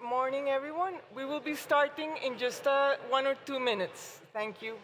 morning, everyone. We will be starting in just 1 or 2 minutes. Thank you.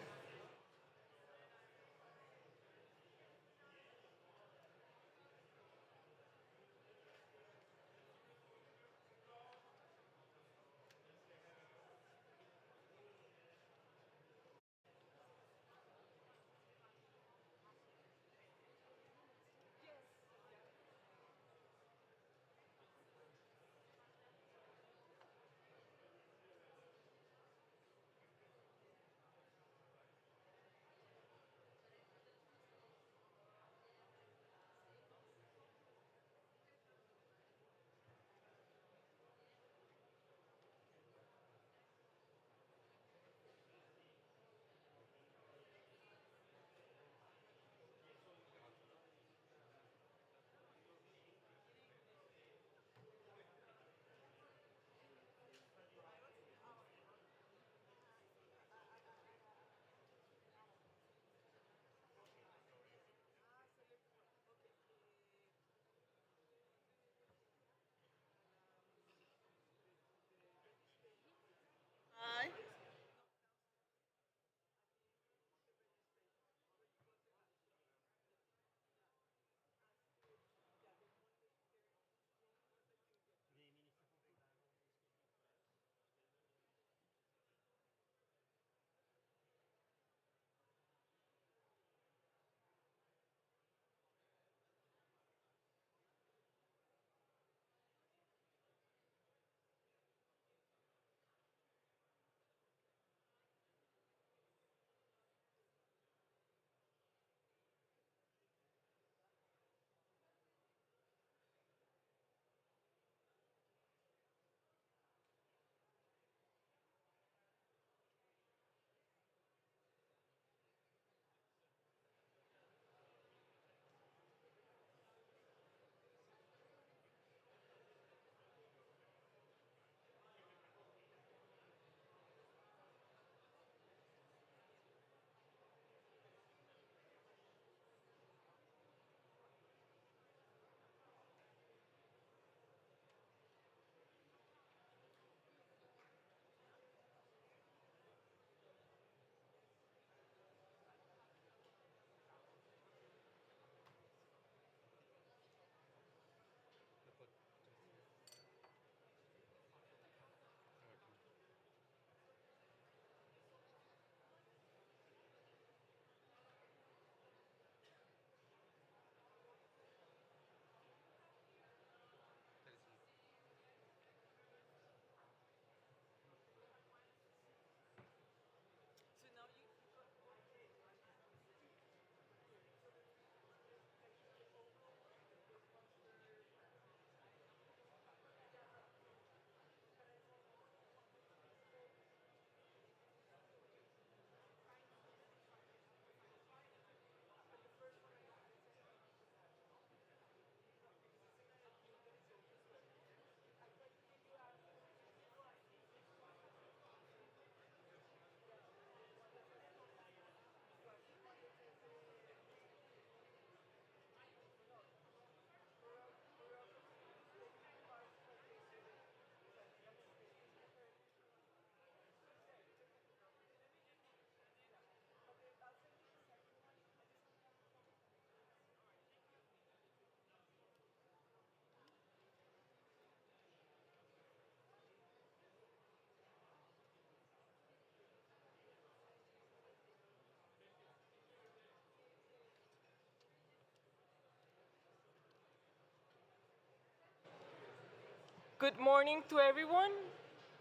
Good morning to everyone.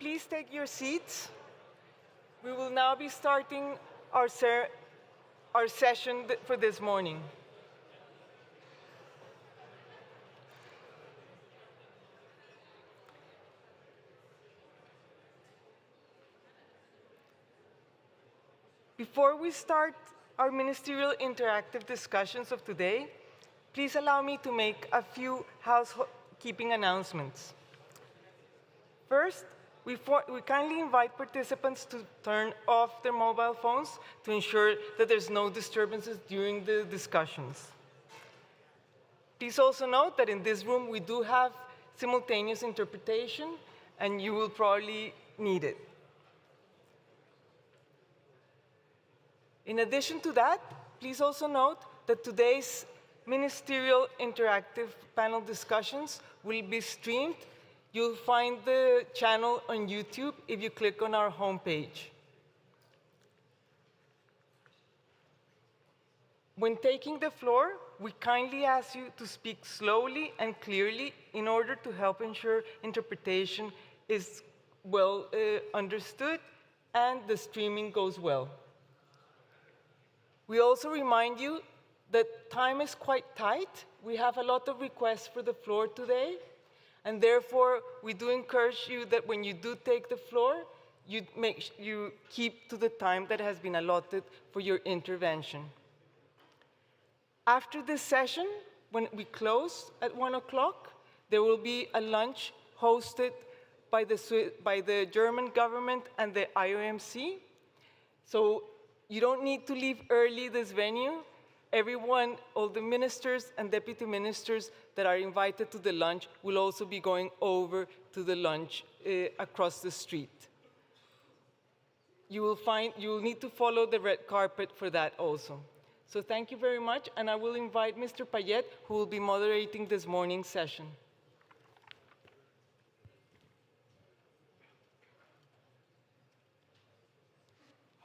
Please take your seats. We will now be starting our session for this morning. Before we start our ministerial interactive discussions of today, please allow me to make a few housekeeping announcements. First, we kindly invite participants to turn off their mobile phones to ensure that there's no disturbances during the discussions. Please also note that in this room we do have simultaneous interpretation, and you will probably need it. In addition to that, please also note that today's Ministerial interactive panel discussions will be streamed. You'll find the channel on YouTube if you click on our homepage. When taking the floor, we kindly ask you to speak slowly and clearly in order to help ensure interpretation is well understood and the streaming goes well. We also remind you that time is quite tight. We have a lot of requests for the floor today, and therefore we do encourage you that when you do take the floor, you keep to the time that has been allotted for your intervention. After this session, when we close at 1 o'clock, there will be a lunch hosted by the German government and the IOMC. So you don't need to leave early this venue. Everyone, all the ministers and deputy ministers that are invited to the lunch will also be going over to the lunch across the street. You will need to follow the red carpet for that also. So thank you very much, and I will invite Mr. Payet, who will be moderating this morning's session.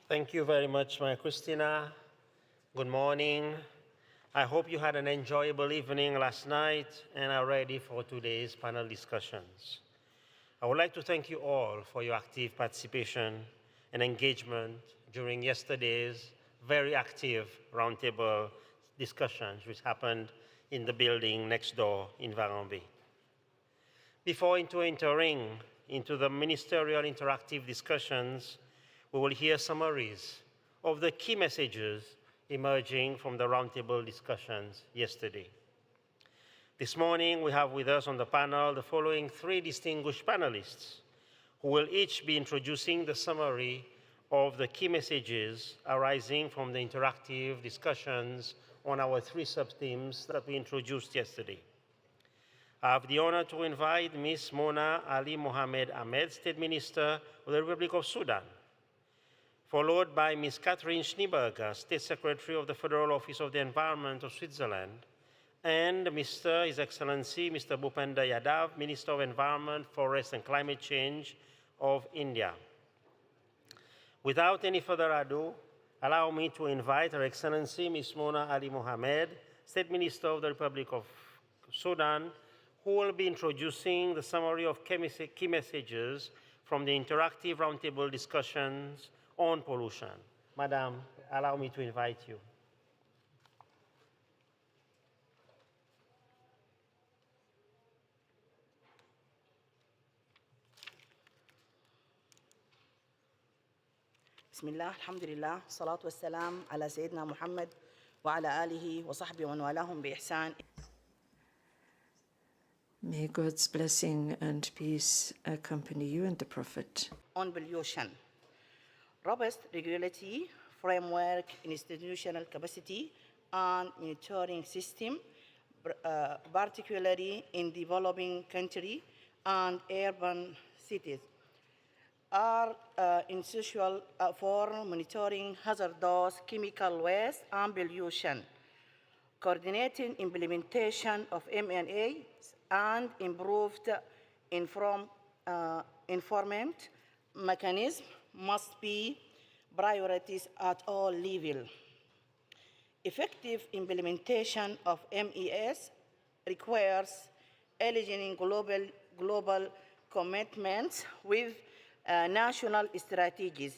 Thank you very much, Maria Cristina. Good morning. I hope you had an enjoyable evening last night and are ready for today's panel discussions. I would like to thank you all for your active participation and engagement during yesterday's very active roundtable discussions which happened in the building next door in Varanbe. Before entering into the ministerial interactive discussions, we will hear summaries of the key messages emerging from the roundtable discussions yesterday. This morning, we have with us on the panel the following three distinguished panelists who will each be introducing the summary of the key messages arising from the interactive discussions on our three sub-themes that we introduced yesterday. I have the honor to invite Ms. Mona Ali Mohamed Ahmed, State Minister of the Republic of Sudan, followed by Ms. Catherine Schneeberger, State Secretary of the Federal Office of the Environment of Switzerland, and His Excellency Mr. Bhupender Yadav, Minister of Environment, Forest and Climate Change of India. Without any further ado, allow me to invite Her Excellency Ms. Mona Ali Mohamed, State Minister of the Republic of Sudan, who will be introducing the summary of key messages from the interactive roundtable discussions on pollution. Madam, allow me to invite you. بسم الله الحمد لله الصلاة والسلام على سيدنا محمد وعلى آله وصحبه ومن والاهم بإحسان. May God's blessing and peace accompany you and the Prophet. On pollution, robust regulatory framework, institutional capacity, and monitoring system, particularly in developing countries and urban cities, are essential for monitoring hazardous chemical waste and pollution, coordinating implementation of M&A and improved enforcement mechanism must be priorities at all levels. Effective implementation of MES requires aligning global commitments with national strategies,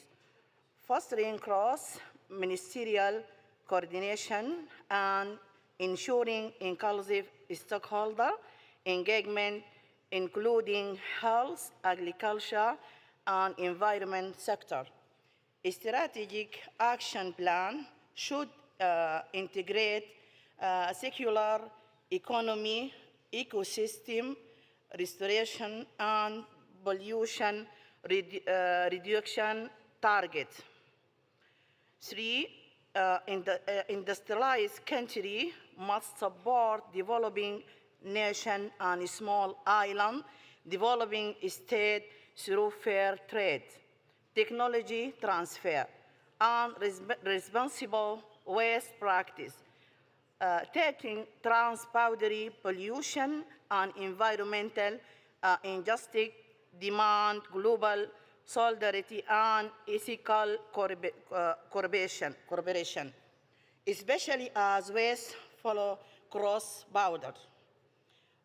fostering cross-ministerial coordination, and ensuring inclusive stakeholder engagement, including health, agriculture, and environment sector. A strategic action plan should integrate circular economy, ecosystem restoration, and pollution reduction targets. 3, industrialized country must support developing nation and small island developing state through fair trade, technology transfer, and responsible waste practice, tackling transboundary pollution and environmental injustice demand global solidarity and ethical cooperation, especially as waste follow cross borders.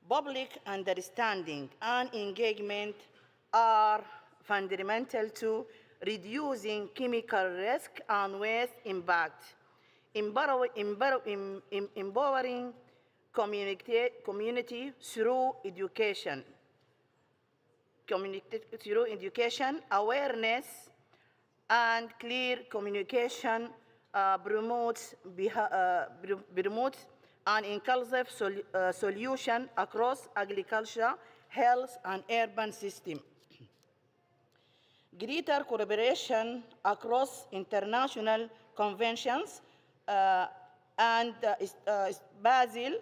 Public understanding and engagement are fundamental to reducing chemical risk and waste impact, empowering community through education, awareness, and clear communication promotes and inclusive solution across agriculture, health, and urban system. Greater collaboration across international conventions and Basel,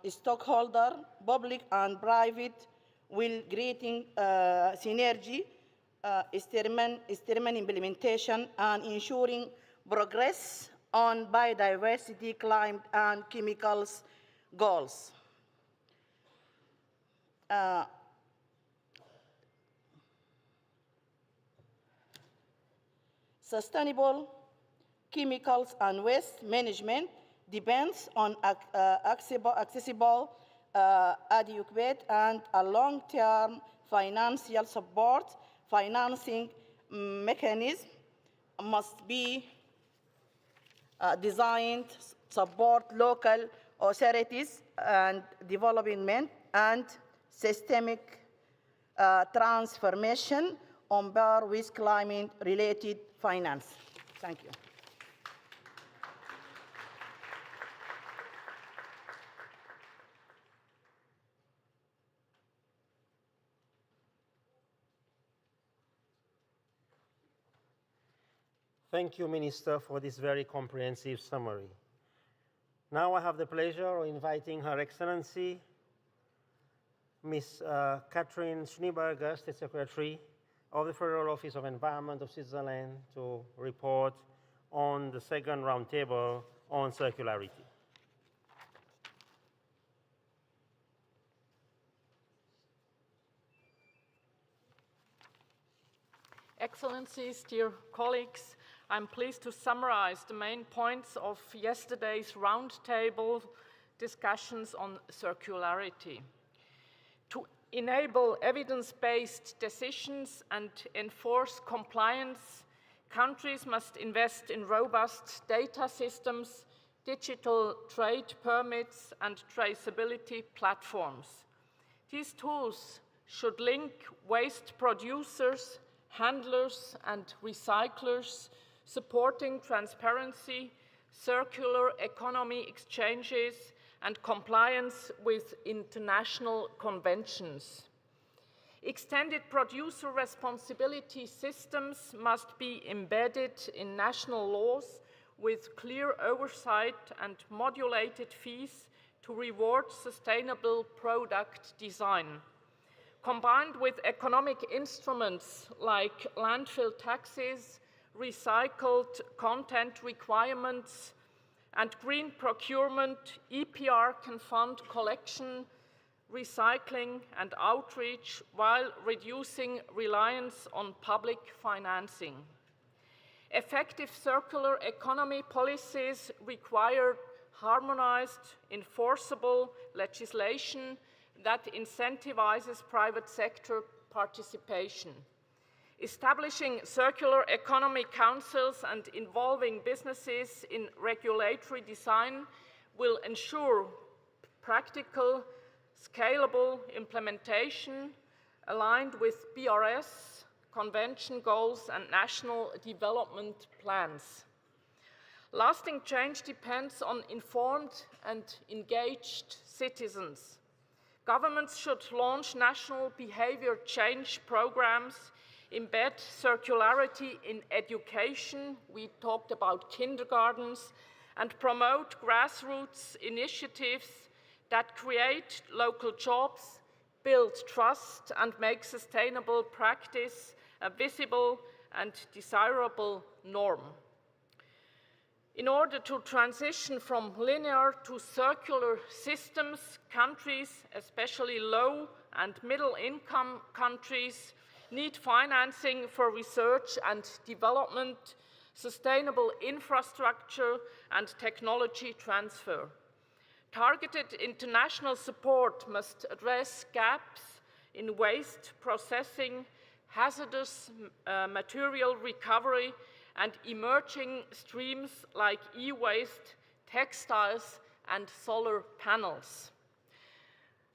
stockholder, public and private, will creating synergy, instrument implementation, and ensuring progress on biodiversity, climate, and chemicals goals. Sustainable chemicals and waste management depends on accessible, adequate, and a long-term financial support. Financing mechanism must be designed to support local authorities and development and systemic transformation on par with climate-related finance. Thank you. Thank you, Minister, for this very comprehensive summary. Now I have the pleasure of inviting Her Excellency, Ms. Catherine Schneeberger, State Secretary of the Federal Office of Environment of Switzerland, to report on the second roundtable on circularity. Excellencies, dear colleagues, I'm pleased to summarize the main points of yesterday's roundtable discussions on circularity. To enable evidence-based decisions and enforce compliance, countries must invest in robust data systems, digital trade permits, and traceability platforms. These tools should link waste producers, handlers, and recyclers, supporting transparency, circular economy exchanges, and compliance with international conventions. Extended producer responsibility systems must be embedded in national laws with clear oversight and modulated fees to reward sustainable product design. Combined with economic instruments like landfill taxes, recycled content requirements, and green procurement, EPR can fund collection, recycling, and outreach while reducing reliance on public financing. Effective circular economy policies require harmonized, enforceable legislation that incentivizes private sector participation. Establishing circular economy councils and involving businesses in regulatory design will ensure practical, scalable implementation aligned with BRS convention goals and national development plans. Lasting change depends on informed and engaged citizens. Governments should launch national behavior change programs, embed circularity in education, we talked about kindergartens, and promote grassroots initiatives that create local jobs, build trust and make sustainable practice a visible and desirable norm. In order to transition from linear to circular systems, countries, especially low and middle income countries, need financing for research and development, sustainable infrastructure, and technology transfer. Targeted international support must address gaps in waste processing, hazardous material recovery, and emerging streams like e-waste, textiles, and solar panels.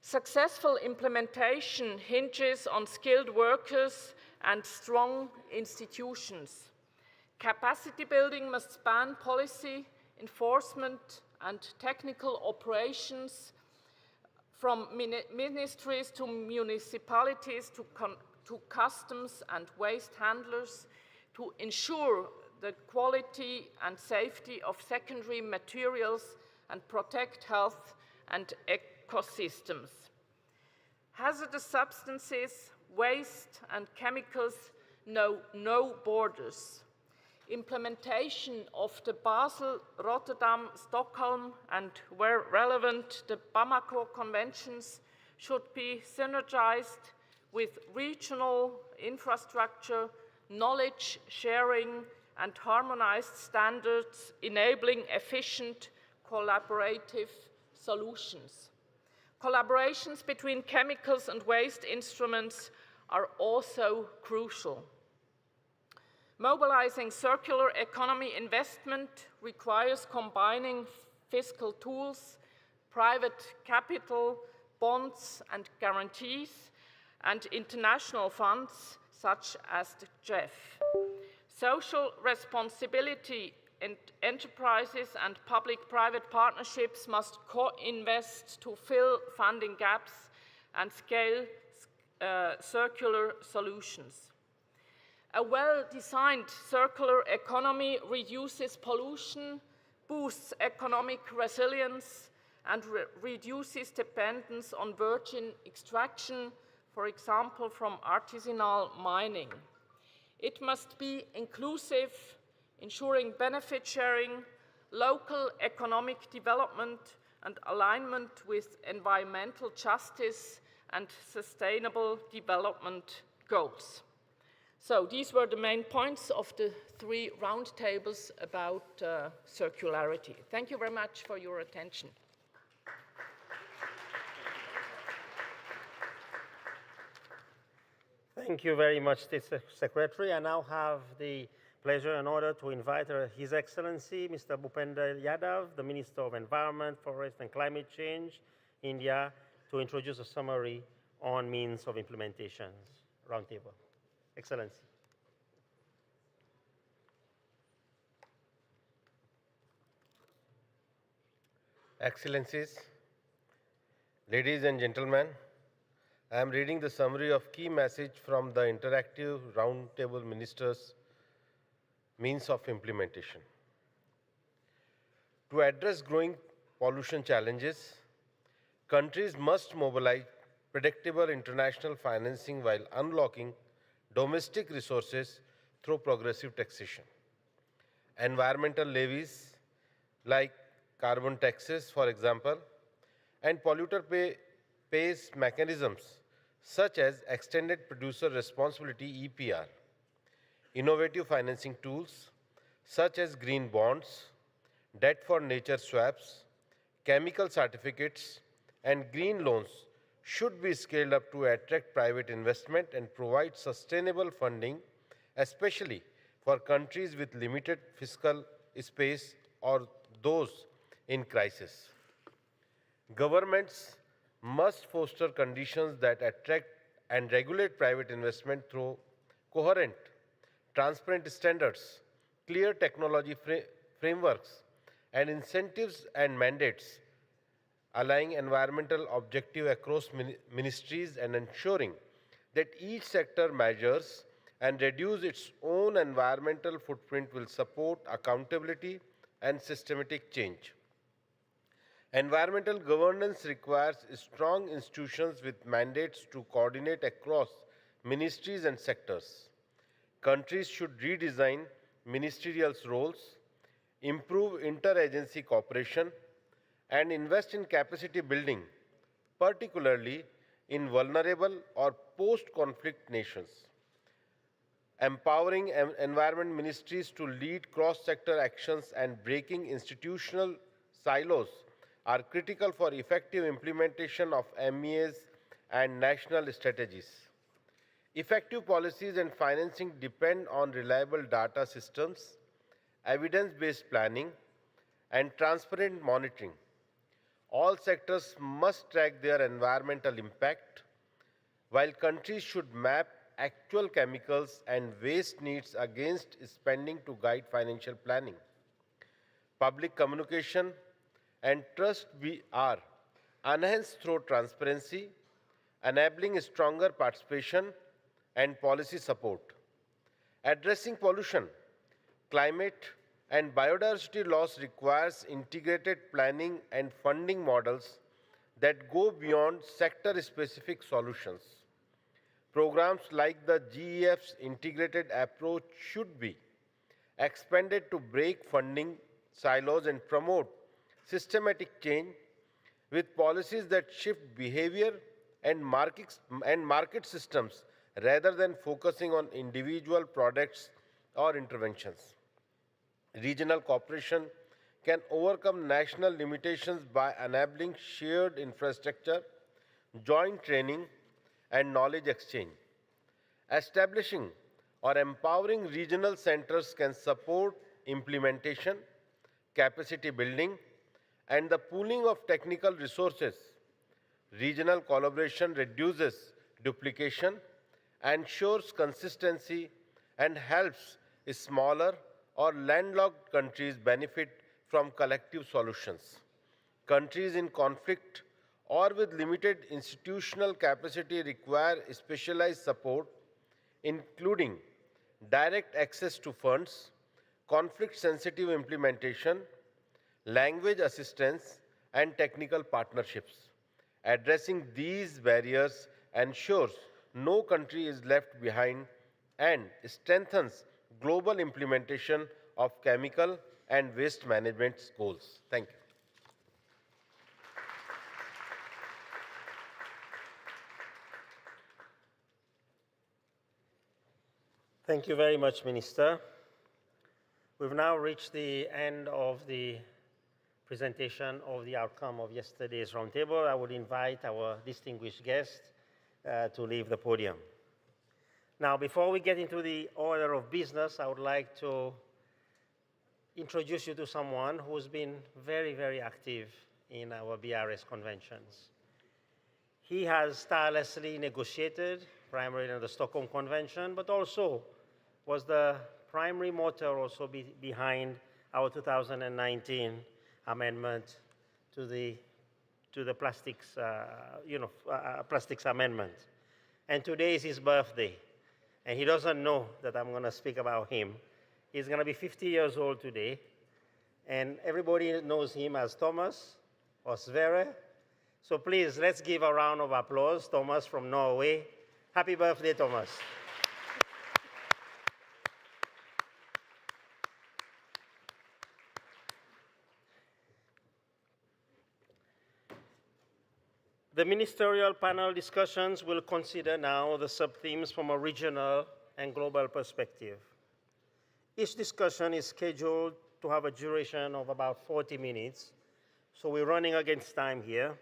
Successful implementation hinges on skilled workers and strong institutions. Capacity building must span policy, enforcement, and technical operations, from ministries to municipalities to customs and waste handlers, to ensure the quality and safety of secondary materials and protect health and ecosystems. Hazardous substances, waste, and chemicals know no borders. Implementation of the Basel, Rotterdam, Stockholm, and where relevant, the Bamako Conventions should be synergized with regional infrastructure, knowledge sharing, and harmonized standards enabling efficient collaborative solutions. Collaborations between chemicals and waste instruments are also crucial. Mobilizing circular economy investment requires combining fiscal tools, private capital, bonds and guarantees, and international funds such as the GEF. Social responsibility and enterprises and public-private partnerships must co-invest to fill funding gaps and scale circular solutions. A well-designed circular economy reduces pollution, boosts economic resilience, and reduces dependence on virgin extraction, for example, from artisanal mining. It must be inclusive, ensuring benefit sharing, local economic development, and alignment with environmental justice and sustainable development goals. So these were the main points of the 3 roundtables about circularity. Thank you very much for your attention. Thank you very much, State Secretary. I now have the pleasure and honor to invite His Excellency, Mr. Bhupender Yadav, the Minister of Environment, Forest and Climate Change, India, to introduce a summary on means of implementation. Roundtable. Excellency. Excellencies, ladies and gentlemen, I am reading the summary of key message from the interactive roundtable ministers' means of implementation. To address growing pollution challenges, countries must mobilize predictable international financing while unlocking domestic resources through progressive taxation. Environmental levies like carbon taxes, for example, and polluter pays mechanisms such as extended producer responsibility (EPR), innovative financing tools such as green bonds, debt for nature swaps, chemical certificates, and green loans should be scaled up to attract private investment and provide sustainable funding, especially for countries with limited fiscal space or those in crisis. Governments must foster conditions that attract and regulate private investment through coherent, transparent standards, clear technology frameworks, and incentives and mandates, aligning environmental objectives across ministries and ensuring that each sector measures and reduces its own environmental footprint will support accountability and systematic change. Environmental governance requires strong institutions with mandates to coordinate across ministries and sectors. Countries should redesign ministerial roles, improve interagency cooperation, and invest in capacity building, particularly in vulnerable or post-conflict nations. Empowering environment ministries to lead cross-sector actions and breaking institutional silos are critical for effective implementation of MEAs and national strategies. Effective policies and financing depend on reliable data systems, evidence-based planning, and transparent monitoring. All sectors must track their environmental impact, while countries should map actual chemicals and waste needs against spending to guide financial planning. Public communication and trust are enhanced through transparency, enabling stronger participation and policy support. Addressing pollution, climate, and biodiversity loss requires integrated planning and funding models that go beyond sector-specific solutions. Programs like the GEF's integrated approach should be expanded to break funding silos and promote systematic change with policies that shift behavior and market systems rather than focusing on individual products or interventions. Regional cooperation can overcome national limitations by enabling shared infrastructure, joint training, and knowledge exchange. Establishing or empowering regional centers can support implementation, capacity building, and the pooling of technical resources. Regional collaboration reduces duplication, ensures consistency, and helps smaller or landlocked countries benefit from collective solutions. Countries in conflict or with limited institutional capacity require specialized support, including direct access to funds, conflict-sensitive implementation, language assistance, and technical partnerships. Addressing these barriers ensures no country is left behind and strengthens global implementation of chemical and waste management goals. Thank you. Thank you very much, Minister. We've now reached the end of the presentation of the outcome of yesterday's roundtable. I would invite our distinguished guests to leave the podium. Now, before we get into the order of business, I would like to introduce you to someone who's been very, very active in our BRS conventions. He has tirelessly negotiated, primarily in the Stockholm Convention, but also was the primary motor also behind our 2019 amendment to the plastics, plastics amendment. And today is his birthday. And he doesn't know that I'm going to speak about him. He's going to be 50 years old today. And everybody knows him as Thomas or Sverre. So please, let's give a round of applause. Thomas from Norway. Happy birthday, Thomas. The ministerial panel discussions will consider now the sub-themes from a regional and global perspective. Each discussion is scheduled to have a duration of about 40 minutes, so we're running against time here.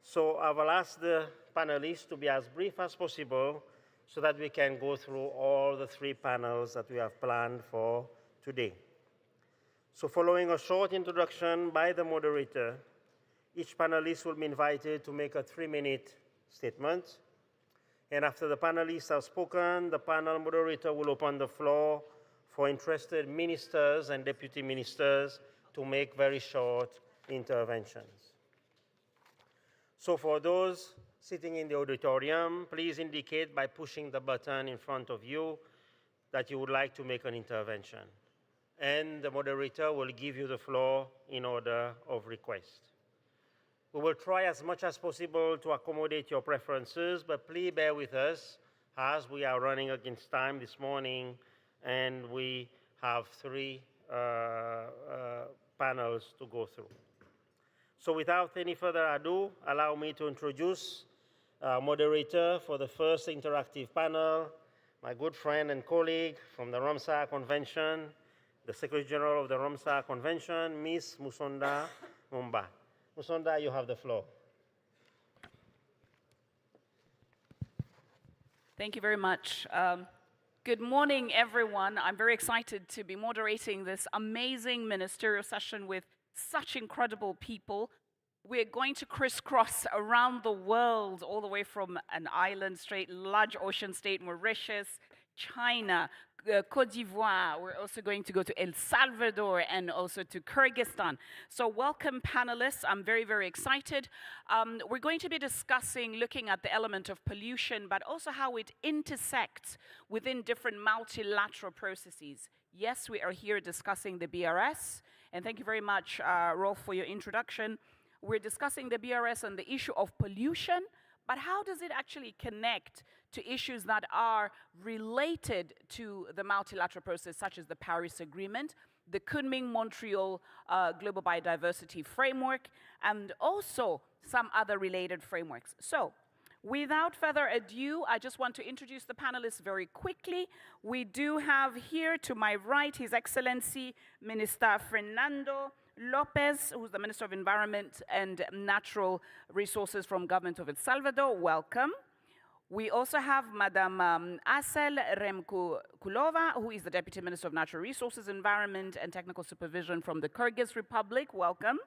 So I will ask the panelists to be as brief as possible so that we can go through all the three panels that we have planned for today. So following a short introduction by the moderator, each panelist will be invited to make a 3-minute statement. And after the panelists have spoken, the panel moderator will open the floor for interested ministers and deputy ministers to make very short interventions. So for those sitting in the auditorium, please indicate by pushing the button in front of you that you would like to make an intervention. And the moderator will give you the floor in order of request. We will try as much as possible to accommodate your preferences, but please bear with us as we are running against time this morning and we have three panels to go through. So without any further ado, allow me to introduce our moderator for the first interactive panel, my good friend and colleague from the Ramsar Convention, the Secretary General of the Ramsar Convention, Ms. Musonda Mumba. Musonda, you have the floor. Thank you very much. Good morning, everyone. I'm very excited to be moderating this amazing ministerial session with such incredible people. We're going to crisscross around the world, all the way from an island state, large ocean state, Mauritius, China, Côte d'Ivoire. We're also going to go to El Salvador and also to Kyrgyzstan. So welcome, panelists. I'm very, very excited. We're going to be discussing, looking at the element of pollution, but also how it intersects within different multilateral processes. Yes, we are here discussing the BRS, and thank you very much, Rolf, for your introduction. We're discussing the BRS and the issue of pollution, but how does it actually connect to issues that are related to the multilateral process, such as the Paris Agreement, the Kunming-Montreal Global Biodiversity Framework, and also some other related frameworks. So, without further ado, I just want to introduce the panelists very quickly. We do have here to my right His Excellency Minister Fernando Lopez, who's the Minister of Environment and Natural Resources from Government of El Salvador. Welcome. We also have Madam Asel Remkulova, who is the Deputy Minister of Natural Resources, Environment and Technical Supervision from the Kyrgyz Republic. Welcome.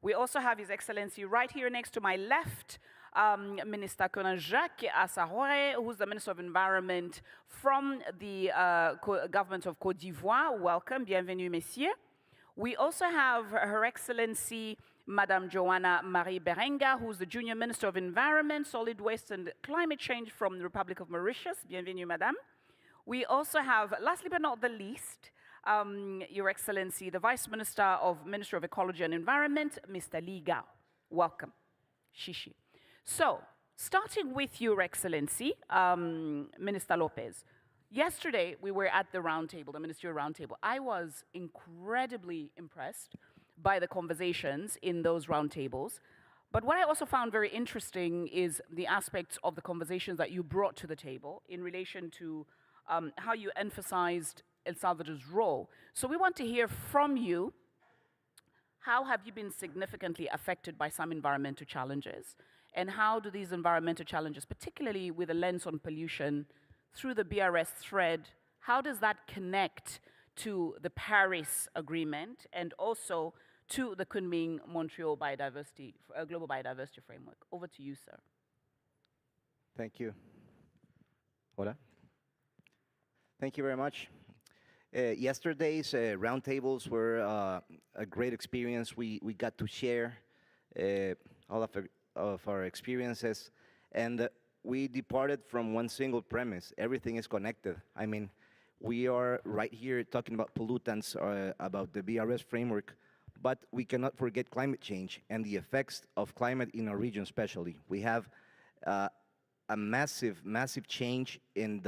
We also have His Excellency right here next to my left, Minister Jacques Assahore, who's the Minister of Environment from the Government of Côte d'Ivoire. Welcome, bienvenue, messieurs. We also have Her Excellency Madame Joanna Marie Berenga, who's the Junior Minister of Environment, Solid Waste and Climate Change from the Republic of Mauritius. Bienvenue, Madame. We also have, lastly but not the least, Your Excellency, the Vice Minister of Ministry of Ecology and Environment, Mr. Li Gao. Welcome. Shishi. So, starting with Your Excellency, Minister Lopez. Yesterday, we were at the roundtable, the ministerial roundtable. I was incredibly impressed by the conversations in those roundtables. But what I also found very interesting is the aspects of the conversations that you brought to the table in relation to how you emphasized El Salvador's role. So we want to hear from you, how have you been significantly affected by some environmental challenges? And how do these environmental challenges, particularly with a lens on pollution, through the BRS thread, how does that connect to the Paris Agreement and also to the Kunming-Montreal Global Biodiversity Framework? Over to you, sir. Thank you. Hola. Thank you very much. Yesterday's roundtables were a great experience. We got to share all of our experiences, and we departed from one single premise. Everything is connected. I mean, we are right here talking about pollutants, about the BRS framework, but we cannot forget climate change and the effects of climate in our region especially. We have a massive, massive change in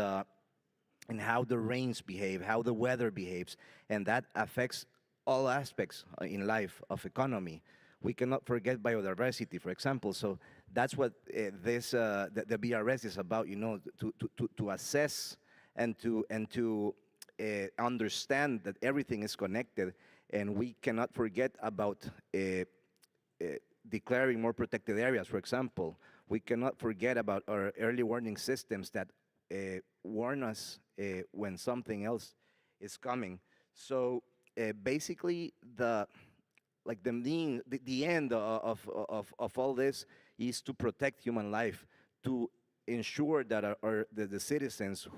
how the rains behave, how the weather behaves, and that affects all aspects in life of economy. We cannot forget biodiversity, for example. So that's what the BRS is about, you know, to assess and to understand that everything is connected, and we cannot forget about declaring more protected areas, for example. We cannot forget about our early warning systems that warn us when something else is coming. So basically, the end of all this is to protect human life, to ensure that the citizens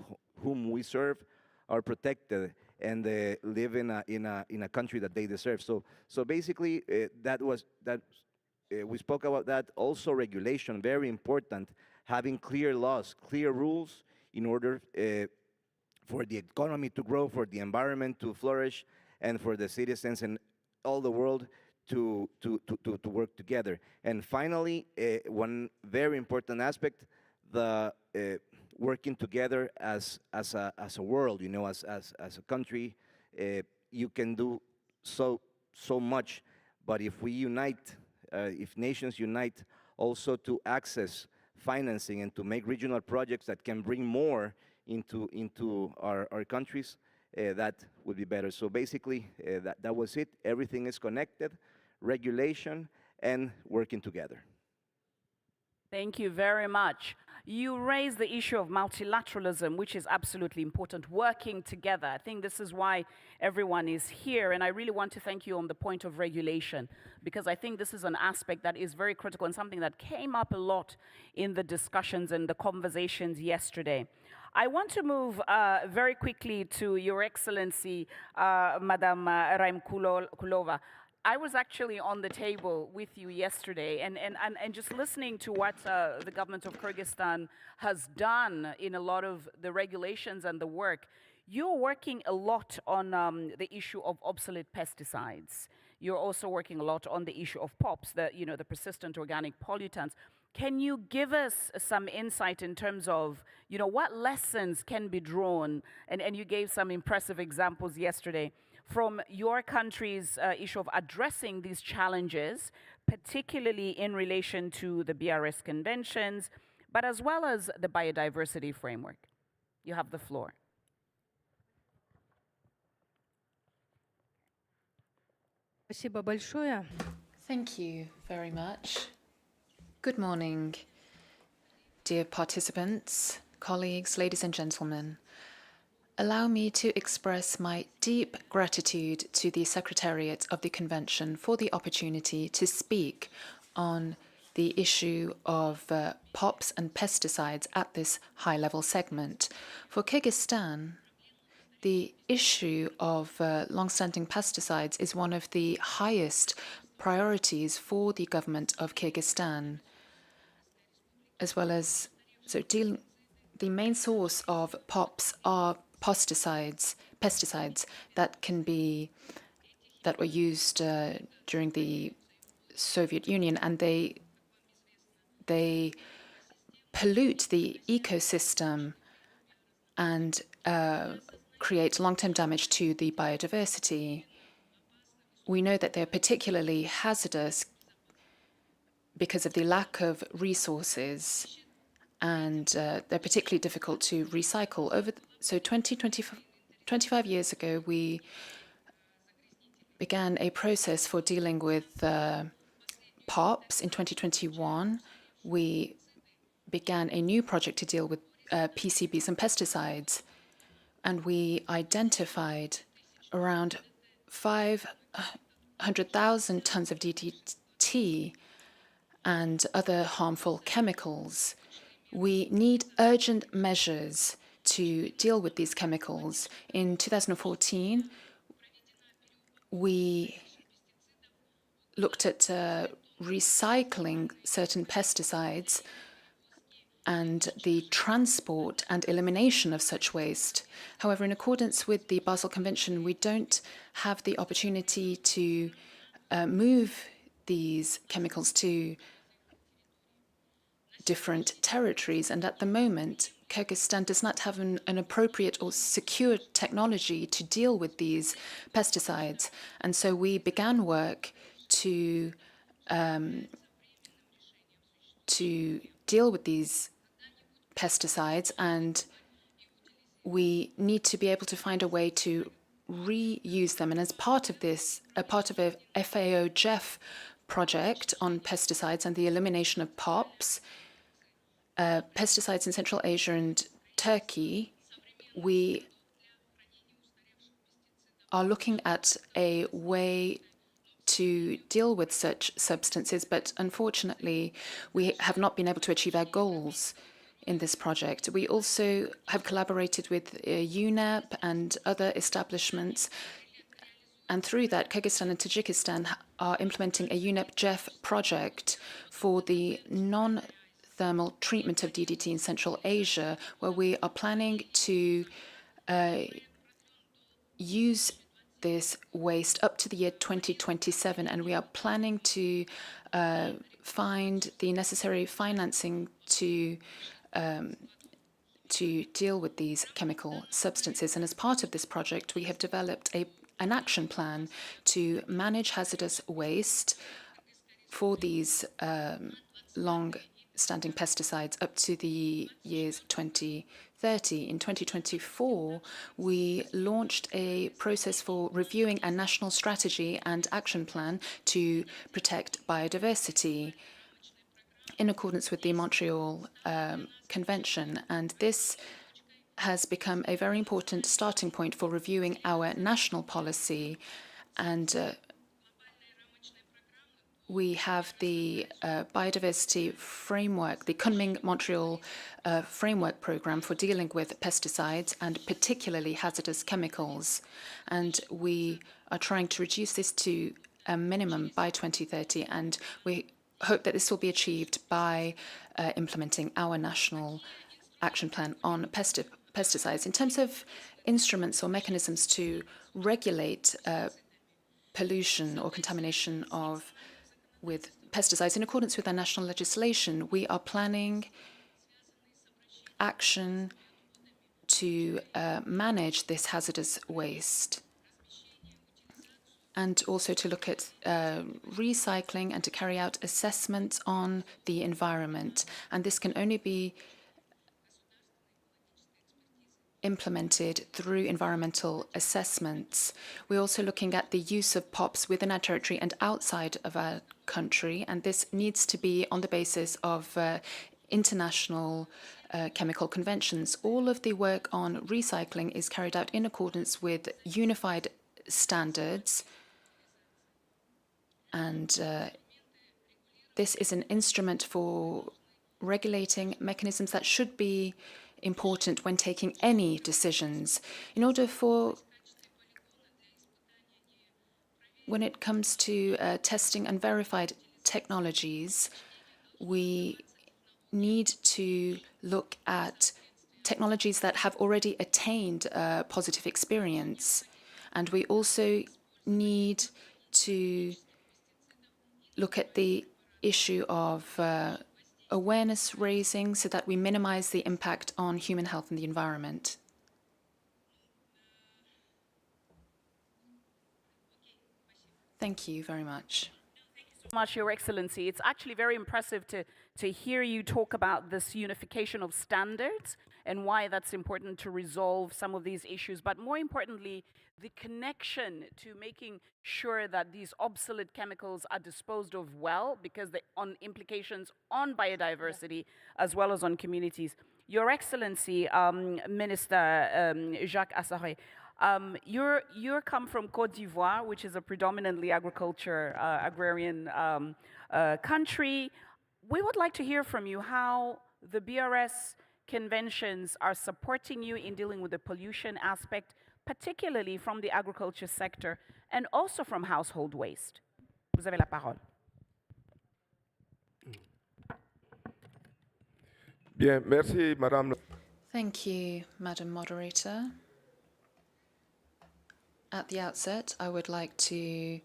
whom we serve are protected and live in a country that they deserve. So basically, we spoke about that. Also, regulation, very important, having clear laws, clear rules in order for the economy to grow, for the environment to flourish, and for the citizens and all the world to work together. And finally, one very important aspect, the working together as a world, you know, as a country. You can do so much, but if we unite, if nations unite also to access financing and to make regional projects that can bring more into our countries, that would be better. So basically, that was it. Everything is connected, regulation and working together. Thank you very much. You raised the issue of multilateralism, which is absolutely important, working together. I think this is why everyone is here, and I really want to thank you on the point of regulation, because I think this is an aspect that is very critical and something that came up a lot in the discussions and the conversations yesterday. I want to move very quickly to Your Excellency, Madam Raimkulova. I was actually on the table with you yesterday, and just listening to what the government of Kyrgyzstan has done in a lot of the regulations and the work. You're working a lot on the issue of obsolete pesticides. You're also working a lot on the issue of POPs, the persistent organic pollutants. Can you give us some insight in terms of, what lessons can be drawn? And you gave some impressive examples yesterday from your country's issue of addressing these challenges, particularly in relation to the BRS conventions, but as well as the biodiversity framework. You have the floor. Спасибо большое. Thank you very much. Good morning, dear participants, colleagues, ladies and gentlemen. Allow me to express my deep gratitude to the Secretariat of the Convention for the opportunity to speak on the issue of POPs and pesticides at this high-level segment. For Kyrgyzstan, the issue of long-standing pesticides is one of the highest priorities for the government of Kyrgyzstan, as well as the main source of POPs are pesticides that were used during the Soviet Union, and they pollute the ecosystem and create long-term damage to the biodiversity. We know that they're particularly hazardous because of the lack of resources, and they're particularly difficult to recycle. 25 years ago, we began a process for dealing with POPs. In 2021, we began a new project to deal with PCBs and pesticides, and we identified around 500,000 tons of DDT and other harmful chemicals. We need urgent measures to deal with these chemicals. In 2014, we looked at recycling certain pesticides and the transport and elimination of such waste. However, in accordance with the Basel Convention, we don't have the opportunity to move these chemicals to different territories, and at the moment, Kyrgyzstan does not have an appropriate or secure technology to deal with these pesticides. And so we began work to deal with these pesticides, and we need to be able to find a way to reuse them. And as part of this, a part of a FAO-GEF project on pesticides and the elimination of POPs, pesticides in Central Asia and Turkey, we are looking at a way to deal with such substances, but unfortunately, we have not been able to achieve our goals in this project. We also have collaborated with UNEP and other establishments, and through that, Kyrgyzstan and Tajikistan are implementing a UNEP-GEF project for the non-thermal treatment of DDT in Central Asia, where we are planning to use this waste up to the year 2027, and we are planning to find the necessary financing to deal with these chemical substances. And as part of this project, we have developed an action plan to manage hazardous waste for these long-standing pesticides up to the years 2030. In 2024, we launched a process for reviewing a national strategy and action plan to protect biodiversity in accordance with the Montreal Convention. And this has become a very important starting point for reviewing our national policy. And we have the biodiversity framework, the Kunming-Montreal framework program for dealing with pesticides and particularly hazardous chemicals. And we are trying to reduce this to a minimum by 2030. And we hope that this will be achieved by implementing our national action plan on pesticides. In terms of instruments or mechanisms to regulate pollution or contamination with pesticides, in accordance with our national legislation, we are planning action to manage this hazardous waste, and also to look at recycling and to carry out assessments on the environment. And this can only be implemented through environmental assessments. We're also looking at the use of POPs within our territory and outside of our country, and this needs to be on the basis of international chemical conventions. All of the work on recycling is carried out in accordance with unified standards, and this is an instrument for regulating mechanisms that should be important when taking any decisions. In order for, when it comes to testing unverified technologies, we need to look at technologies that have already attained positive experience. And we also need to look at the issue of awareness raising so that we minimize the impact on human health and the environment. Thank you very much. Much, Your Excellency. It's actually very impressive to hear you talk about this unification of standards and why that's important to resolve some of these issues, but more importantly, the connection to making sure that these obsolete chemicals are disposed of well, because they on implications on biodiversity as well as on communities. Your Excellency, Minister Jacques Assaré, you come from Côte d'Ivoire, which is a predominantly agrarian country. We would like to hear from you how the BRS conventions are supporting you in dealing with the pollution aspect, particularly from the agriculture sector and also from household waste. Vous avez la parole. Bien, merci, Madame. Thank you, Madam Moderator. At the outset, I would like to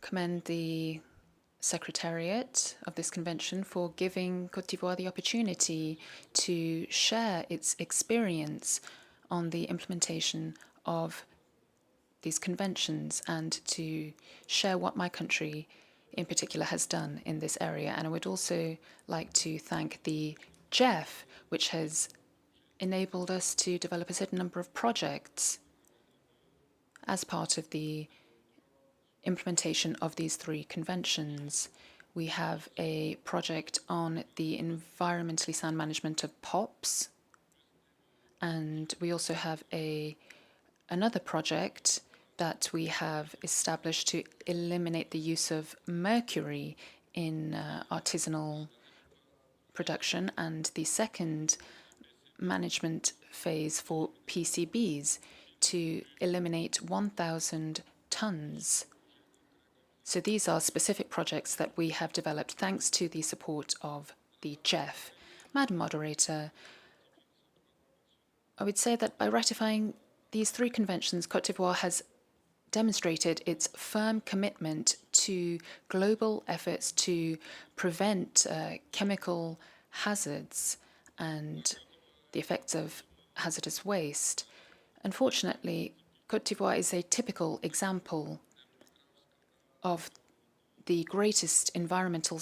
commend the Secretariat of this convention for giving Côte d'Ivoire the opportunity to share its experience on the implementation of these conventions and to share what my country in particular has done in this area. And I would also like to thank the GEF, which has enabled us to develop a certain number of projects as part of the implementation of these three conventions. We have a project on the environmentally sound management of POPs, and we also have another project that we have established to eliminate the use of mercury in artisanal production, and the second management phase for PCBs to eliminate 1,000 tons. So these are specific projects that we have developed thanks to the support of the GEF. Madam Moderator, I would say that by ratifying these three conventions, Côte d'Ivoire has demonstrated its firm commitment to global efforts to prevent chemical hazards and the effects of hazardous waste. Unfortunately, Côte d'Ivoire is a typical example of the greatest environmental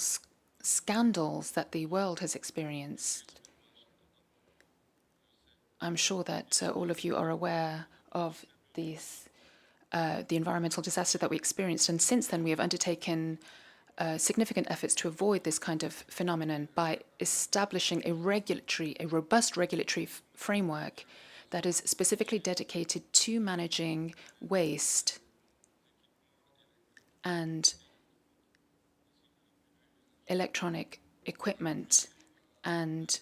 scandals that the world has experienced. I'm sure that all of you are aware of these, the environmental disaster that we experienced, and since then we have undertaken significant efforts to avoid this kind of phenomenon by establishing a robust regulatory framework that is specifically dedicated to managing waste and electronic equipment and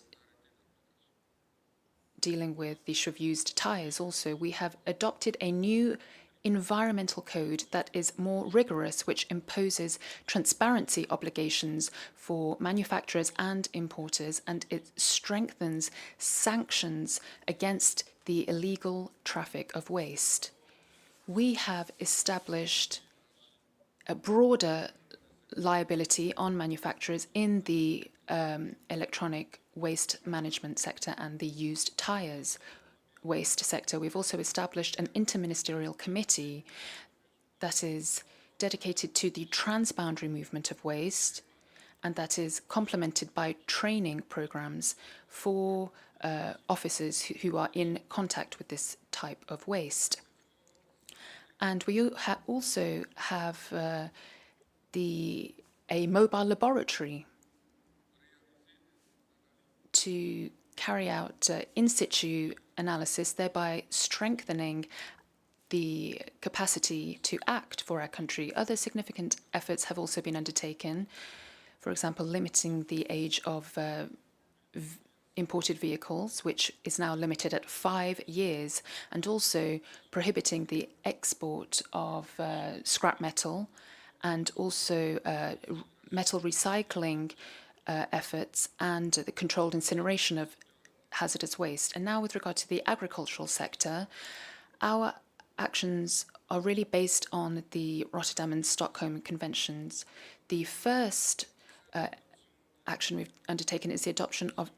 dealing with the issue of used tires also. We have adopted a new environmental code that is more rigorous, which imposes transparency obligations for manufacturers and importers, and it strengthens sanctions against the illegal traffic of waste. We have established a broader liability on manufacturers in the electronic waste management sector and the used tires waste sector. We've also established an interministerial committee that is dedicated to the transboundary movement of waste, and that is complemented by training programs for officers who are in contact with this type of waste. And we also have a mobile laboratory to carry out in situ analysis, thereby strengthening the capacity to act for our country. Other significant efforts have also been undertaken, for example, limiting the age of imported vehicles, which is now limited at 5 years, and also prohibiting the export of scrap metal, and also metal recycling efforts and the controlled incineration of hazardous waste. And now with regard to the agricultural sector, our actions are really based on the Rotterdam and Stockholm Conventions. The first action we've undertaken is the adoption of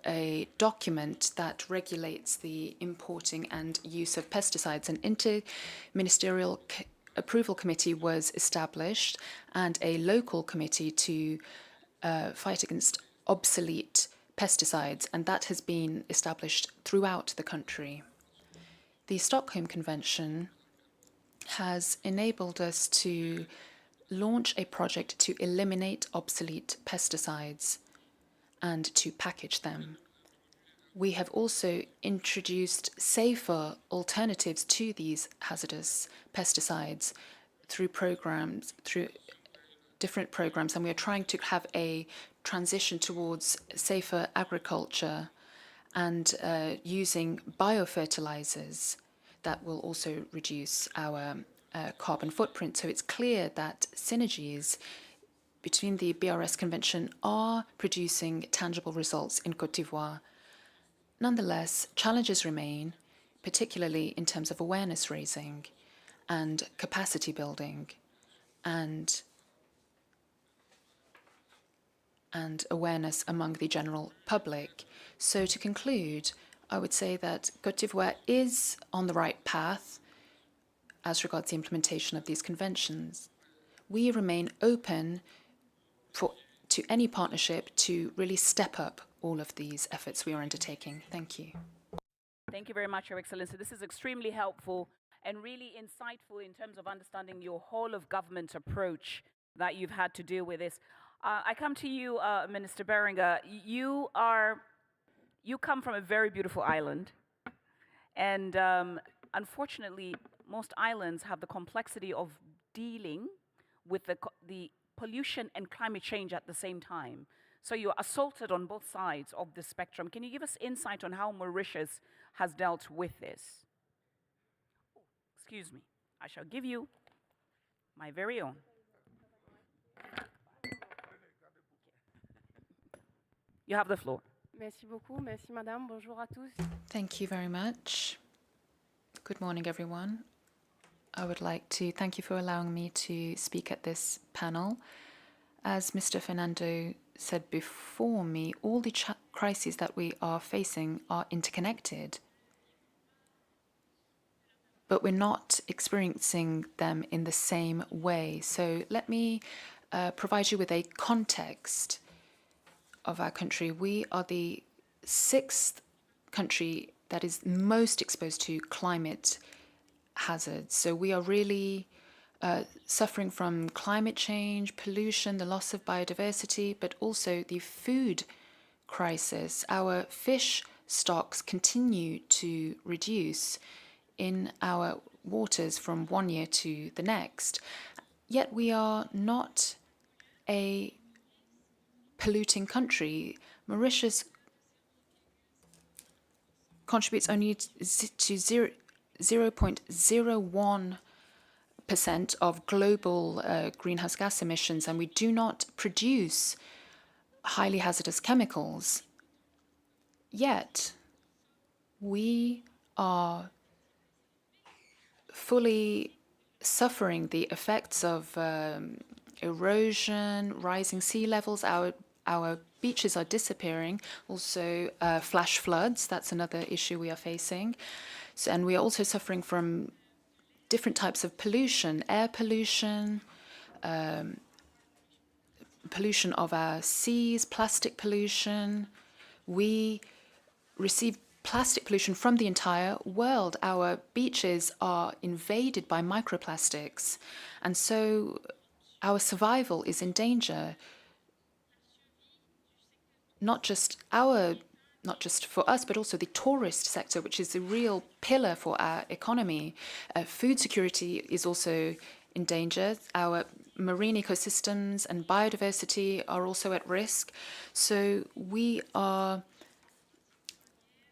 a document that regulates the importing and use of pesticides. An interministerial approval committee was established and a local committee to fight against obsolete pesticides, and that has been established throughout the country. The Stockholm Convention has enabled us to launch a project to eliminate obsolete pesticides and to package them. We have also introduced safer alternatives to these hazardous pesticides through different programs, and we are trying to have a transition towards safer agriculture and using biofertilizers that will also reduce our carbon footprint. So it's clear that synergies between the BRS Convention are producing tangible results in Côte d'Ivoire. Nonetheless, challenges remain, particularly in terms of awareness raising and capacity building and awareness among the general public. So to conclude, I would say that Côte d'Ivoire is on the right path as regards the implementation of these conventions. We remain open to any partnership to really step up all of these efforts we are undertaking. Thank you. Thank you very much, Your Excellency. This is extremely helpful and really insightful in terms of understanding your whole of government approach that you've had to deal with this. I come to you, Minister Beringer. You come from a very beautiful island, and unfortunately, most islands have the complexity of dealing with the pollution and climate change at the same time. So you're assaulted on both sides of the spectrum. Can you give us insight on how Mauritius has dealt with this? Oh, excuse me. I shall give you my very own. You have the floor. Merci beaucoup. Merci, madame. Bonjour à tous. Thank you very much. Good morning, everyone. I would like to thank you for allowing me to speak at this panel. As Mr. Fernando said before me, all the crises that we are facing are interconnected, but we're not experiencing them in the same way. So let me provide you with a context of our country. We are the 6th country that is most exposed to climate hazards. So we are really suffering from climate change, pollution, the loss of biodiversity, but also the food crisis. Our fish stocks continue to reduce in our waters from one year to the next. Yet we are not a polluting country. Mauritius contributes only to 0.01% of global greenhouse gas emissions, and we do not produce highly hazardous chemicals. Yet, we are fully suffering the effects of erosion, rising sea levels. Our beaches are disappearing. Also, flash floods, that's another issue we are facing. So, and we are also suffering from different types of pollution, air pollution, pollution of our seas, plastic pollution. We receive plastic pollution from the entire world. Our beaches are invaded by microplastics, and so our survival is in danger. Not just for us, but also the tourist sector, which is a real pillar for our economy. Food security is also in danger. Our marine ecosystems and biodiversity are also at risk. So we are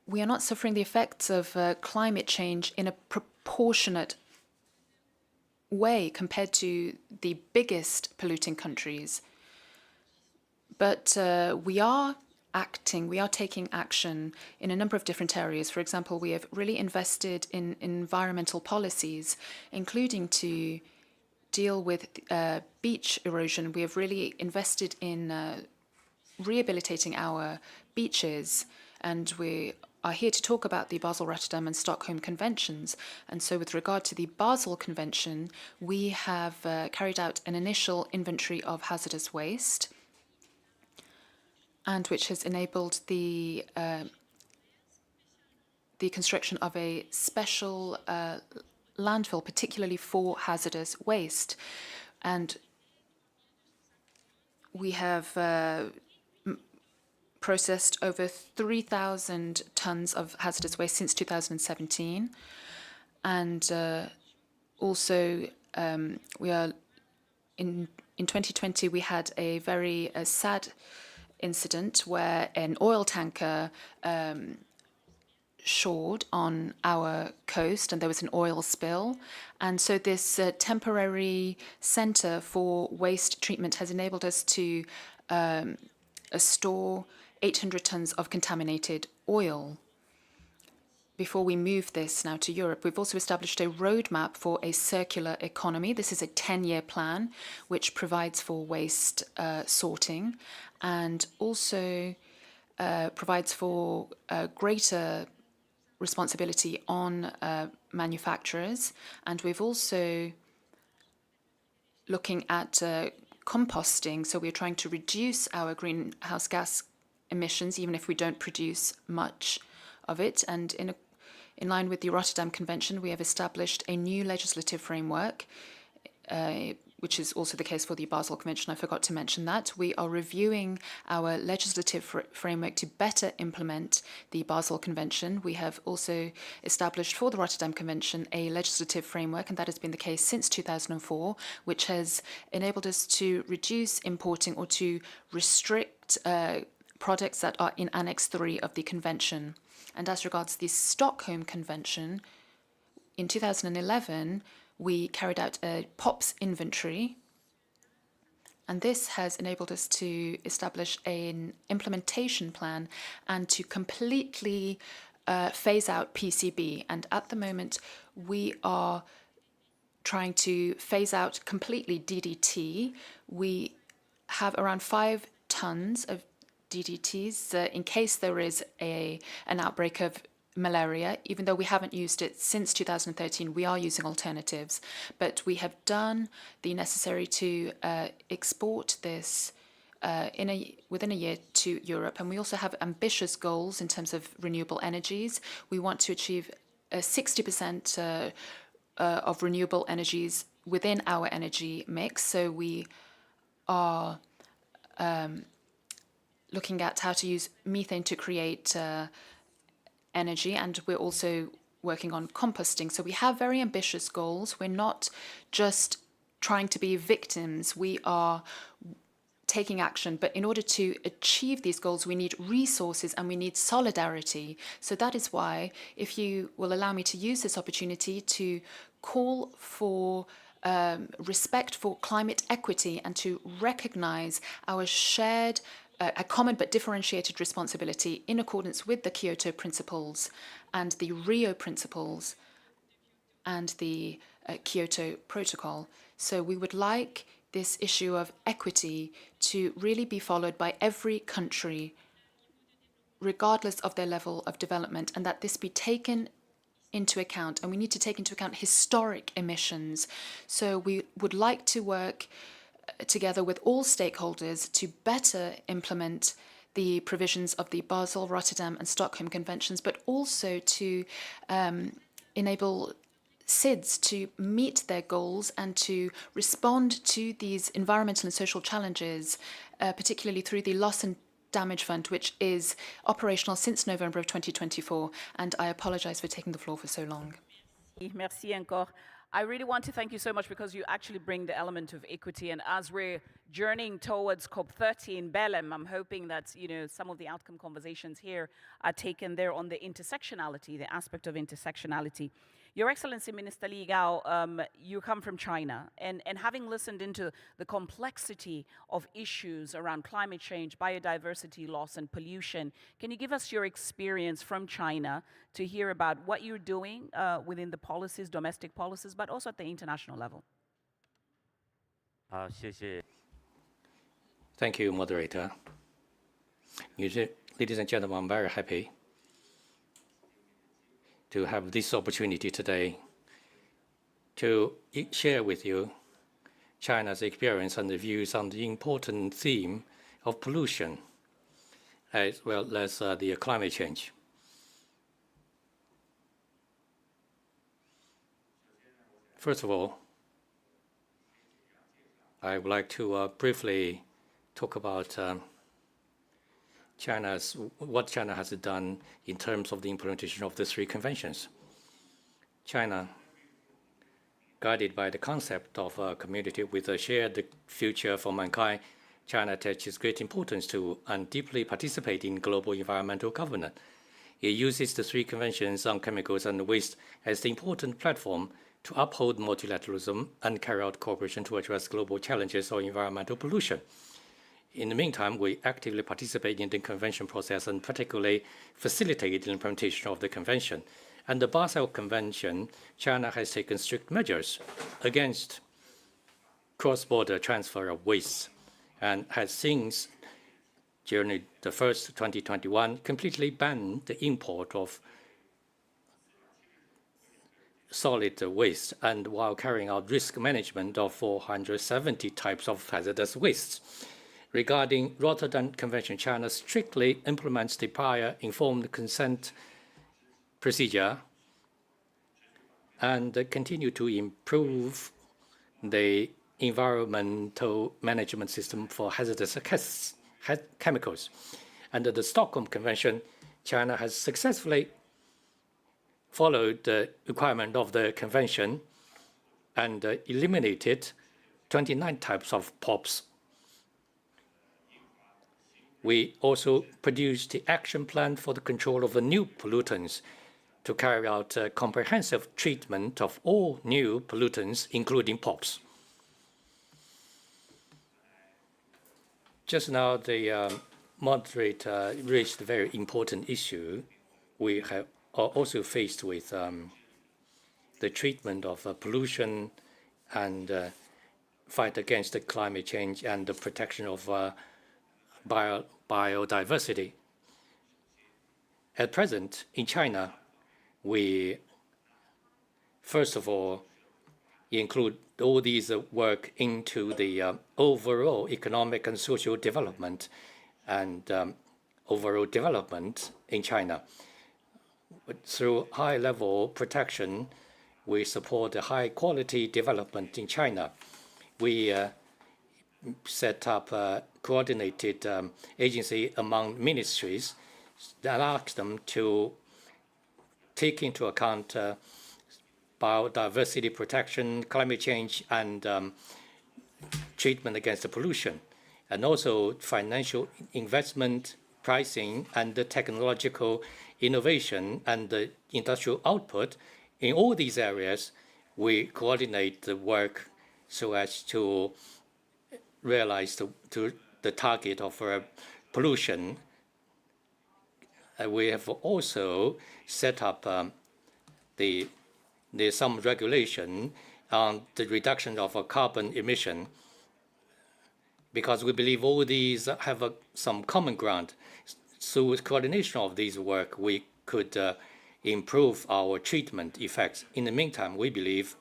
not suffering the effects of climate change in a proportionate way compared to the biggest polluting countries. But we are taking action in a number of different areas. For example, we have really invested in environmental policies, including to deal with beach erosion. We have really invested in rehabilitating our beaches, and we are here to talk about the Basel, Rotterdam and Stockholm Conventions. And so with regard to the Basel Convention, we have carried out an initial inventory of hazardous waste, and which has enabled the construction of a special landfill, particularly for hazardous waste. And we have processed over 3,000 tons of hazardous waste since 2017. And also, we are in 2020, we had a very sad incident where an oil tanker shored on our coast, and there was an oil spill. And so this temporary center for waste treatment has enabled us to store 800 tons of contaminated oil. Before we move this now to Europe, we've also established a roadmap for a circular economy. This is a 10-year plan which provides for waste sorting, and also provides for greater responsibility on manufacturers. And we've also looking at composting. So we're trying to reduce our greenhouse gas emissions, even if we don't produce much of it. And in line with the Rotterdam Convention, we have established a new legislative framework, which is also the case for the Basel Convention. I forgot to mention that. We are reviewing our legislative framework to better implement the Basel Convention. We have also established for the Rotterdam Convention a legislative framework, and that has been the case since 2004, which has enabled us to reduce importing or to restrict products that are in Annex 3 of the Convention. And as regards the Stockholm Convention, in 2011, we carried out a POPs inventory, and this has enabled us to establish an implementation plan and to completely phase out PCB. And at the moment, we are trying to phase out completely DDT. We have around 5 tons of DDTs in case there is an outbreak of malaria. Even though we haven't used it since 2013, we are using alternatives. But we have done the necessary to export this within a year to Europe. And we also have ambitious goals in terms of renewable energies. We want to achieve 60% of renewable energies within our energy mix. So we are looking at how to use methane to create energy, and we're also working on composting. So we have very ambitious goals. We're not just trying to be victims. We are taking action. But in order to achieve these goals, we need resources and we need solidarity. So that is why, if you will allow me to use this opportunity to call for respect for climate equity and to recognize our shared, a common but differentiated responsibility in accordance with the Kyoto Principles and the Rio Principles and the Kyoto Protocol. So we would like this issue of equity to really be followed by every country, regardless of their level of development, and that this be taken into account. And we need to take into account historic emissions. So we would like to work together with all stakeholders to better implement the provisions of the Basel, Rotterdam and Stockholm Conventions, but also to enable SIDS to meet their goals and to respond to these environmental and social challenges, particularly through the Loss and Damage Fund, which is operational since November of 2024. And I apologize for taking the floor for so long. Merci encore. I really want to thank you so much because you actually bring the element of equity. And as we're journeying towards COP30 in Belém, I'm hoping that some of the outcome conversations here are taken there on the intersectionality, the aspect of intersectionality. Your Excellency, Minister Li Gao, you come from China, and having listened into the complexity of issues around climate change, biodiversity loss, and pollution, can you give us your experience from China to hear about what you're doing within the policies, domestic policies, but also at the international level? Thank you, moderator. Ladies and gentlemen, I'm very happy to have this opportunity today to share with you China's experience and the views on the important theme of pollution, as well as the climate change. First of all, I would like to briefly talk about what China has done in terms of the implementation of the 3 conventions. China, guided by the concept of a community with a shared future for mankind, China attaches great importance to and deeply participates in global environmental governance. It uses the 3 conventions on chemicals and waste as the important platform to uphold multilateralism and carry out cooperation to address global challenges of environmental pollution. In the meantime, we actively participate in the convention process and particularly facilitate the implementation of the convention. And the Basel Convention, China has taken strict measures against cross-border transfer of waste and has since January the 1st, 2021, completely banned the import of solid waste, and while carrying out risk management of 470 types of hazardous wastes. Regarding Rotterdam Convention, China strictly implements the prior informed consent procedure and continue to improve the environmental management system for hazardous chemicals. Under the Stockholm Convention, China has successfully followed the requirement of the convention and eliminated 29 types of POPs. We also produced the action plan for the control of the new pollutants to carry out a comprehensive treatment of all new pollutants, including POPs. Just now, the moderator raised a very important issue. We have are also faced with the treatment of pollution and fight against the climate change and the protection of biodiversity. At present, in China, we, first of all, include all these work into the overall economic and social development and overall development in China. Through high-level protection, we support the high-quality development in China. We set up a coordinated agency among ministries that asks them to take into account biodiversity protection, climate change, and treatment against the pollution, and also financial investment, pricing, and the technological innovation and the industrial output. In all these areas, we coordinate the work so as to realize the target of pollution. We have also set up there's some regulation on the reduction of carbon emission, because we believe all these have some common ground. So with coordination of these work, we could improve our treatment effects. In the meantime, we believe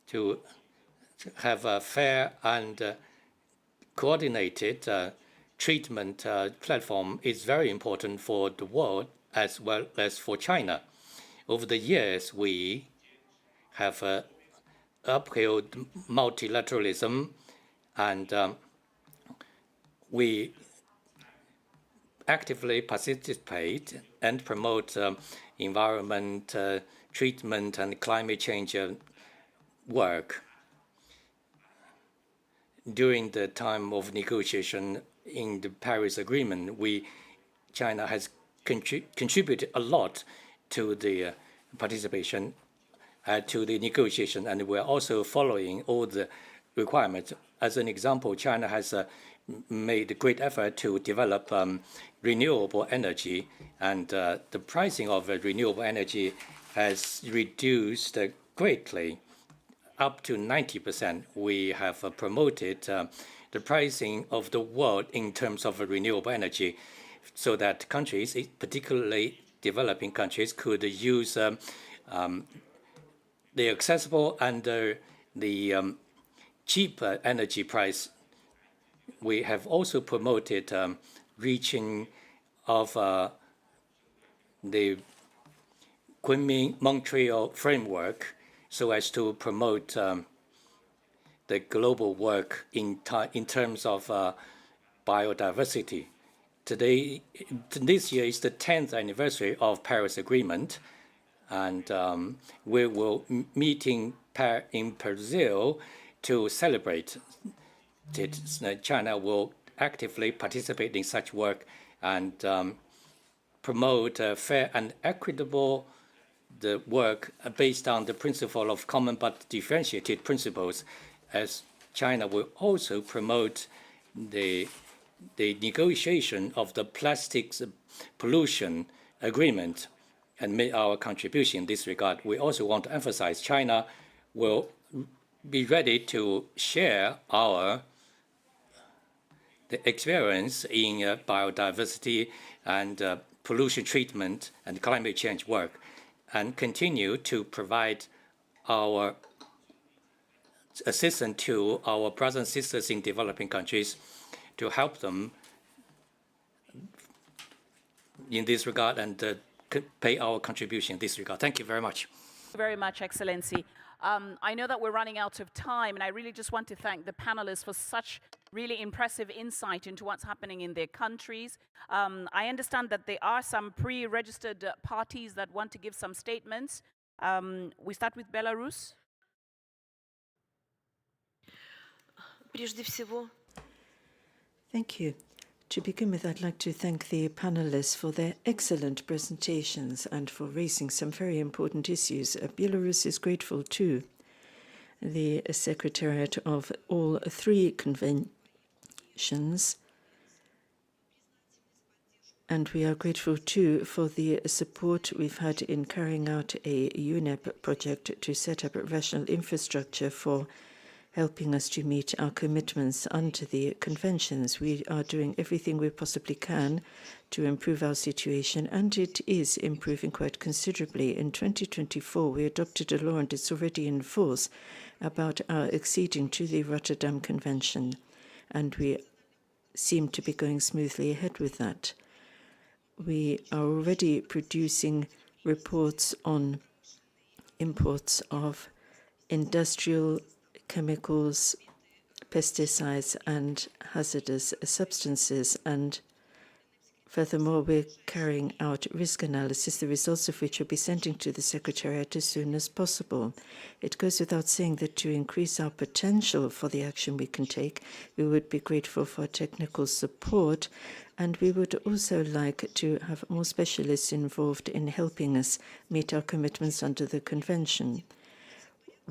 to have a fair and coordinated treatment platform is very important for the world as well as for China. Over the years, we have upheld multilateralism, and we actively participate and promote environment treatment and climate change work. During the time of negotiation in the Paris Agreement, China has contributed a lot to the participation, to the negotiation, and we're also following all the requirements. As an example, China has made a great effort to develop renewable energy, and the pricing of renewable energy has reduced greatly, up to 90%. We have promoted the pricing of the world in terms of renewable energy, so that countries, particularly developing countries, could use the accessible and the cheap energy price. We have also promoted reaching of the Kunming-Montreal framework so as to promote the global work in terms of biodiversity. This year is the 10th anniversary of Paris Agreement, and we will meet in Brazil to celebrate it. China will actively participate in such work and promote fair and equitable the work based on the principle of common but differentiated principles, as China will also promote the negotiation of the plastics pollution agreement and make our contribution in this regard. We also want to emphasize China will be ready to share the experience in biodiversity and pollution treatment and climate change work, and continue to provide our assistance to our brothers and sisters in developing countries to help them in this regard and pay our contribution in this regard. Thank you very much. Thank you very much, Excellency. I know that we're running out of time, and I really just want to thank the panelists for such really impressive insight into what's happening in their countries. I understand that there are some pre-registered parties that want to give some statements. We start with Belarus. Thank you. To begin with, I'd like to thank the panelists for their excellent presentations and for raising some very important issues. Belarus is grateful to the Secretariat of all three conventions And we are grateful too for the support we've had in carrying out a UNEP project to set up a rational infrastructure for helping us to meet our commitments under the conventions. We are doing everything we possibly can to improve our situation, and it is improving quite considerably. In 2024, we adopted a law, and it's already in force, about our acceding to the Rotterdam Convention, and we seem to be going smoothly ahead with that. We are already producing reports on imports of industrial chemicals, pesticides, and hazardous substances. And furthermore, we're carrying out risk analysis, the results of which we'll be sending to the Secretariat as soon as possible. It goes without saying that to increase our potential for the action we can take, we would be grateful for technical support, and we would also like to have more specialists involved in helping us meet our commitments under the Convention.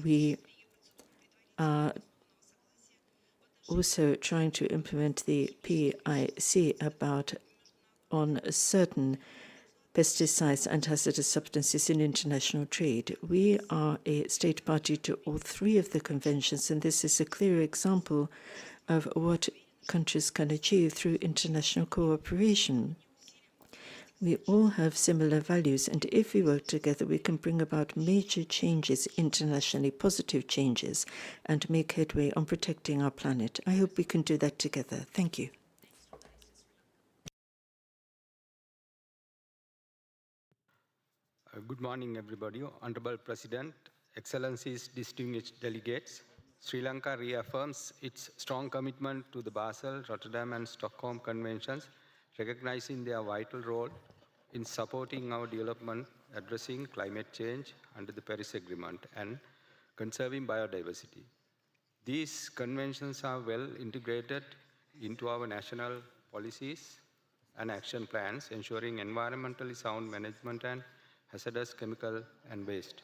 We are also trying to implement the PIC on certain pesticides and hazardous substances in international trade. We are a state party to all three of the conventions, and this is a clear example of what countries can achieve through international cooperation. We all have similar values, and if we work together, we can bring about major changes internationally, positive changes, and make headway on protecting our planet. I hope we can do that together. Thank you. Good morning, everybody. Honorable President, Excellencies, distinguished delegates, Sri Lanka reaffirms its strong commitment to the Basel, Rotterdam, and Stockholm Conventions, recognizing their vital role in supporting our development, addressing climate change under the Paris Agreement, and conserving biodiversity. These conventions are well integrated into our national policies and action plans, ensuring environmentally sound management and hazardous chemical and waste.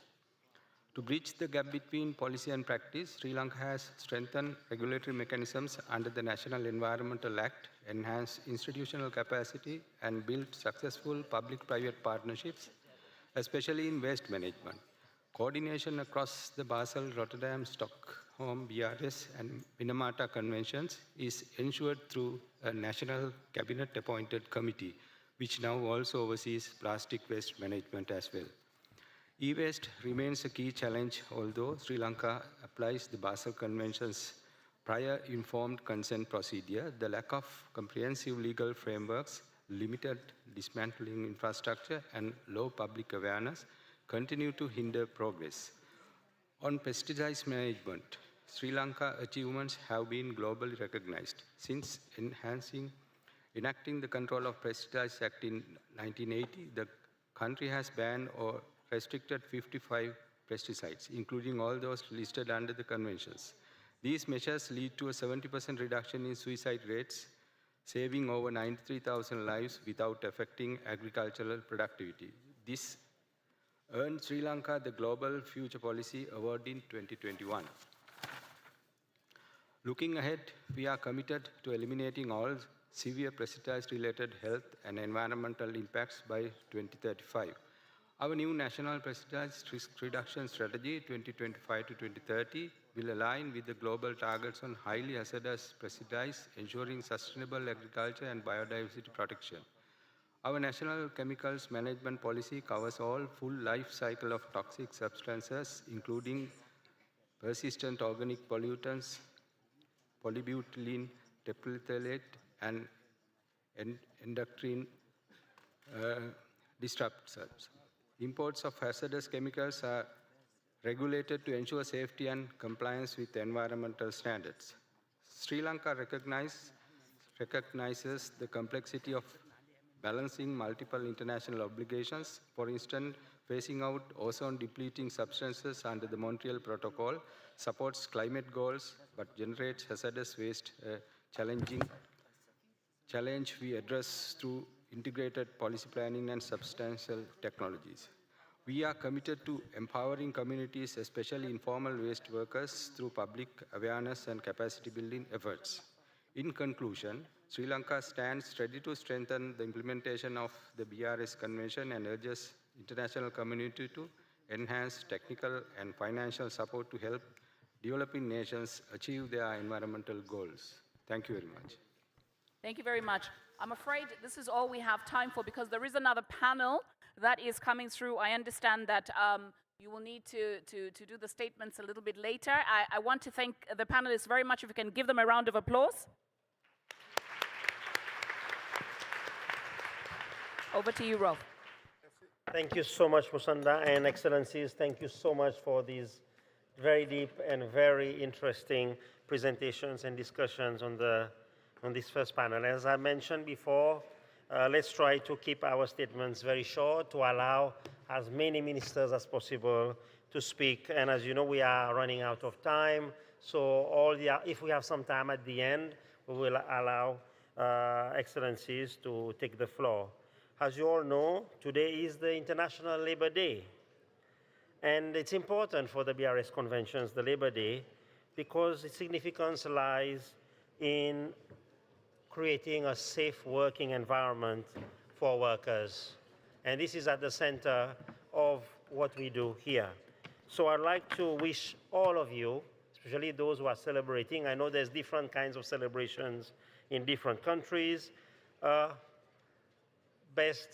To bridge the gap between policy and practice, Sri Lanka has strengthened regulatory mechanisms under the National Environmental Act, enhanced institutional capacity, and built successful public-private partnerships, especially in waste management. Coordination across the Basel, Rotterdam, Stockholm, BRS, and Minamata conventions is ensured through a national cabinet-appointed committee, which now also oversees plastic waste management as well. E-waste remains a key challenge, although Sri Lanka applies the Basel Convention's prior informed consent procedure. The lack of comprehensive legal frameworks, limited dismantling infrastructure, and low public awareness continue to hinder progress. On pesticides management, Sri Lanka achievements have been globally recognized. Since enacting the Control of Pesticides Act in 1980, the country has banned or restricted 55 pesticides, including all those listed under the conventions. These measures lead to a 70% reduction in suicide rates, saving over 93,000 lives without affecting agricultural productivity. This earned Sri Lanka the Global Future Policy Award in 2021. Looking ahead, we are committed to eliminating all severe pesticides-related health and environmental impacts by 2035. Our new National Pesticides Risk Reduction Strategy 2025 to 2030 will align with the global targets on highly hazardous pesticides, ensuring sustainable agriculture and biodiversity protection. Our National Chemicals Management Policy covers all full life cycle of toxic substances, including persistent organic pollutants, polybutylene terephthalate, and endocrine disruptors. Imports of hazardous chemicals are regulated to ensure safety and compliance with environmental standards. Sri Lanka recognizes the complexity of balancing multiple international obligations. For instance, phasing out ozone-depleting substances under the Montreal Protocol supports climate goals but generates hazardous waste, a challenge we address through integrated policy planning and substantial technologies. We are committed to empowering communities, especially informal waste workers, through public awareness and capacity building efforts. In conclusion, Sri Lanka stands ready to strengthen the implementation of the BRS Convention and urges international community to enhance technical and financial support to help developing nations achieve their environmental goals. Thank you very much. Thank you very much. I'm afraid this is all we have time for because there is another panel that is coming through. I understand that you will need to do the statements a little bit later. I want to thank the panelists very much. If you can give them a round of applause. Over to you, Rolf. Thank you so much, Musanda, and Excellencies. Thank you so much for these very deep and very interesting presentations and discussions on this first panel. As I mentioned before, let's try to keep our statements very short to allow as many ministers as possible to speak. And as you know, we are running out of time. So if we have some time at the end, we will allow Excellencies to take the floor. As you all know, today is the International Labor Day. And it's important for the BRS Conventions, the Labor Day, because its significance lies in creating a safe working environment for workers. And this is at the center of what we do here. So I'd like to wish all of you, especially those who are celebrating, I know there's different kinds of celebrations in different countries, best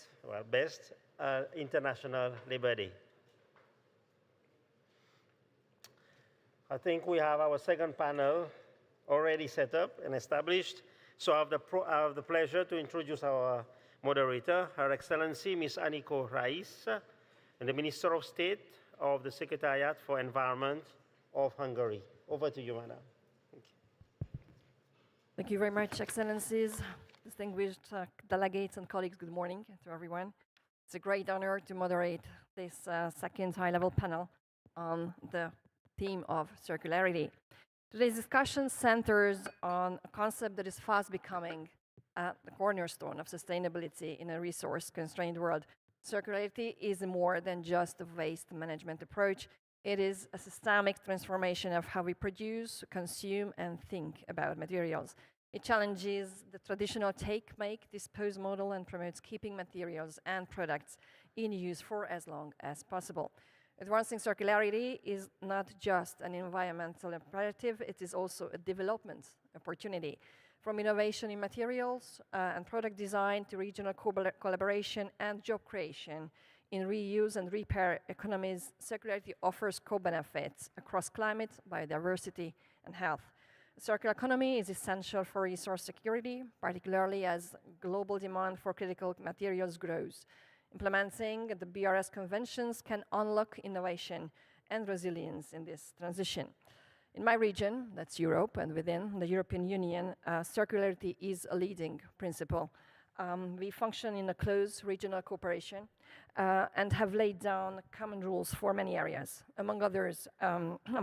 International Labor Day. I think we have our second panel already set up and established. So I have the pleasure to introduce our moderator, Her Excellency Ms. Aniko Rais, and the Minister of State of the Secretariat for Environment of Hungary. Over to you, Madam. Thank you. Thank you very much, Excellencies, distinguished delegates and colleagues. Good morning to everyone. It's a great honor to moderate this second high-level panel on the theme of circularity. Today's discussion centers on a concept that is fast becoming the cornerstone of sustainability in a resource-constrained world. Circularity is more than just a waste management approach. It is a systemic transformation of how we produce, consume, and think about materials. It challenges the traditional take, make, dispose model and promotes keeping materials and products in use for as long as possible. Advancing circularity is not just an environmental imperative, it is also a development opportunity. From innovation in materials and product design to regional collaboration and job creation in reuse and repair economies, circularity offers co-benefits across climate, biodiversity, and health. The circular economy is essential for resource security, particularly as global demand for critical materials grows. Implementing the BRS conventions can unlock innovation and resilience in this transition. In my region, that's Europe, and within the European Union, circularity is a leading principle. We function in a close regional cooperation and have laid down common rules for many areas. Among others,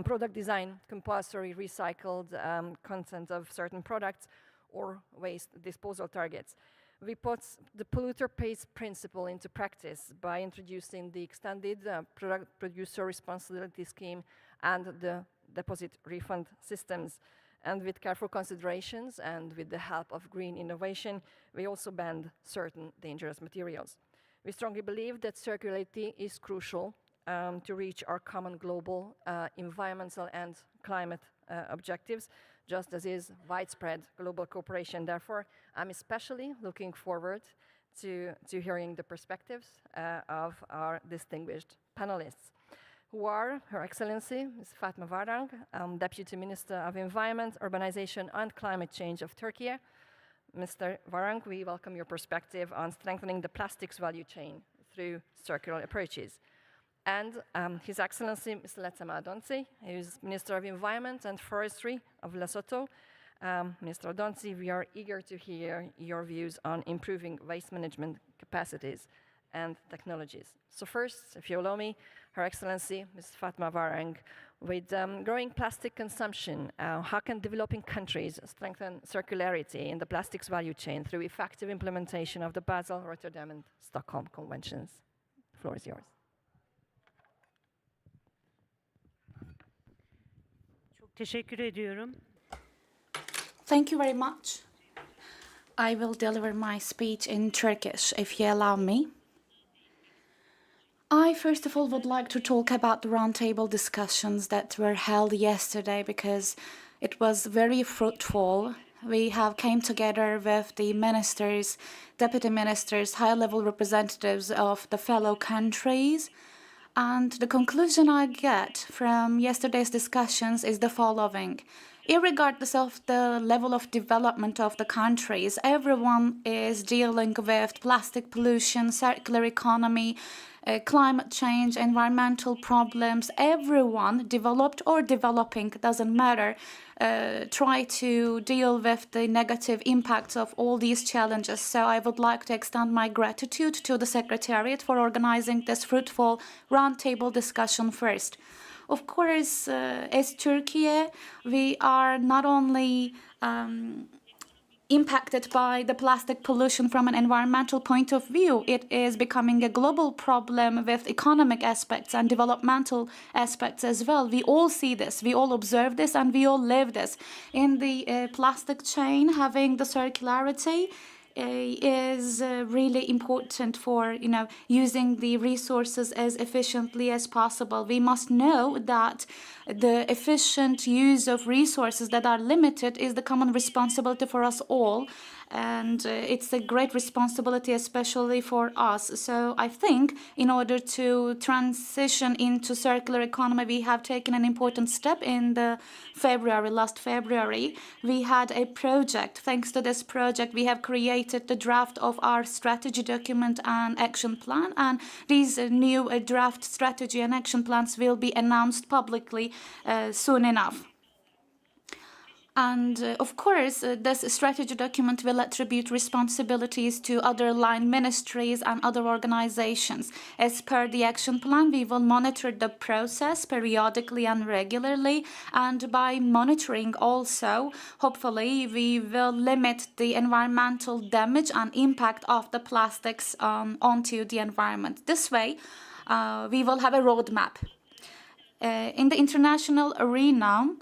product design, compulsory recycled content of certain products, or waste disposal targets. We put the polluter pays principle into practice by introducing the extended producer responsibility scheme and the deposit refund systems. And with careful considerations and with the help of green innovation, we also banned certain dangerous materials. We strongly believe that circularity is crucial to reach our common global environmental and climate objectives, just as is widespread global cooperation. Therefore, I'm especially looking forward to hearing the perspectives of our distinguished panelists, who are Her Excellency Ms. Fatma Varang, Deputy Minister of Environment, Urbanization and Climate Change of Turkey. Mr. Varang, we welcome your perspective on strengthening the plastics value chain through circular approaches. And His Excellency Mr. Letsema Adonsi, who is Minister of Environment and Forestry of Lesotho. Mr. Adonsi, we are eager to hear your views on improving waste management capacities and technologies. So first, if you allow me, Her Excellency Ms. Fatma Varang, with growing plastic consumption, how can developing countries strengthen circularity in the plastics value chain through effective implementation of the Basel, Rotterdam, and Stockholm Conventions? The floor is yours. Teşekkür ediyorum. Thank you very much. I will deliver my speech in Turkish, if you allow me. I first of all would like to talk about the roundtable discussions that were held yesterday because it was very fruitful. We have came together with the ministers, deputy ministers, high-level representatives of the fellow countries. And the conclusion I get from yesterday's discussions is the following. Irregardless of the level of development of the countries, everyone is dealing with plastic pollution, circular economy, climate change, environmental problems. Everyone, developed or developing, doesn't matter, try to deal with the negative impacts of all these challenges. So I would like to extend my gratitude to the Secretariat for organizing this fruitful roundtable discussion first. Of course, as Turkey, we are not only impacted by the plastic pollution from an environmental point of view. It is becoming a global problem with economic aspects and developmental aspects as well. We all see this, we all observe this, and we all live this. In the plastic chain, having the circularity is really important for using the resources as efficiently as possible. We must know that the efficient use of resources that are limited is the common responsibility for us all, and it's a great responsibility especially for us. So I think in order to transition into circular economy, we have taken an important step in the last February. We had a project. Thanks to this project, we have created the draft of our strategy document and action plan, and these new draft strategy and action plans will be announced publicly soon enough. And of course, this strategy document will attribute responsibilities to other line ministries and other organizations. As per the action plan, we will monitor the process periodically and regularly. And by monitoring also, hopefully, we will limit the environmental damage and impact of the plastics onto the environment. This way, we will have a roadmap. In the international arena,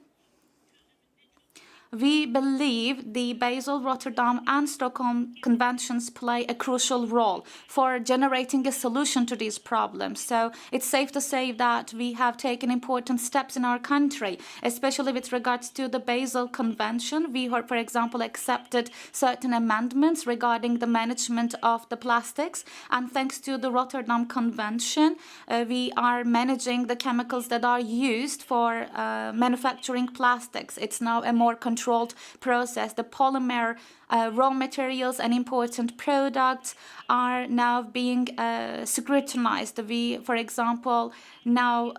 we believe the Basel, Rotterdam, and Stockholm conventions play a crucial role for generating a solution to these problems. So it's safe to say that we have taken important steps in our country, especially with regards to the Basel Convention. We, for example, accepted certain amendments regarding the management of the plastics. And thanks to the Rotterdam Convention, we are managing the chemicals that are used for manufacturing plastics. It's now a more controlled process. The polymer raw materials and important products are now being scrutinized. We, for example, now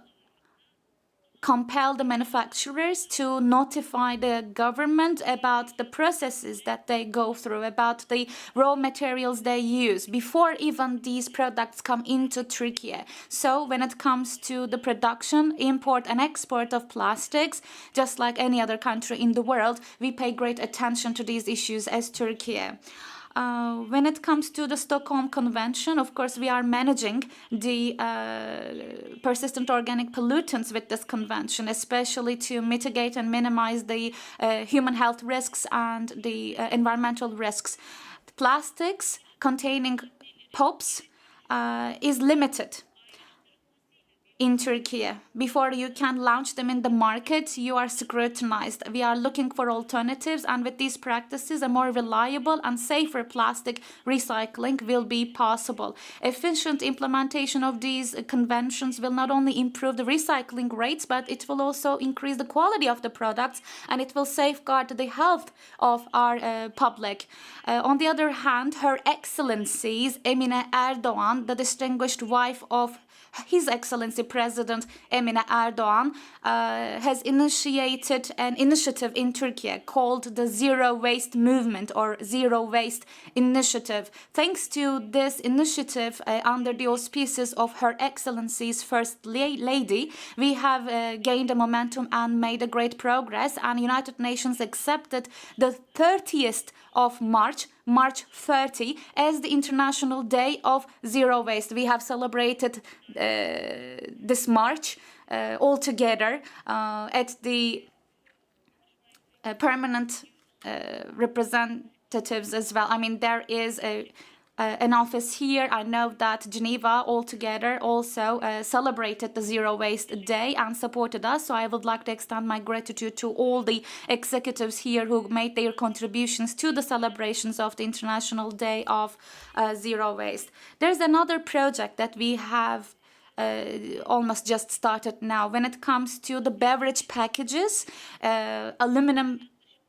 compel the manufacturers to notify the government about the processes that they go through, about the raw materials they use before even these products come into Turkey. So when it comes to the production, import and export of plastics, just like any other country in the world, we pay great attention to these issues as Turkey. When it comes to the Stockholm Convention, of course, we are managing the persistent organic pollutants with this convention, especially to mitigate and minimize the human health risks and the environmental risks. Plastics containing POPs is limited in Turkey. Before you can launch them in the market, you are scrutinized. We are looking for alternatives, and with these practices, a more reliable and safer plastic recycling will be possible. Efficient implementation of these conventions will not only improve the recycling rates, but it will also increase the quality of the products, and it will safeguard the health of our public. On the other hand, Her Excellencies Emine Erdoğan, the distinguished wife of His Excellency President Emine Erdoğan, has initiated an initiative in Turkey called the Zero Waste Movement or Zero Waste Initiative. Thanks to this initiative, under the auspices of Her Excellency's First Lady, we have gained a momentum and made a great progress, and United Nations accepted the 30th of March 30, as the International Day of Zero Waste. We have celebrated this March all together at the permanent representatives as well. I mean, there is an office here. I know that Geneva altogether also celebrated the Zero Waste Day and supported us. So I would like to extend my gratitude to all the executives here who made their contributions to the celebrations of the International Day of Zero Waste. There's another project that we have almost just started now when it comes to the beverage packages, aluminum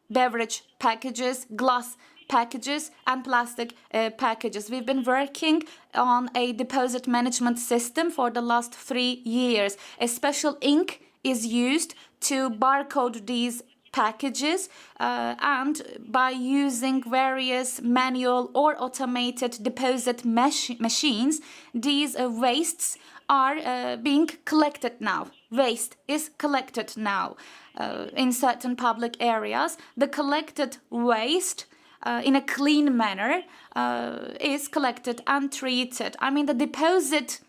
beverage packages, glass packages and plastic packages. We've been working on a deposit management system for the last 3 years. A special ink is used to barcode these packages and by using various manual or automated deposit machines, these wastes are being collected now. Waste is collected now in certain public areas. The collected waste in a clean manner is collected and treated. I mean, the deposit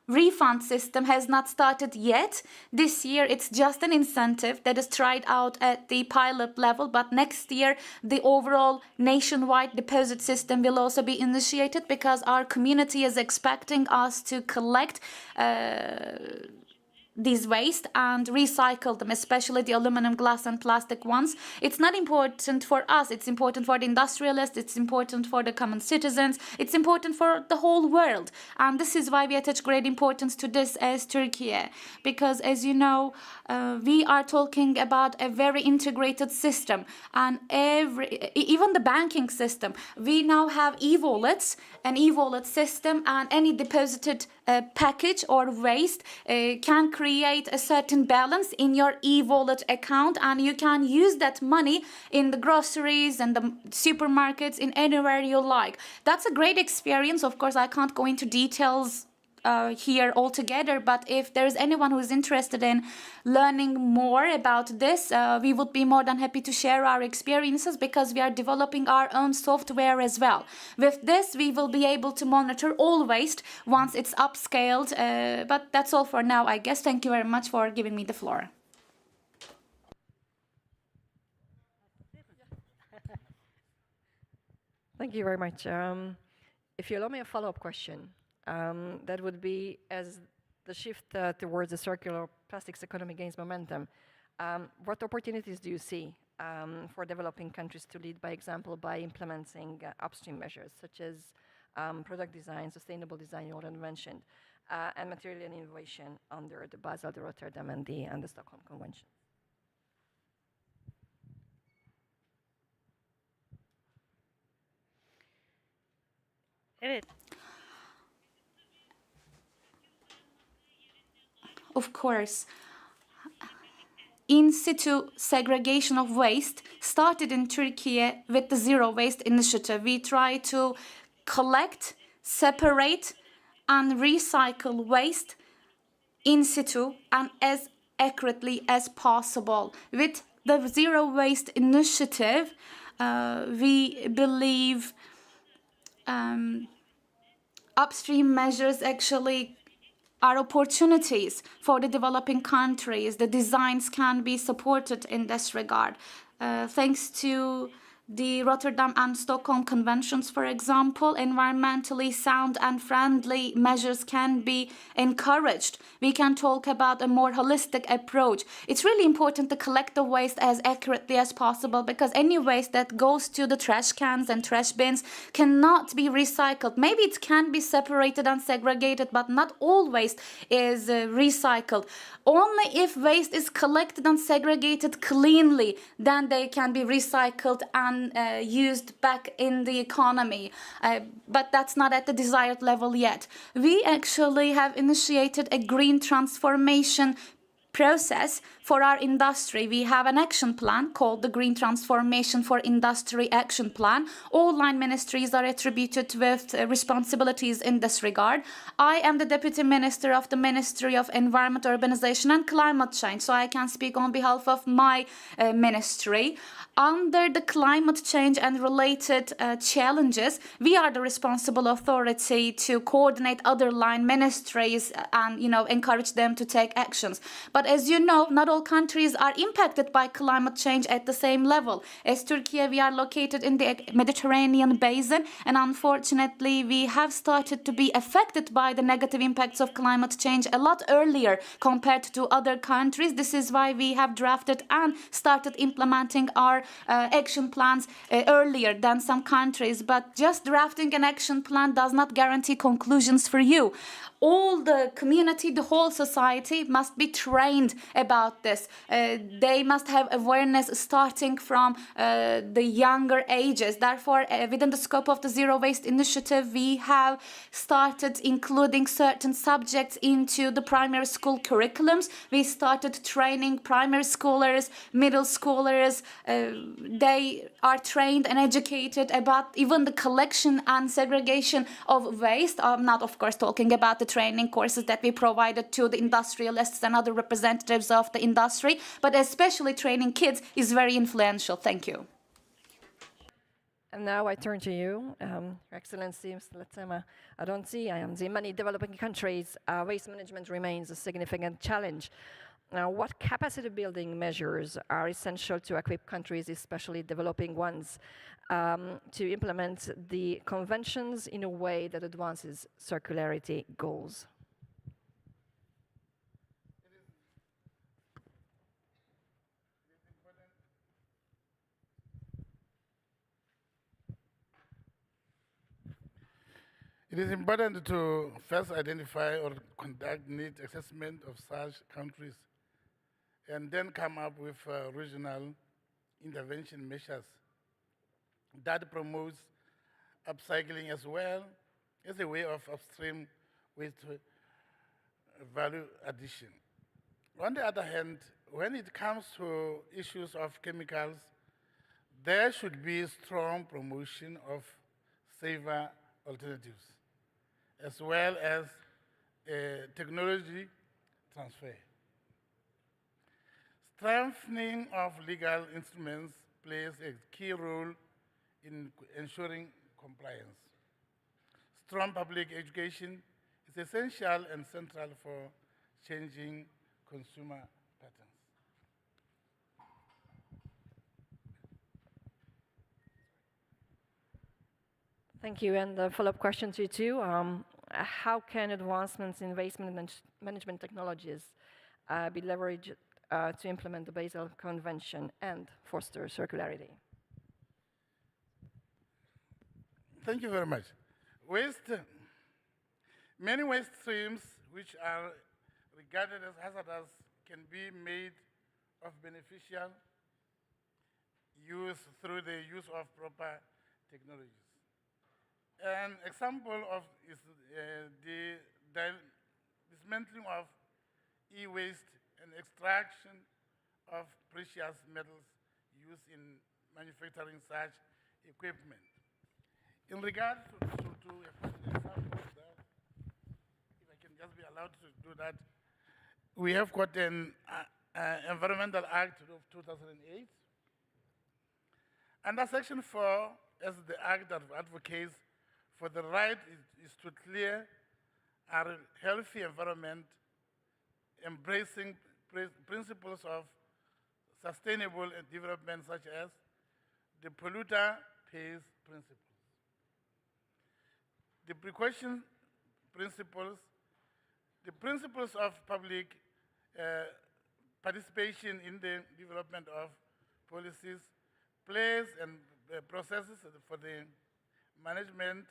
refund system has not started yet. This year it's just an incentive that is tried out at the pilot level, but next year the overall nationwide deposit system will also be initiated because our community is expecting us to collect these waste and recycle them, especially the aluminum, glass and plastic ones. It's not important for us, it's important for the industrialists, it's important for the common citizens, it's important for the whole world. And this is why we attach great importance to this as Turkey, because as you know, we are talking about a very integrated system, and even the banking system. We now have e-wallets, an e-wallet system, and any deposited package or waste can create a certain balance in your e-wallet account, and you can use that money in the groceries and the supermarkets in anywhere you like. That's a great experience. Of course, I can't go into details here altogether, but if there's anyone who is interested in learning more about this, we would be more than happy to share our experiences because we are developing our own software as well. With this, we will be able to monitor all waste once it's upscaled, but that's all for now, I guess. Thank you very much for giving me the floor. Thank you very much. If you allow me a follow-up question, that would be, as the shift towards the circular plastics economy gains momentum, what opportunities do you see for developing countries to lead by example by implementing upstream measures such as product design, sustainable design you already mentioned, and material and innovation under the Basel, the Rotterdam, and the Stockholm Convention? Of course, in situ segregation of waste started in Turkey with the Zero Waste Initiative. We try to collect, separate, and recycle waste in situ and as accurately as possible. With the Zero Waste Initiative, we believe upstream measures actually are opportunities for the developing countries. The designs can be supported in this regard. Thanks to the Rotterdam and Stockholm Conventions, for example, environmentally sound and friendly measures can be encouraged. We can talk about a more holistic approach. It's really important to collect the waste as accurately as possible because any waste that goes to the trash cans and trash bins cannot be recycled. Maybe it can be separated and segregated, but not all waste is recycled. Only if waste is collected and segregated cleanly, then they can be recycled and used back in the economy. But that's not at the desired level yet. We actually have initiated a green transformation process for our industry. We have an action plan called the Green Transformation for Industry Action Plan. All line ministries are attributed with responsibilities in this regard. I am the Deputy Minister of the Ministry of Environment, Urbanization and Climate Change, so I can speak on behalf of my ministry. Under the climate change and related challenges, we are the responsible authority to coordinate other line ministries and, encourage them to take actions. But But as you know, not all countries are impacted by climate change at the same level. As Turkey, we are located in the Mediterranean basin, and unfortunately, we have started to be affected by the negative impacts of climate change a lot earlier compared to other countries. This is why we have drafted and started implementing our action plans earlier than some countries. But just drafting an action plan does not guarantee conclusions for you. All the community, the whole society must be trained about this. They must have awareness starting from the younger ages. Therefore, within the scope of the Zero Waste Initiative, we have started including certain subjects into the primary school curriculums. We started training primary schoolers, middle schoolers. They are trained and educated about even the collection and segregation of waste. I'm not, of course, talking about the training courses that we provided to the industrialists and other representatives of the industry, but especially training kids is very influential. Thank you. And now I turn to you, Your Excellency, Mr. Latema Adonsi. In many developing countries, waste management remains a significant challenge. Now, what capacity building measures are essential to equip countries, especially developing ones, to implement the conventions in a way that advances circularity goals? It is important to first identify or conduct needs assessment of such countries and then come up with regional intervention measures that promotes upcycling as well as a way of upstream waste value addition. On the other hand, when it comes to issues of chemicals, there should be strong promotion of safer alternatives, as well as technology transfer. Strengthening of legal instruments plays a key role in ensuring compliance. Strong public education is essential and central for changing consumer patterns. Thank you. And a follow-up question to you too. How can advancements in waste management technologies be leveraged to implement the Basel Convention and foster circularity? Thank you very much. Many waste streams which are regarded as hazardous can be made of beneficial use through the use of proper technologies. An example of is the dismantling of e-waste and extraction of precious metals used in manufacturing such equipment. In regard to a example of that, if I can just be allowed to do that, we have got an Environmental Act of 2008. Under Section 4, as the Act that advocates for the right is to clear a healthy environment, embracing principles of sustainable development such as the polluter pays principle, the precaution principles, the principles of public participation in the development of policies, plans and processes for the management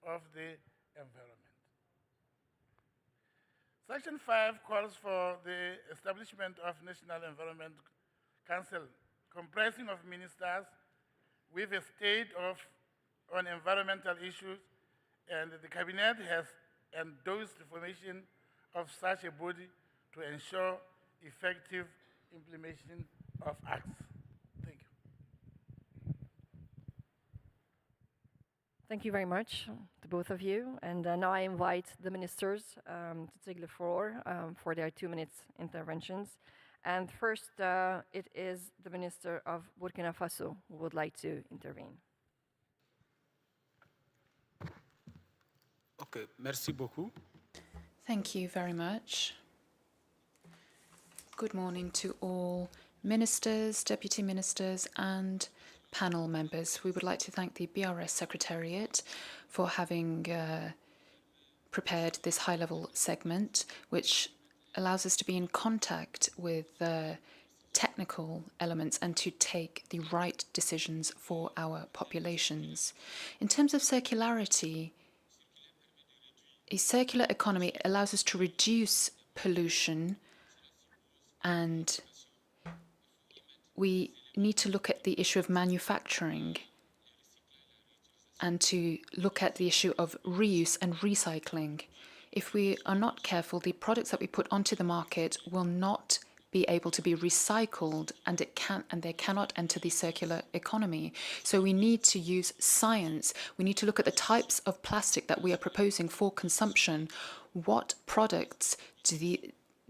of the environment. Section 5 calls for the establishment of National Environment Council, comprising of ministers with a state on environmental issues, and the Cabinet has endorsed the formation of such a body to ensure effective implementation of acts. Thank you. Thank you very much to both of you. And now I invite the ministers to take the floor for their 2-minute interventions. And first, it is the Minister of Burkina Faso who would like to intervene. Okay, merci beaucoup. Thank you very much. Good morning to all ministers, deputy ministers, and panel members. We would like to thank the BRS Secretariat for having prepared this high-level segment, which allows us to be in contact with technical elements and to take the right decisions for our populations. In terms of circularity, a circular economy allows us to reduce pollution, and we need to look at the issue of manufacturing and to look at the issue of reuse and recycling. If we are not careful, the products that we put onto the market will not be able to be recycled, and they cannot enter the circular economy. So we need to use science. We need to look at the types of plastic that we are proposing for consumption. What products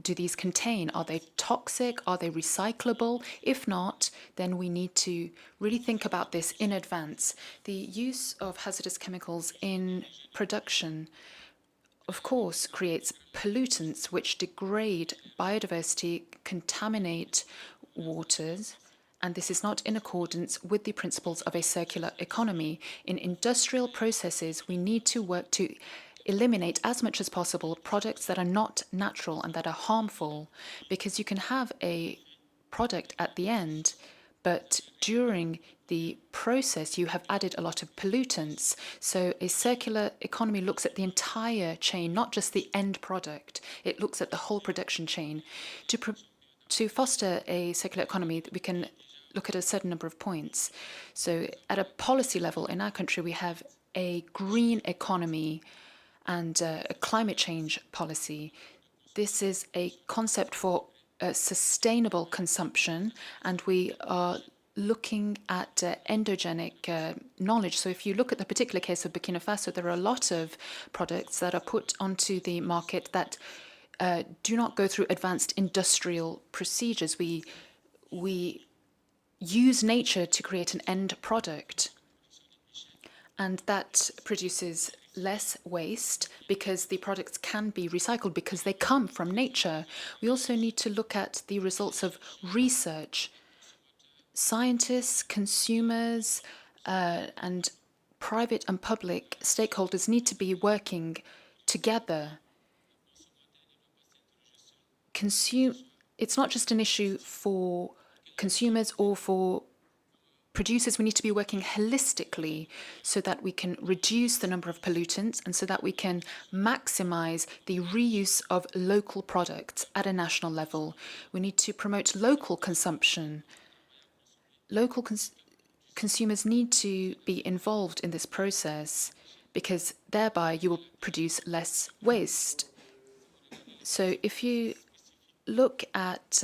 do these contain? Are they toxic? Are they recyclable? If not, then we need to really think about this in advance. The use of hazardous chemicals in production, of course, creates pollutants which degrade biodiversity, contaminate waters, and this is not in accordance with the principles of a circular economy. In industrial processes, we need to work to eliminate as much as possible products that are not natural and that are harmful, because you can have a product at the end, but during the process you have added a lot of pollutants. So a circular economy looks at the entire chain, not just the end product. It looks at the whole production chain. To foster a circular economy, we can look at a certain number of points. So at a policy level in our country, we have a green economy and a climate change policy. This is a concept for sustainable consumption, and we are looking at endogenic knowledge. So if you look at the particular case of Burkina Faso, there are a lot of products that are put onto the market that do not go through advanced industrial procedures. We use nature to create an end product, and that produces less waste because the products can be recycled because they come from nature. We also need to look at the results of research. Scientists, consumers, and private and public stakeholders need to be working together. It's not just an issue for consumers or for producers. We need to be working holistically so that we can reduce the number of pollutants and so that we can maximize the reuse of local products at a national level. We need to promote local consumption. Local consumers need to be involved in this process because thereby you will produce less waste. So if you look at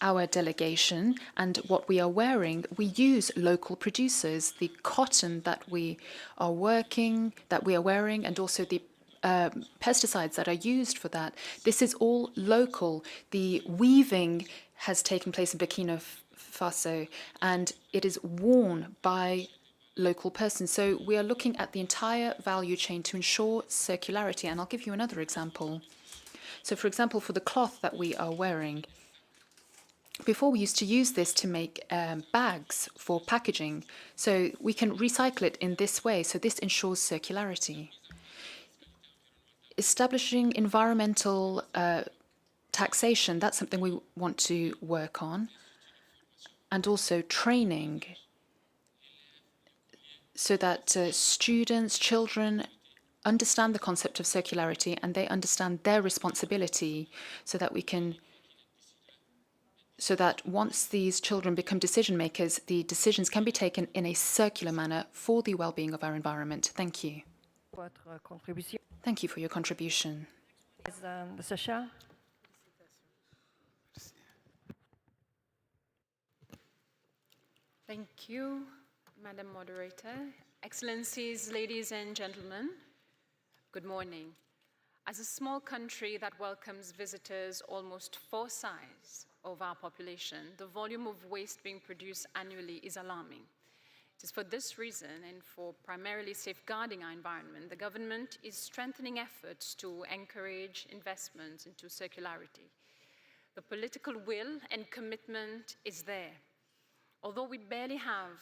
our delegation and what we are wearing, we use local producers. The cotton that we are wearing, and also the pesticides that are used for that, this is all local. The weaving has taken place in Burkina Faso, and it is worn by local persons. So we are looking at the entire value chain to ensure circularity. And I'll give you another example. So, for example, for the cloth that we are wearing, before we used to use this to make bags for packaging. So we can recycle it in this way. So this ensures circularity. Establishing environmental taxation, that's something we want to work on. And also training so that students, children, understand the concept of circularity and they understand their responsibility so that once these children become decision makers, the decisions can be taken in a circular manner for the well-being of our environment. Thank you. Thank you for your contribution. Sacha. Thank you, Madam Moderator. Excellencies, ladies and gentlemen, good morning. As a small country that welcomes visitors almost 4 size of our population, the volume of waste being produced annually is alarming. It is for this reason, and for primarily safeguarding our environment, the government is strengthening efforts to encourage investments into circularity. The political will and commitment is there. Although we barely have,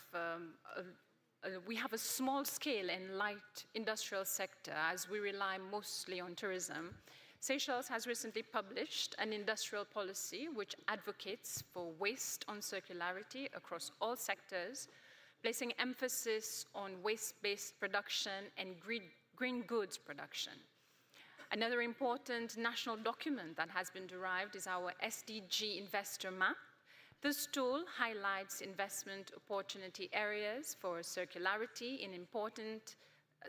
we have a small scale and light industrial sector as we rely mostly on tourism, Seychelles has recently published an industrial policy which advocates for waste on circularity across all sectors, placing emphasis on waste-based production and green goods production. Another important national document that has been derived is our SDG investor map. This tool highlights investment opportunity areas for circularity in important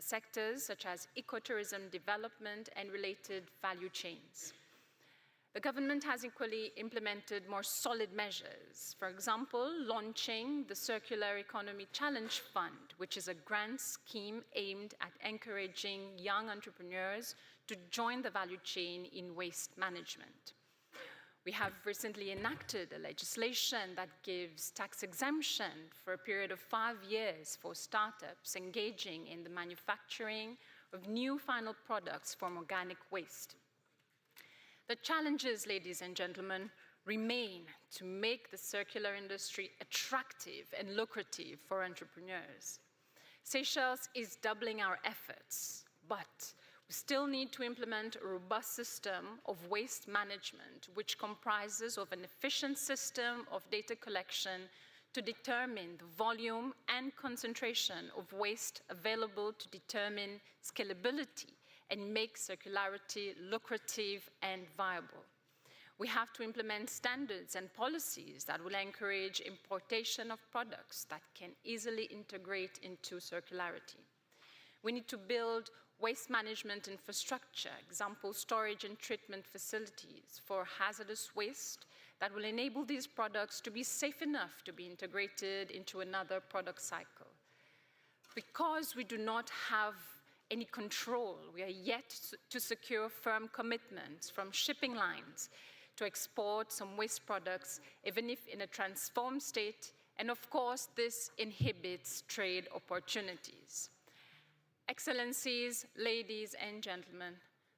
sectors such as ecotourism development and related value chains. The government has equally implemented more solid measures. For example, launching the Circular Economy Challenge Fund, which is a grant scheme aimed at encouraging young entrepreneurs to join the value chain in waste management. We have recently enacted a legislation that gives tax exemption for a period of 5 years for startups engaging in the manufacturing of new final products from organic waste. The challenges, ladies and gentlemen, remain to make the circular industry attractive and lucrative for entrepreneurs. Seychelles is doubling our efforts, but we still need to implement a robust system of waste management, which comprises of an efficient system of data collection to determine the volume and concentration of waste available to determine scalability and make circularity lucrative and viable. We have to implement standards and policies that will encourage importation of products that can easily integrate into circularity. We need to build waste management infrastructure, example, storage and treatment facilities for hazardous waste that will enable these products to be safe enough to be integrated into another product cycle. Because we do not have any control, we are yet to secure firm commitments from shipping lines to export some waste products, even if in a transformed state, and of course, this inhibits trade opportunities. Excellencies, ladies and gentlemen,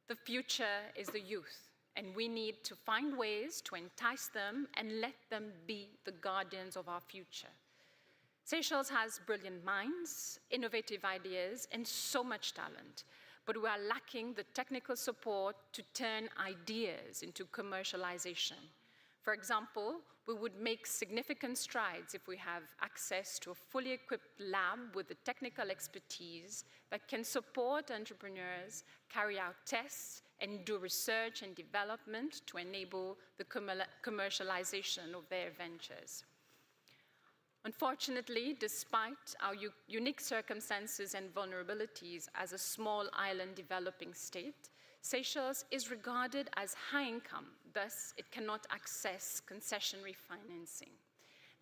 the future is the youth, and we need to find ways to entice them and let them be the guardians of our future. Seychelles has brilliant minds, innovative ideas, and so much talent, but we are lacking the technical support to turn ideas into commercialization. For example, we would make significant strides if we have access to a fully equipped lab with the technical expertise that can support entrepreneurs, carry out tests, and do research and development to enable the commercialization of their ventures. Unfortunately, despite our unique circumstances and vulnerabilities as a small island developing state, Seychelles is regarded as high income, thus it cannot access concessionary financing.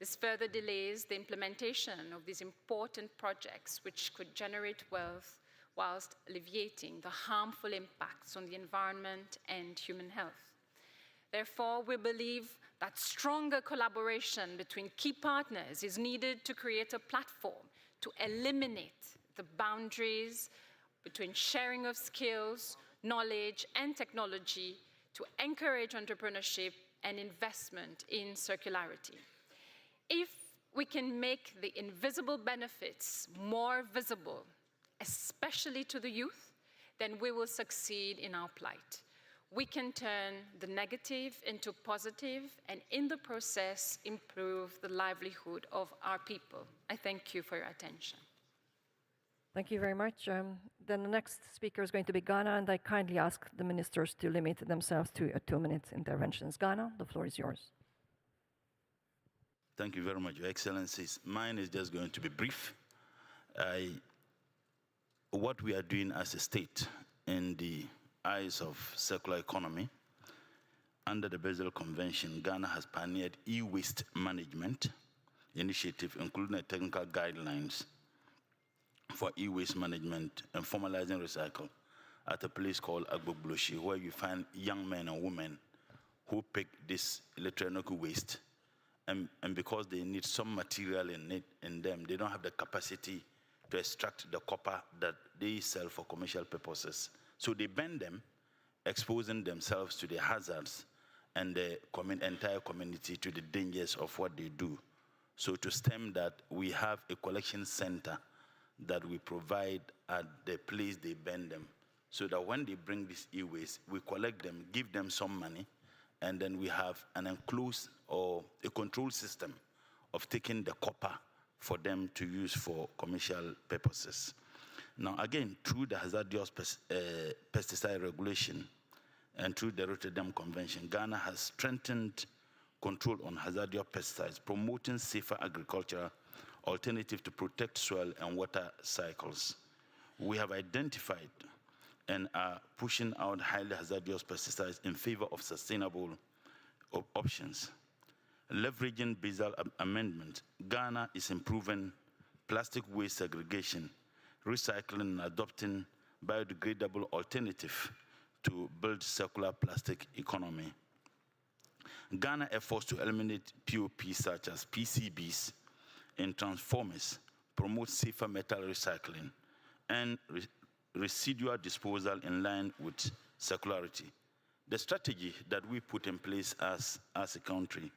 This further delays the implementation of these important projects which could generate wealth whilst alleviating the harmful impacts on the environment and human health. Therefore, we believe that stronger collaboration between key partners is needed to create a platform to eliminate the boundaries between sharing of skills, knowledge, and technology to encourage entrepreneurship and investment in circularity. If we can make the invisible benefits more visible, especially to the youth, then we will succeed in our plight. We can turn the negative into positive and in the process improve the livelihood of our people. I thank you for your attention. Thank you very much. Then the next speaker is going to be Ghana, and I kindly ask the ministers to limit themselves to a 2-minute interventions. Ghana, the floor is yours. Thank you very much, Your Excellencies. Mine is just going to be brief. What we are doing as a state in the eyes of circular economy, under the Basel Convention, Ghana has pioneered e-waste management initiative, including the technical guidelines for e-waste management and formalizing recycle at a place called Agbogloshi, where you find young men and women who pick this electronic waste, and because they need some material in them, they don't have the capacity to extract the copper that they sell for commercial purposes. So they burn them, exposing themselves to the hazards and the entire community to the dangers of what they do. So to stem that, we have a collection center that we provide at the place they burn them, so that when they bring this e-waste, we collect them, give them some money, and then we have an enclosed or a control system of taking the copper for them to use for commercial purposes. Now, again, through the hazardous pesticide regulation and through the Rotterdam Convention, Ghana has strengthened control on hazardous pesticides, promoting safer agricultural alternative to protect soil and water cycles. We have identified and are pushing out highly hazardous pesticides in favor of sustainable options. Leveraging Basel Amendment, Ghana is improving plastic waste segregation, recycling and adopting biodegradable alternative to build circular plastic economy. Ghana efforts to eliminate POP such as PCBs in transformers promote safer metal recycling and residual disposal in line with circularity. The strategy that we put in place as a country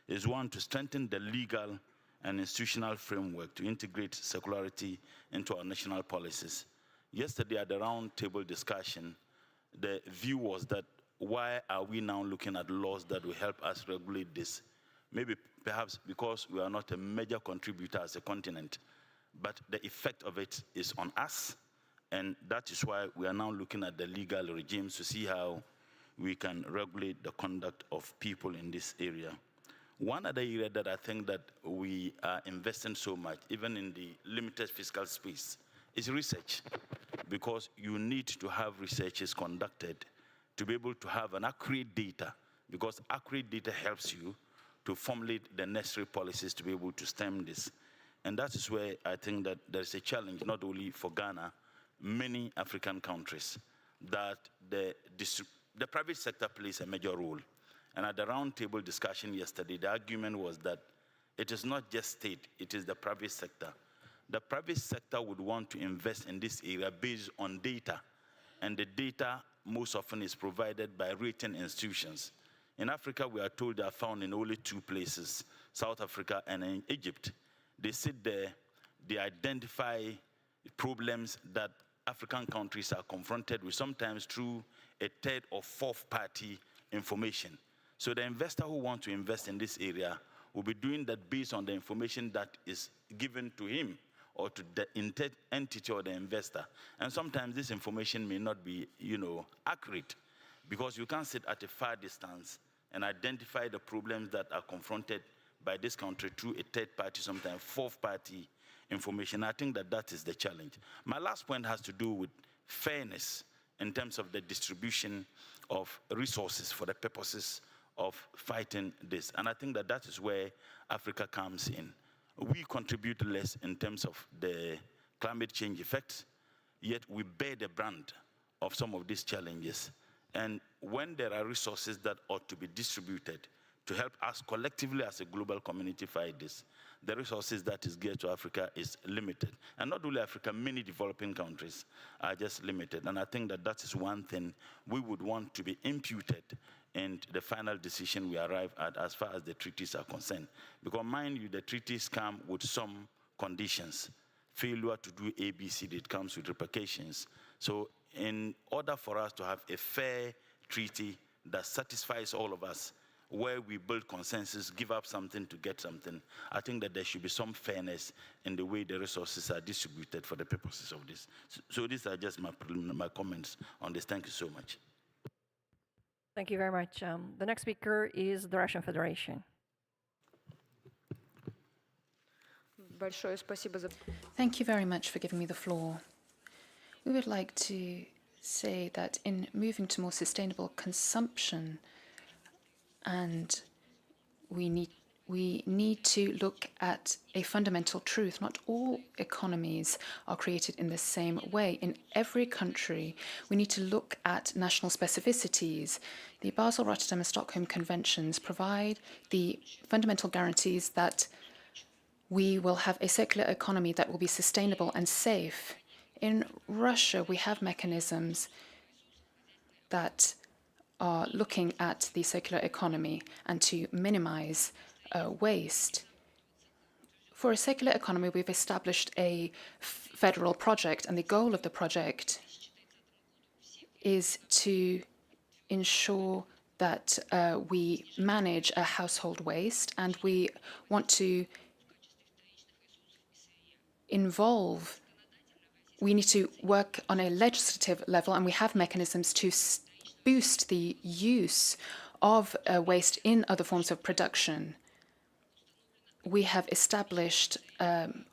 is one to strengthen the legal and institutional framework to integrate circularity into our national policies. Yesterday at the roundtable discussion, the view was that why are we now looking at laws that will help us regulate this? Maybe perhaps because we are not a major contributor as a continent, but the effect of it is on us, and that is why we are now looking at the legal regimes to see how we can regulate the conduct of people in this area. One other area that I think that we are investing so much, even in the limited fiscal space, is research, because you need to have researches conducted to be able to have an accurate data, because accurate data helps you to formulate the necessary policies to be able to stem this. And that is where I think that there is a challenge, not only for Ghana, many African countries, that the private sector plays a major role. And at the roundtable discussion yesterday, the argument was that it is not just state, it is the private sector. The private sector would want to invest in this area based on data, and the data most often is provided by rating institutions. In Africa, we are told they are found in only 2 places, South Africa and in Egypt. They sit there, they identify problems that African countries are confronted with, sometimes through a third or fourth party information. So the investor who wants to invest in this area will be doing that based on the information that is given to him or to the entity or the investor. And sometimes this information may not be, accurate, because you can't sit at a far distance and identify the problems that are confronted by this country through a third party, sometimes fourth party information. I think that that is the challenge. My last point has to do with fairness in terms of the distribution of resources for the purposes of fighting this. And I think that that is where Africa comes in. We contribute less in terms of the climate change effects, yet we bear the brunt of some of these challenges. And when there are resources that ought to be distributed to help us collectively as a global community fight this, the resources that is geared to Africa is limited. And not only Africa, many developing countries are just limited. And I think that that is one thing we would want to be imputed in the final decision we arrive at as far as the treaties are concerned. Because mind you, the treaties come with some conditions. Failure to do ABC, it comes with repercussions. So in order for us to have a fair treaty that satisfies all of us, where we build consensus, give up something to get something, I think that there should be some fairness in the way the resources are distributed for the purposes of this. So these are just my comments on this. Thank you so much. Thank you very much. The next speaker is the Russian Federation. Thank you very much for giving me the floor. We would like to say that in moving to more sustainable consumption, and we need to look at a fundamental truth. Not all economies are created in the same way. In every country, we need to look at national specificities. The Basel, Rotterdam, and Stockholm Conventions provide the fundamental guarantees that we will have a circular economy that will be sustainable and safe. In Russia, we have mechanisms that are looking at the circular economy and to minimize waste. For a circular economy, we've established a federal project, and the goal of the project is to ensure that we manage household waste, and we want to we need to work on a legislative level, and we have mechanisms to boost the use of waste in other forms of production. We have established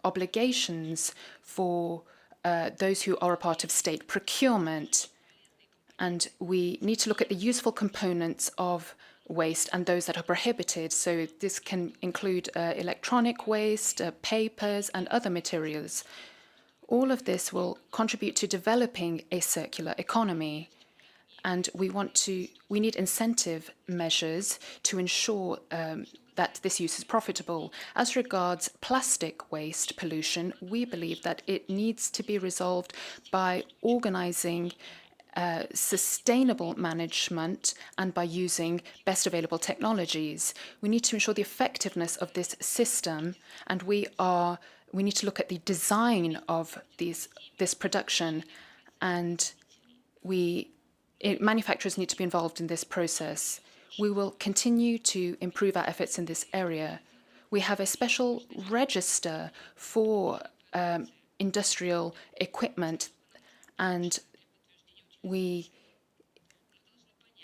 obligations for those who are a part of state procurement, and we need to look at the useful components of waste and those that are prohibited. So this can include electronic waste, papers, and other materials. All of this will contribute to developing a circular economy, and we need incentive measures to ensure that this use is profitable. As regards plastic waste pollution, we believe that it needs to be resolved by organizing sustainable management and by using best available technologies. We need to ensure the effectiveness of this system, and we need to look at the design of this production, and manufacturers need to be involved in this process. We will continue to improve our efforts in this area. We have a special register for industrial equipment, and we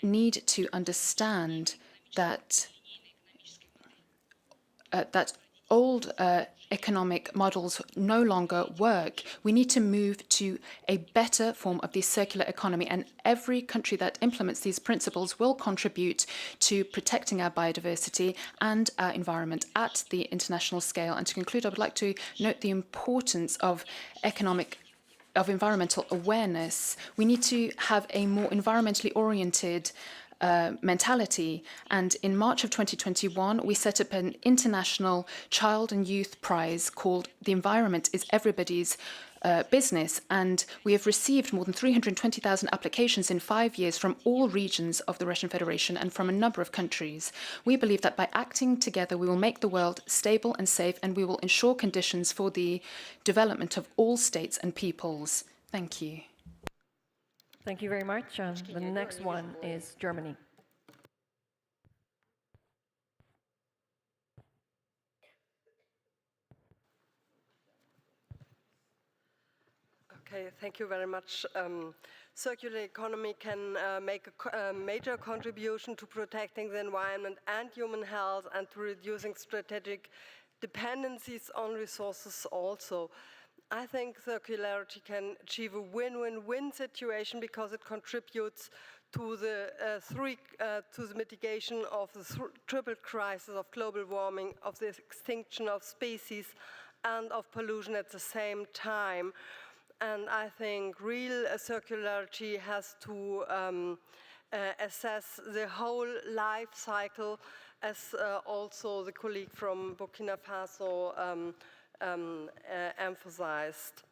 need to understand that old economic models no longer work. We need to move to a better form of the circular economy, and every country that implements these principles will contribute to protecting our biodiversity and our environment at the international scale. And to conclude, I would like to note the importance of environmental awareness. We need to have a more environmentally oriented mentality. And in March of 2021, we set up an international child and youth prize called The Environment is Everybody's Business. And we have received more than 320,000 applications in 5 years from all regions of the Russian Federation and from a number of countries. We believe that by acting together, we will make the world stable and safe, and we will ensure conditions for the development of all states and peoples. Thank you. Thank you very much. The next one is Germany. Okay, thank you very much. Circular economy can make a major contribution to protecting the environment and human health, and to reducing strategic dependencies on resources also. I think circularity can achieve a win-win-win situation because it contributes to the mitigation of the triple crisis of global warming, of the extinction of species, and of pollution at the same time. And I think real circularity has to assess the whole life cycle, as also the colleague from Burkina Faso emphasized.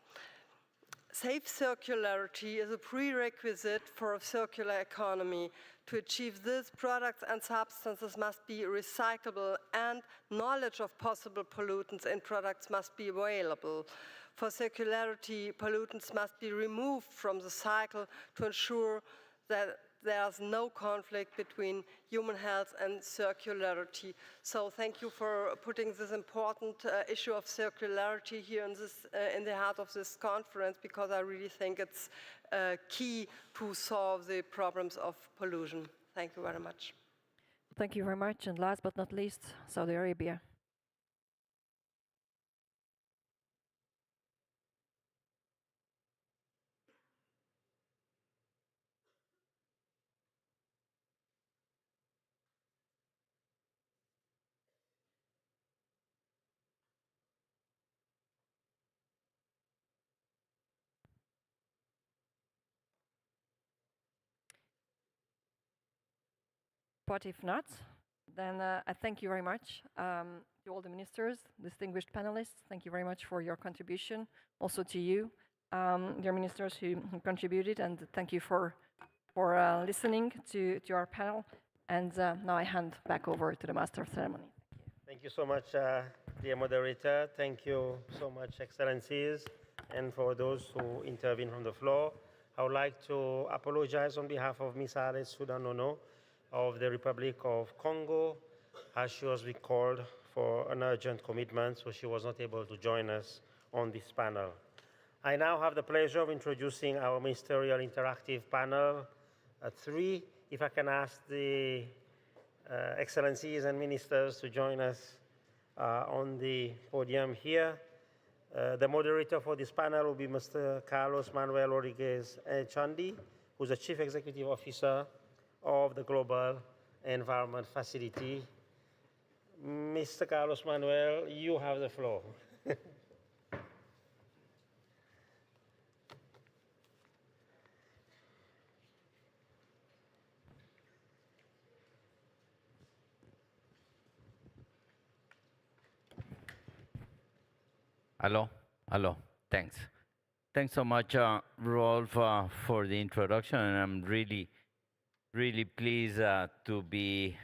Safe circularity is a prerequisite for a circular economy. To achieve this, products and substances must be recyclable, and knowledge of possible pollutants in products must be available. For circularity, pollutants must be removed from the cycle to ensure that there's no conflict between human health and circularity. So thank you for putting this important issue of circularity here in the heart of this conference, because I really think it's key to solve the problems of pollution. Thank you very much. Thank you very much. And last but not least, Saudi Arabia. But if not, then I thank you very much to all the ministers, distinguished panelists. Thank you very much for your contribution. Also to you, dear ministers who contributed, and thank you for for listening to our panel. And now I hand back over to the Master of Ceremony. Thank you so much, dear moderator. Thank you so much, Excellencies. And for those who intervene from the floor, I would like to apologize on behalf of Ms. Alice Sudanono of the Republic of Congo, as she was recalled for an urgent commitment, so she was not able to join us on this panel. I now have the pleasure of introducing our Ministerial Interactive Panel 3. If I can ask the Excellencies and Ministers to join us on the podium here. The moderator for this panel will be Mr. Carlos Manuel Rodriguez Chandi, who's the Chief Executive Officer of the Global Environment Facility. Mr. Carlos Manuel, you have the floor. Hello, thanks. Thanks so much, Rolf, for the introduction, and I'm really pleased to be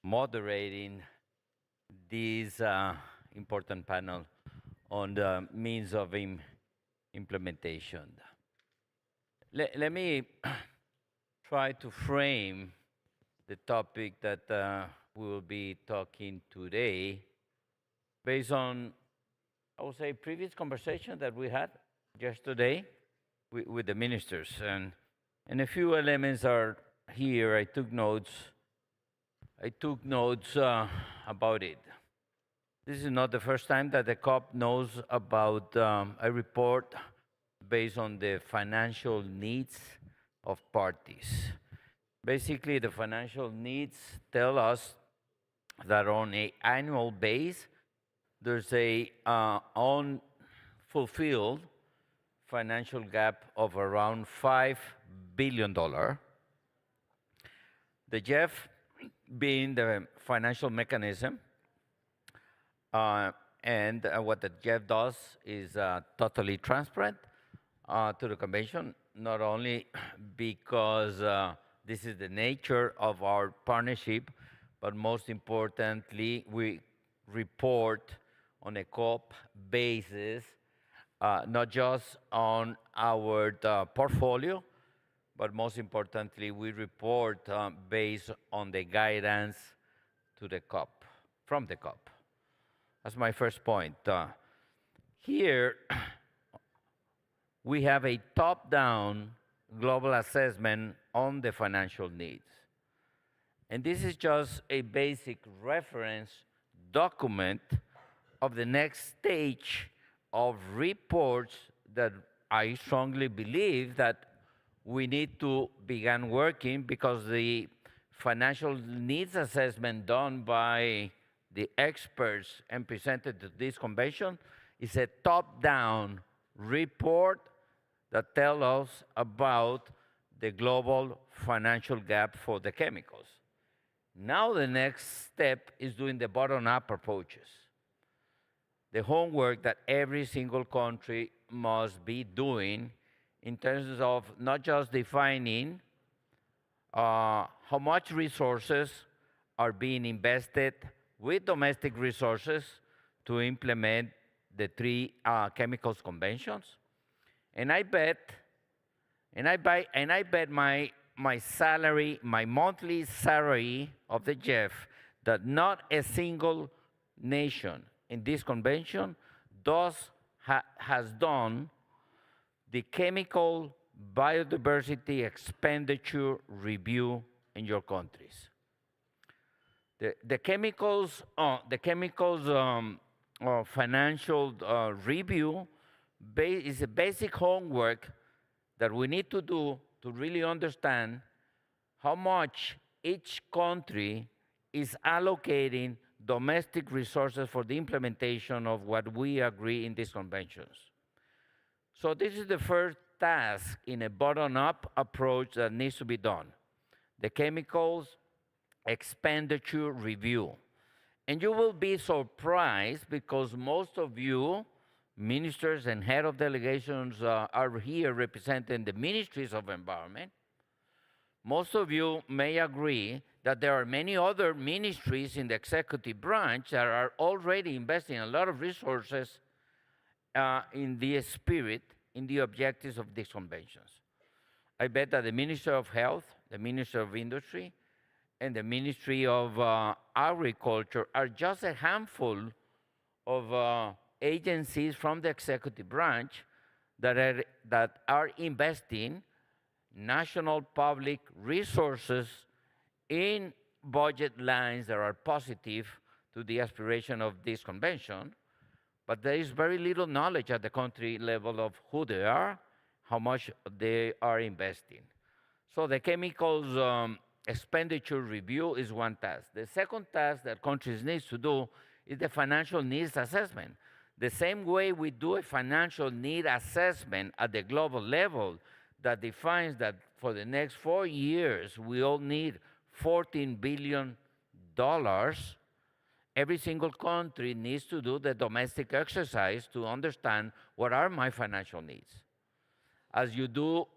moderating this important panel on the means of implementation. Let me try to frame the topic that we will be talking today based on, I would say, previous conversation that we had yesterday with the ministers, and a few elements are here. I took notes about it. This is not the first time that the COP knows about a report based on the financial needs of parties. Basically, the financial needs tell us that on an annual basis, there's a unfulfilled financial gap of around $5 billion. The GEF being the financial mechanism, and what the GEF does is totally transparent to the Convention, not only because this is the nature of our partnership, but most importantly, we report on a COP basis, not just on our portfolio, but most importantly, we report based on the guidance to the COP, from the COP. That's my first point. Here, we have a top-down global assessment on the financial needs. And this is just a basic reference document of the next stage of reports that I strongly believe that we need to begin working, because the financial needs assessment done by the experts and presented to this convention is a top-down report that tells us about the global financial gap for the chemicals. Now the next step is doing the bottom-up approaches, the homework that every single country must be doing in terms of not just defining how much resources are being invested with domestic resources to implement the 3 chemicals conventions. And I bet my salary, my monthly salary of the GEF, that not a single nation in this convention has done the chemical biodiversity expenditure review in your countries. The chemicals financial review is a basic homework that we need to do to really understand how much each country is allocating domestic resources for the implementation of what we agree in these conventions. So this is the first task in a bottom-up approach that needs to be done, the chemicals expenditure review. And you will be surprised, because most of you, ministers and head of delegations, are here representing the ministries of environment. most of you may agree that there are many other ministries in the executive branch that are already investing a lot of resources in the spirit, in the objectives of these conventions. I bet that the Ministry of Health, the Ministry of Industry, and the Ministry of Agriculture are just a handful of agencies from the executive branch that are investing national public resources in budget lines that are positive to the aspiration of this convention, but there is very little knowledge at the country level of who they are, how much they are investing. So the chemicals expenditure review is one task. The second task that countries need to do is the financial needs assessment. The same way we do a financial need assessment at the global level that defines that for the next 4 years we all need $14 billion, every single country needs to do the domestic exercise to understand what are my financial needs. As you do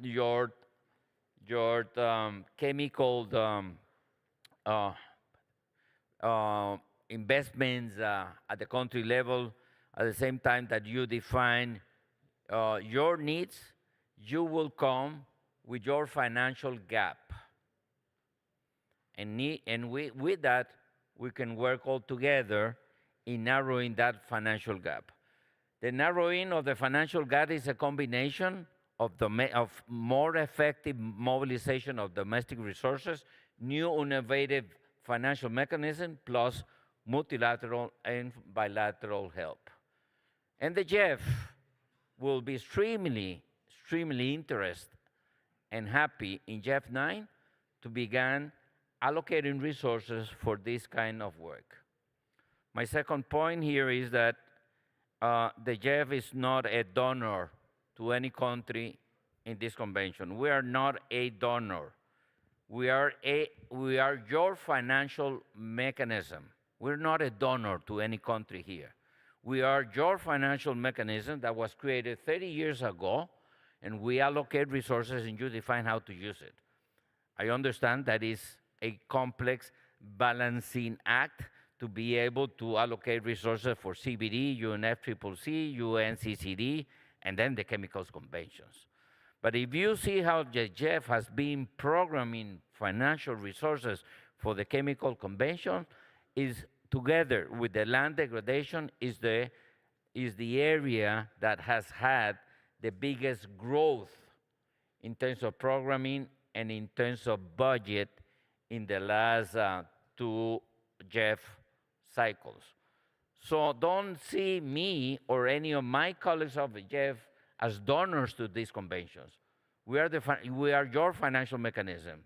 your chemical investments at the country level, at the same time that you define your needs, you will come with your financial gap. And with that, we can work all together in narrowing that financial gap. The narrowing of the financial gap is a combination of more effective mobilization of domestic resources, new innovative financial mechanism, plus multilateral and bilateral help. And the GEF will be extremely interested and happy in GEF 9 to begin allocating resources for this kind of work. My second point here is that the GEF is not a donor to any country in this convention. We are not a donor. We are your financial mechanism. We're not a donor to any country here. We are your financial mechanism that was created 30 years ago, and we allocate resources and you define how to use it. I understand that is a complex balancing act to be able to allocate resources for CBD, UNFCCC, UNCCD, and then the chemicals conventions. But if you see how the GEF has been programming financial resources for the chemical convention, is together with the land degradation is the area that has had the biggest growth in terms of programming and in terms of budget in the last 2 GEF cycles. So don't see me or any of my colleagues of the GEF as donors to these conventions. We are your financial mechanism.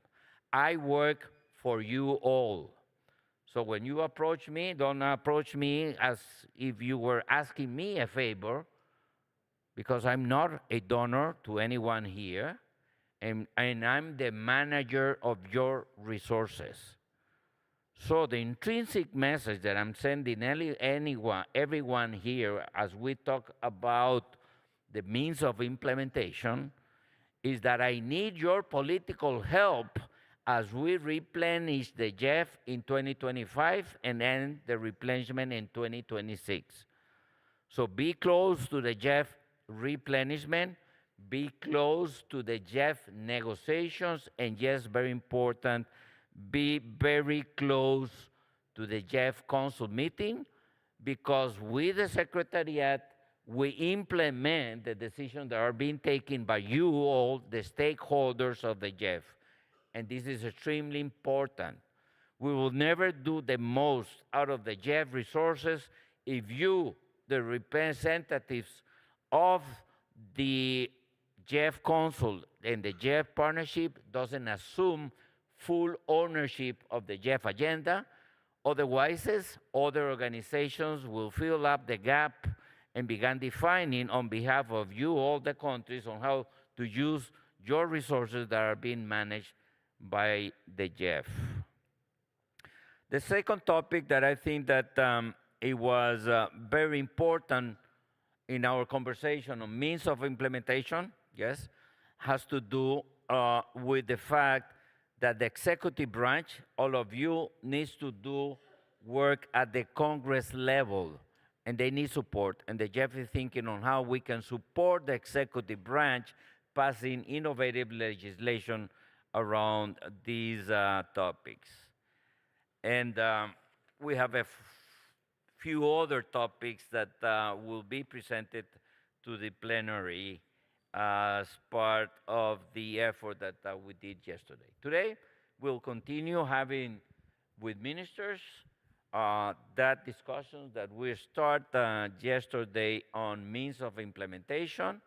I work for you all. So when you approach me, don't approach me as if you were asking me a favor, because I'm not a donor to anyone here, and I'm the manager of your resources. So the intrinsic message that I'm sending everyone here as we talk about the means of implementation is that I need your political help as we replenish the GEF in 2025 and then the replenishment in 2026. So be close to the GEF replenishment, be close to the GEF negotiations, and yes, very important, be very close to the GEF Council meeting, because with the Secretariat, we implement the decisions that are being taken by you all, the stakeholders of the GEF. And this is extremely important. We will never do the most out of the GEF resources if you, the representatives of the GEF Council and the GEF Partnership, doesn't assume full ownership of the GEF agenda. Otherwise, other organizations will fill up the gap and begin defining on behalf of you, all the countries, on how to use your resources that are being managed by the GEF. The second topic that I think that it was very important in our conversation on means of implementation, yes, has to do with the fact that the executive branch, all of you, needs to do work at the Congress level, and they need support. And the Jeff is thinking on how we can support the executive branch passing innovative legislation around these topics. And we have a few other topics that will be presented to the plenary as part of the effort that we did yesterday. Today, we'll continue having with ministers that discussion that we start yesterday on means of implementation.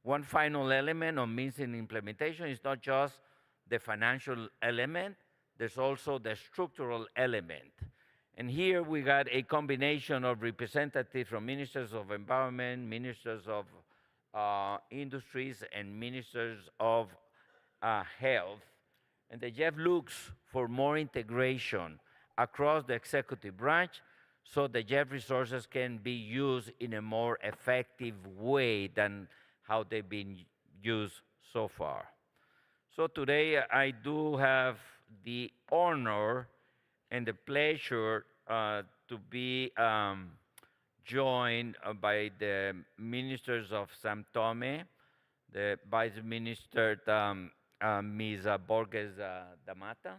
One final element on means in implementation is not just the financial element, there's also the structural element. And here we got a combination of representatives from ministers of environment, ministers of industries, and ministers of health. And the Jeff looks for more integration across the executive branch so the Jeff resources can be used in a more effective way than how they've been used so far. So today I do have the honor and the pleasure to be joined by the ministers of São Tomé, the Vice Minister Ms. Borges da Mata,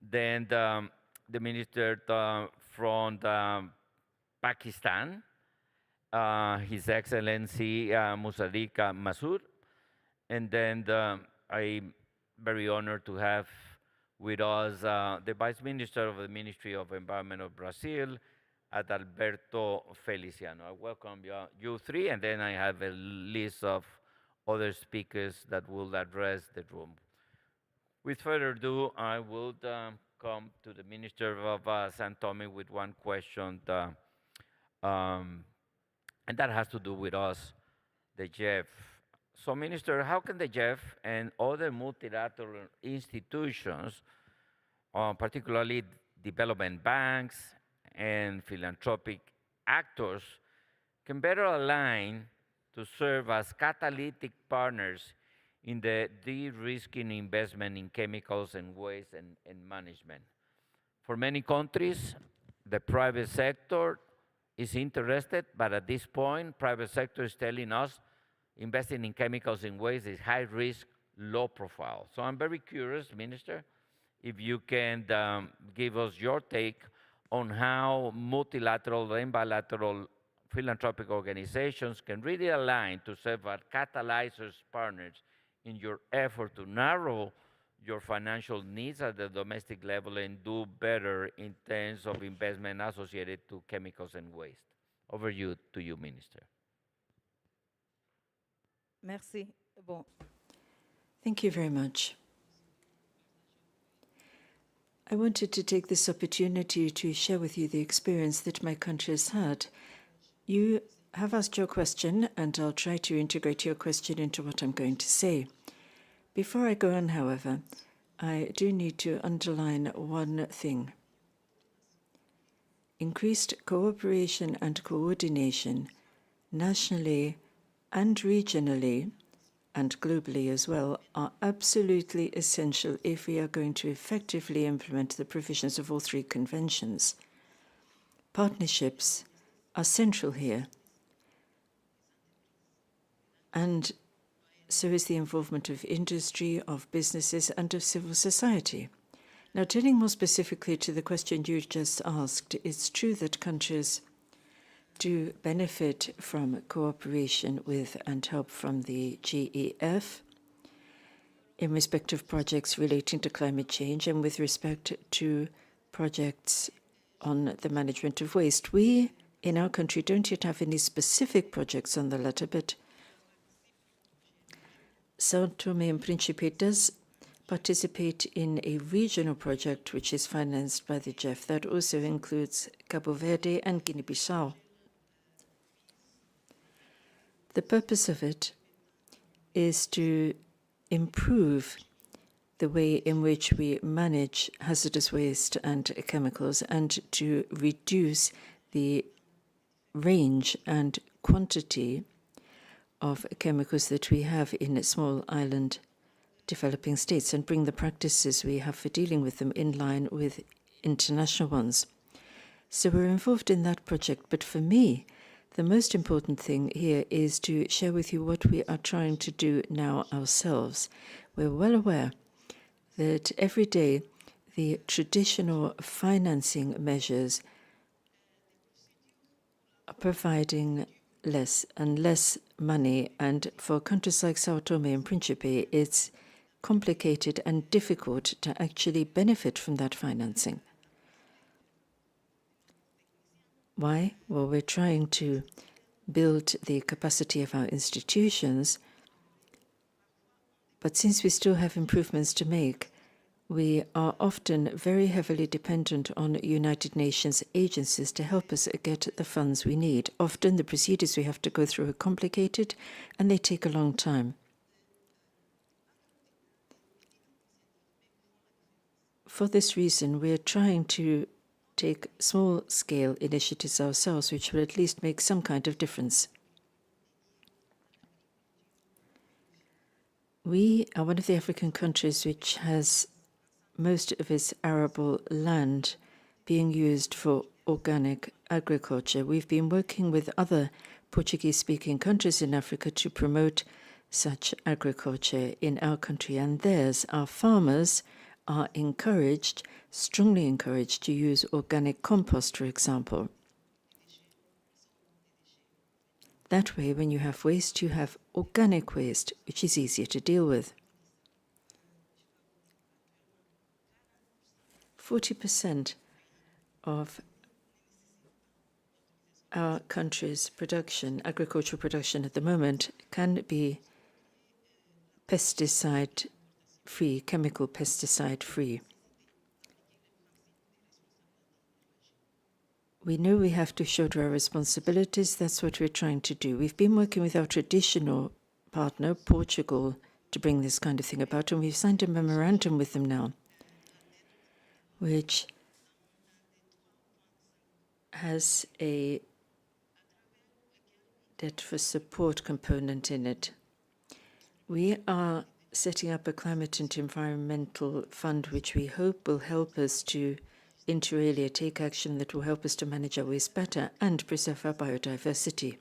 then the Minister from Pakistan, His Excellency Musadiq Masood, and then I'm very honored to have with us the Vice Minister of the Ministry of Environment of Brazil, Adalberto Feliciano. I welcome you three, and then I have a list of other speakers that will address the room. With further ado, I will come to the Minister of São Tomé with one question, and that has to do with us, the Jeff. So, Minister, how can the Jeff and other multilateral institutions, particularly development banks and philanthropic actors, can better align to serve as catalytic partners in the de-risking investment in chemicals and waste and management? For many countries, the private sector is interested, but at this point, private sector is telling us investing in chemicals and waste is high risk, low profile. So I'm very curious, Minister, if you can give us your take on how multilateral and bilateral philanthropic organizations can really align to serve as catalyzers partners in your effort to narrow your financial needs at the domestic level and do better in terms of investment associated to chemicals and waste. Over to you, Minister. Merci. Bon. Thank you very much. I wanted to take this opportunity to share with you the experience that my country has had. You have asked your question, and I'll try to integrate your question into what I'm going to say. Before I go on, however, I do need to underline one thing. Increased cooperation and coordination, nationally and regionally, and globally as well, are absolutely essential if we are going to effectively implement the provisions of all three conventions. Partnerships are central here, and so is the involvement of industry, of businesses, and of civil society. Now, turning more specifically to the question you just asked, it's true that countries do benefit from cooperation with and help from the GEF in respect of projects relating to climate change and with respect to projects on the management of waste. We, in our country, don't yet have any specific projects on the latter, but São Tomé and Príncipe does participate in a regional project which is financed by the GEF. That also includes Cabo Verde and Guinea-Bissau. The purpose of it is to improve the way in which we manage hazardous waste and chemicals and to reduce the range and quantity of chemicals that we have in small island developing states and bring the practices we have for dealing with them in line with international ones. So we're involved in that project, but for me, the most important thing here is to share with you what we are trying to do now ourselves. We're well aware that every day the traditional financing measures are providing less and less money, and for countries like Sao Tome and Principe, it's complicated and difficult to actually benefit from that financing. Why? Well, we're trying to build the capacity of our institutions, but since we still have improvements to make, we are often very heavily dependent on United Nations agencies to help us get the funds we need. Often the procedures we have to go through are complicated and they take a long time. For this reason, we are trying to take small-scale initiatives ourselves, which will at least make some kind of difference. We are one of the African countries which has most of its arable land being used for organic agriculture. We've been working with other Portuguese-speaking countries in Africa to promote such agriculture in our country and theirs. Our farmers are encouraged, strongly encouraged, to use organic compost, for example. That way, when you have waste, you have organic waste, which is easier to deal with. 40% of our country's production, agricultural production at the moment, can be pesticide-free, chemical pesticide-free. We know we have to shoulder our responsibilities. That's what we're trying to do. We've been working with our traditional partner, Portugal, to bring this kind of thing about, and we've signed a memorandum with them now, which has a debt for support component in it. We are setting up a climate and environmental fund, which we hope will help us to, inter alia, take action that will help us to manage our waste better and preserve our biodiversity.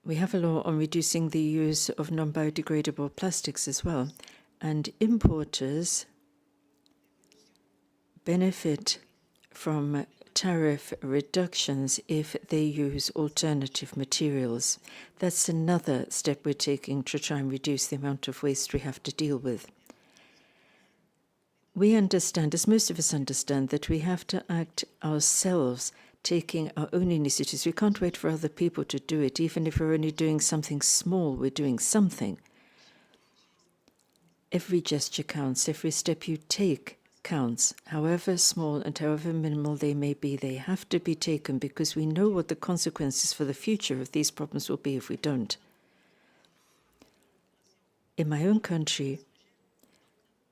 We have a law on reducing the use of non-biodegradable plastics as well, and importers benefit from tariff reductions if they use alternative materials. That's another step we're taking to try and reduce the amount of waste we have to deal with. We understand, as most of us understand, that we have to act ourselves, taking our own initiatives. We can't wait for other people to do it. Even if we're only doing something small, we're doing something. Every gesture counts. Every step you take counts. However small and however minimal they may be, they have to be taken because we know what the consequences for the future of these problems will be if we don't. In my own country,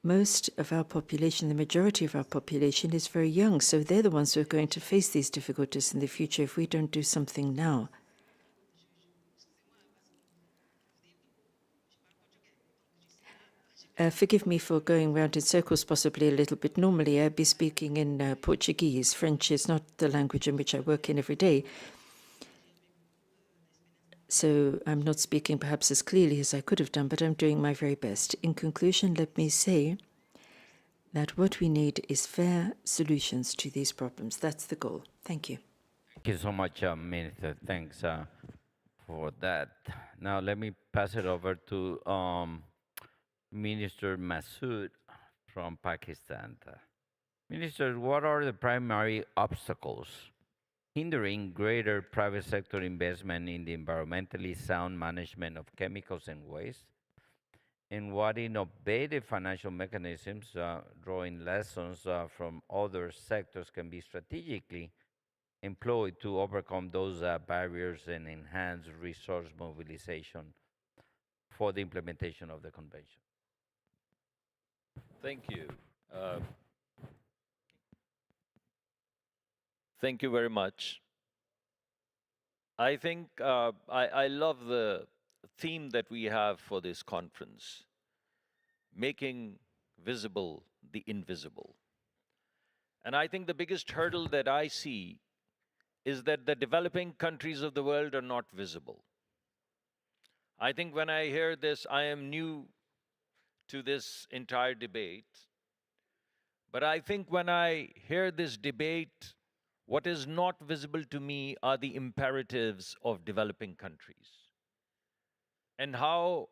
most of our population, the majority of our population, is very young, so they're the ones who are going to face these difficulties in the future if we don't do something now. Forgive me for going round in circles possibly a little bit. Normally I'd be speaking in Portuguese. French is not the language in which I work in every day. So I'm not speaking perhaps as clearly as I could have done, but I'm doing my very best. In conclusion, let me say that what we need is fair solutions to these problems. That's the goal. Thank you. Thank you so much, Minister. Thanks for that. Now let me pass it over to Minister Masood from Pakistan. Minister, what are the primary obstacles hindering greater private sector investment in the environmentally sound management of chemicals and waste? And what innovative financial mechanisms, drawing lessons from other sectors, can be strategically employed to overcome those barriers and enhance resource mobilization for the implementation of the convention? Thank you. Thank you very much. I think I love the theme that we have for this conference, making visible the invisible. And I think the biggest hurdle that I see is that the developing countries of the world are not visible. I think when I hear this, I am new to this entire debate. But I think when I hear this debate, what is not visible to me are the imperatives of developing countries. And how,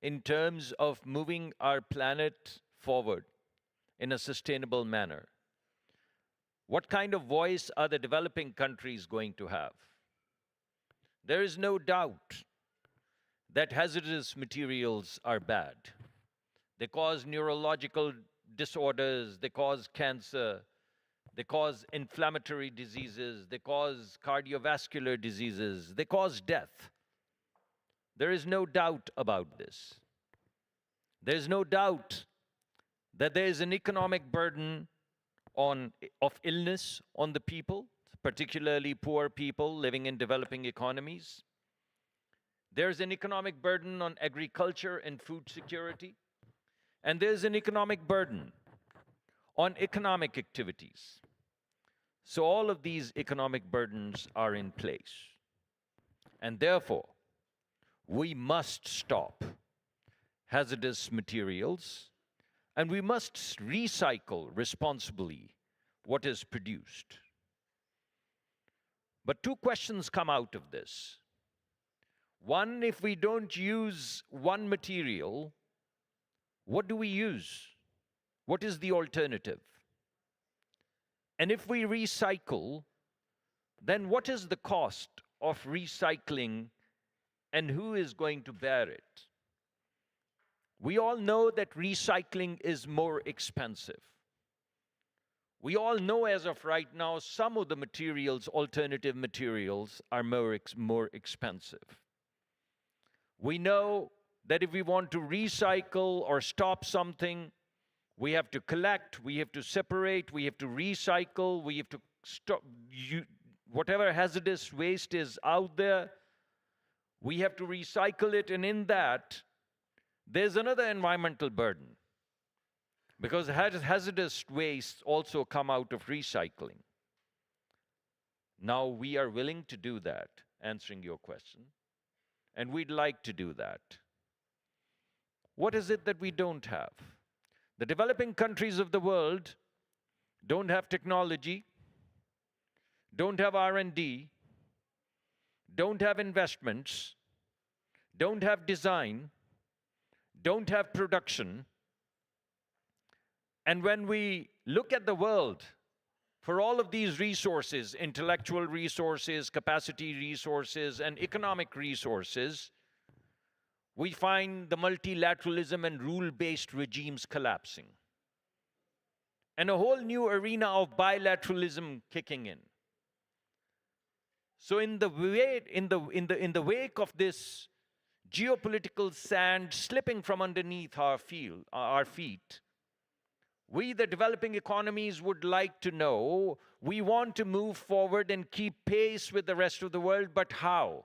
in terms of moving our planet forward in a sustainable manner, what kind of voice are the developing countries going to have? There is no doubt that hazardous materials are bad. They cause neurological disorders, they cause cancer, they cause inflammatory diseases, they cause cardiovascular diseases, they cause death. There is no doubt about this. There is no doubt that there is an economic burden of illness on the people, particularly poor people living in developing economies. There's an economic burden on agriculture and food security. And there's an economic burden on economic activities. So all of these economic burdens are in place. And therefore, we must stop hazardous materials, and we must recycle responsibly what is produced. But two questions come out of this. One, if we don't use one material, what do we use? What is the alternative? And if we recycle, then what is the cost of recycling and who is going to bear it? We all know that recycling is more expensive. We all know as of right now, some of the materials, alternative materials, are more expensive. We know that if we want to recycle or stop something, we have to collect, we have to separate, we have to recycle, we have to stop whatever hazardous waste is out there, we have to recycle it, and in that, there's another environmental burden, because hazardous wastes also come out of recycling. Now, we are willing to do that, answering your question, and we'd like to do that. What is it that we don't have? The developing countries of the world don't have technology, don't have R&D, don't have investments, don't have design, don't have production. And when we look at the world, for all of these resources, intellectual resources, capacity resources, and economic resources, we find the multilateralism and rule-based regimes collapsing, and a whole new arena of bilateralism kicking in. So in the wake of this geopolitical sand slipping from underneath our feet, we, the developing economies, would like to know, we want to move forward and keep pace with the rest of the world, but how?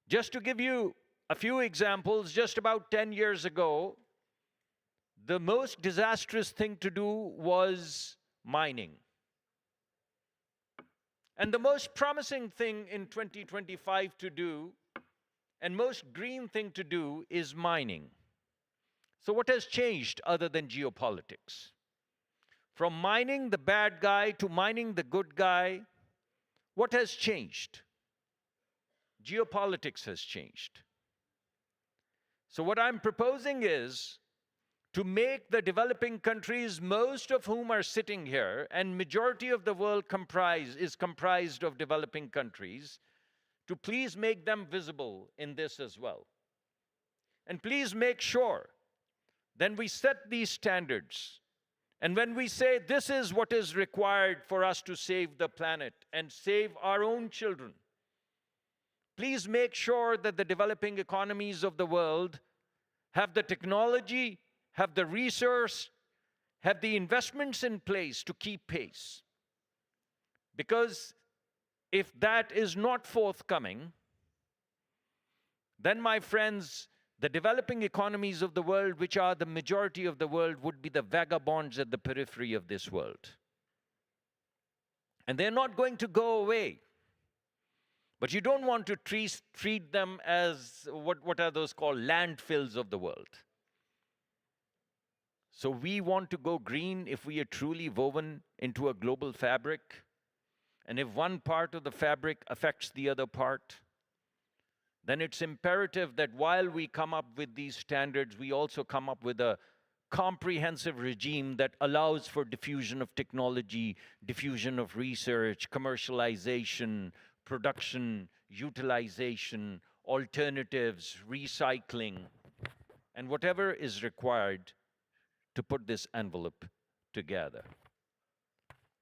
Just to give you a few examples, just about 10 years ago, the most disastrous thing to do was mining. And the most promising thing in 2025 to do, and most green thing to do, is mining. So what has changed other than geopolitics? From mining the bad guy to mining the good guy, what has changed? Geopolitics has changed. So what I'm proposing is to make the developing countries, most of whom are sitting here, and majority of the world is comprised of developing countries, to please make them visible in this as well. And please make sure then we set these standards. And when we say this is what is required for us to save the planet and save our own children, please make sure that the developing economies of the world have the technology, have the resource, have the investments in place to keep pace. Because If that is not forthcoming, then, my friends, the developing economies of the world, which are the majority of the world, would be the vagabonds at the periphery of this world. And they're not going to go away. But you don't want to treat them as, what are those called, landfills of the world. So we want to go green if we are truly woven into a global fabric. And if one part of the fabric affects the other part, then it's imperative that while we come up with these standards, we also come up with a comprehensive regime that allows for diffusion of technology, diffusion of research, commercialization, production, utilization, alternatives, recycling, and whatever is required to put this envelope together.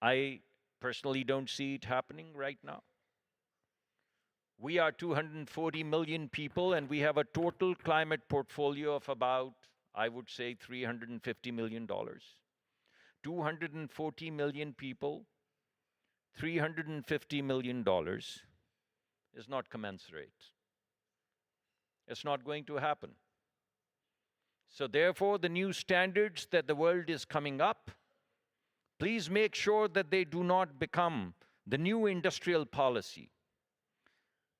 I personally don't see it happening right now. We are 240 million people, and we have a total climate portfolio of about, I would say, $350 million. 240 million people, $350 million is not commensurate. It's not going to happen. So therefore, the new standards that the world is coming up, please make sure that they do not become the new industrial policy.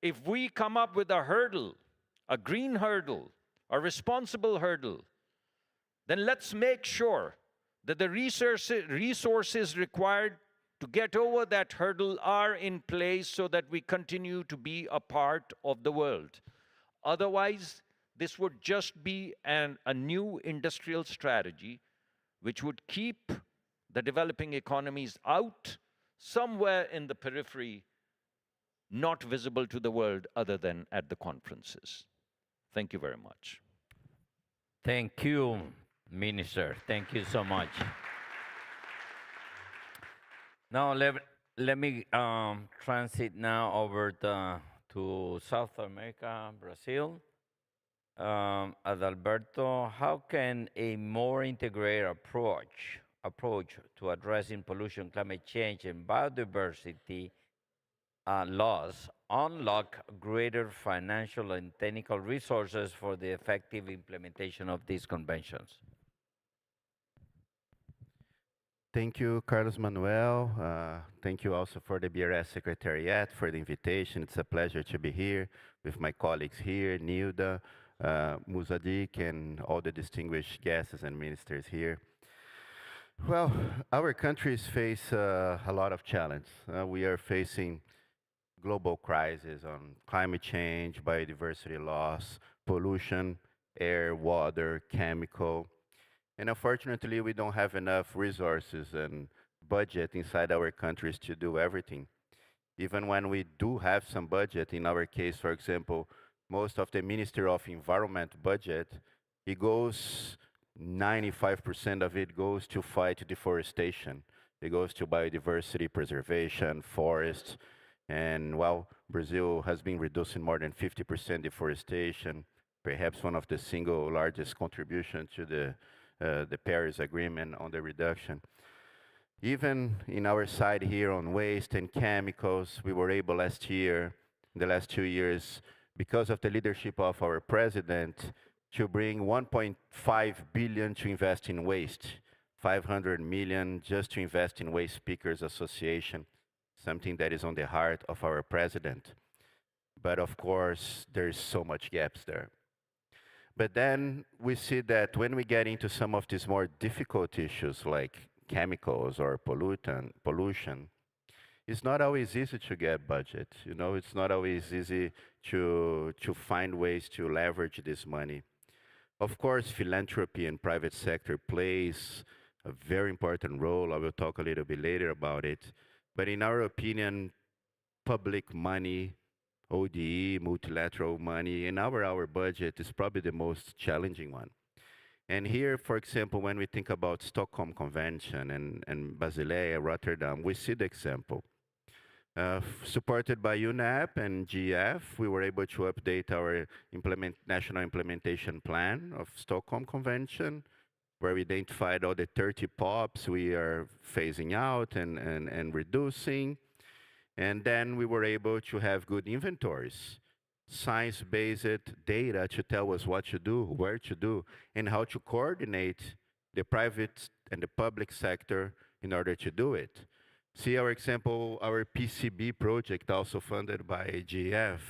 If we come up with a hurdle, a green hurdle, a responsible hurdle, then let's make sure that the resources required to get over that hurdle are in place so that we continue to be a part of the world. Otherwise, this would just be a new industrial strategy which would keep the developing economies out somewhere in the periphery, not visible to the world other than at the conferences. Thank you very much. Thank you, Minister. Thank you so much. Now, let me transit now over to South America, Brazil. Adalberto, how can a more integrated approach to addressing pollution, climate change, and biodiversity laws unlock greater financial and technical resources for the effective implementation of these conventions? Thank you, Carlos Manuel. Thank you also for the BRS Secretariat for the invitation. It's a pleasure to be here with my colleagues here, Nilda, Musadik, and all the distinguished guests and ministers here. Well, our countries face a lot of challenge. We are facing global crisis on climate change, biodiversity loss, pollution, air, water, chemical. And unfortunately, we don't have enough resources and budget inside our countries to do everything. Even when we do have some budget, in our case, for example, most of the Ministerial of Environment budget, it goes, 95% of it goes to fight deforestation. It goes to biodiversity preservation, forests, and well, Brazil has been reducing more than 50% deforestation, perhaps one of the single largest contribution to the Paris Agreement on the reduction. Even in our side here on waste and chemicals, we were able last year, in the last 2 years, because of the leadership of our president, to bring 1.5 billion to invest in waste, 500 million just to invest in Waste Speakers Association, something that is on the heart of our president. But of course, there's so much gaps there. But then we see that when we get into some of these more difficult issues like chemicals or pollution, it's not always easy to get budget. You know, it's not always easy to find ways to leverage this money. Of course, philanthropy and private sector plays a very important role. I will talk a little bit later about it. But in our opinion, public money, ODE, multilateral money, in our budget is probably the most challenging one. And here, for example, when we think about Stockholm Convention and Basilea, Rotterdam, we see the example. Supported by UNEP and GF, we were able to update our national implementation plan of Stockholm Convention, where we identified all the 30 POPs we are phasing out and reducing. And then we were able to have good inventories, science-based data to tell us what to do, where to do, and how to coordinate the private and the public sector in order to do it. See our example, our PCB project, also funded by GF.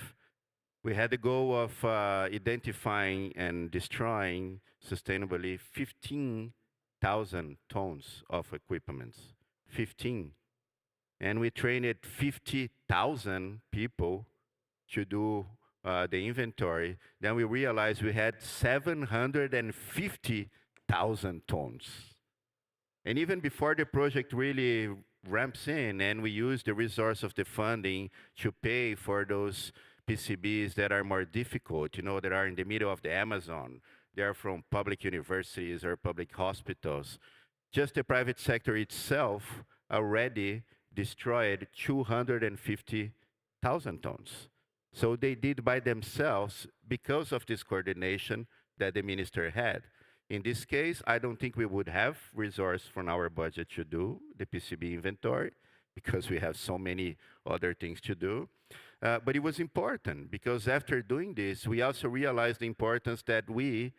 We had the goal of identifying and destroying sustainably 15,000 tons of equipment. 15. And we trained 50,000 people to do the inventory. Then we realized we had 750,000 tons. And even before the project really ramps in and we use the resource of the funding to pay for those PCBs that are more difficult, you know, that are in the middle of the Amazon. They are from public universities or public hospitals. Just the private sector itself already destroyed 250,000 tons. So they did by themselves because of this coordination that the minister had. In this case, I don't think we would have resource from our budget to do the PCB inventory because we have so many other things to do. But it was important because after doing this, we also realized the importance that we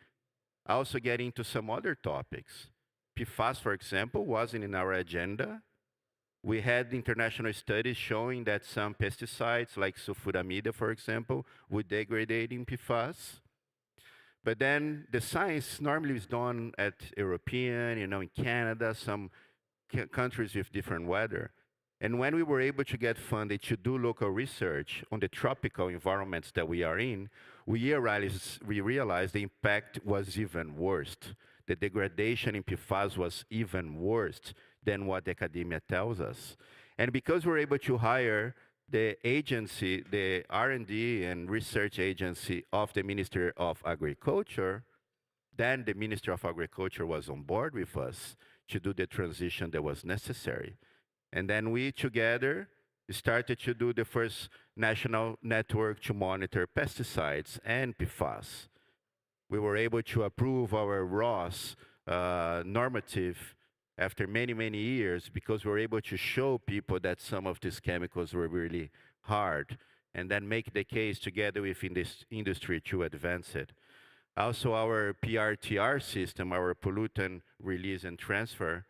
also get into some other topics. PFAS, for example, wasn't in our agenda. We had international studies showing that some pesticides, like sulfuramide, for example, would degrade in PFAS. But then the science normally is done at European, you know, in Canada, some countries with different weather. And when we were able to get funded to do local research on the tropical environments that we are in, we realized the impact was even worse. The degradation in PFAS was even worse than what academia tells us. And because we're able to hire the agency, the R&D and research agency of the Ministry of Agriculture, then the Ministry of Agriculture was on board with us to do the transition that was necessary. And then we together started to do the first national network to monitor pesticides and PFAS. We were able to approve our ROS normative after many, many years because we were able to show people that some of these chemicals were really hard and then make the case together with this industry to advance it. Also, our PRTR system, our pollutant release and transfer,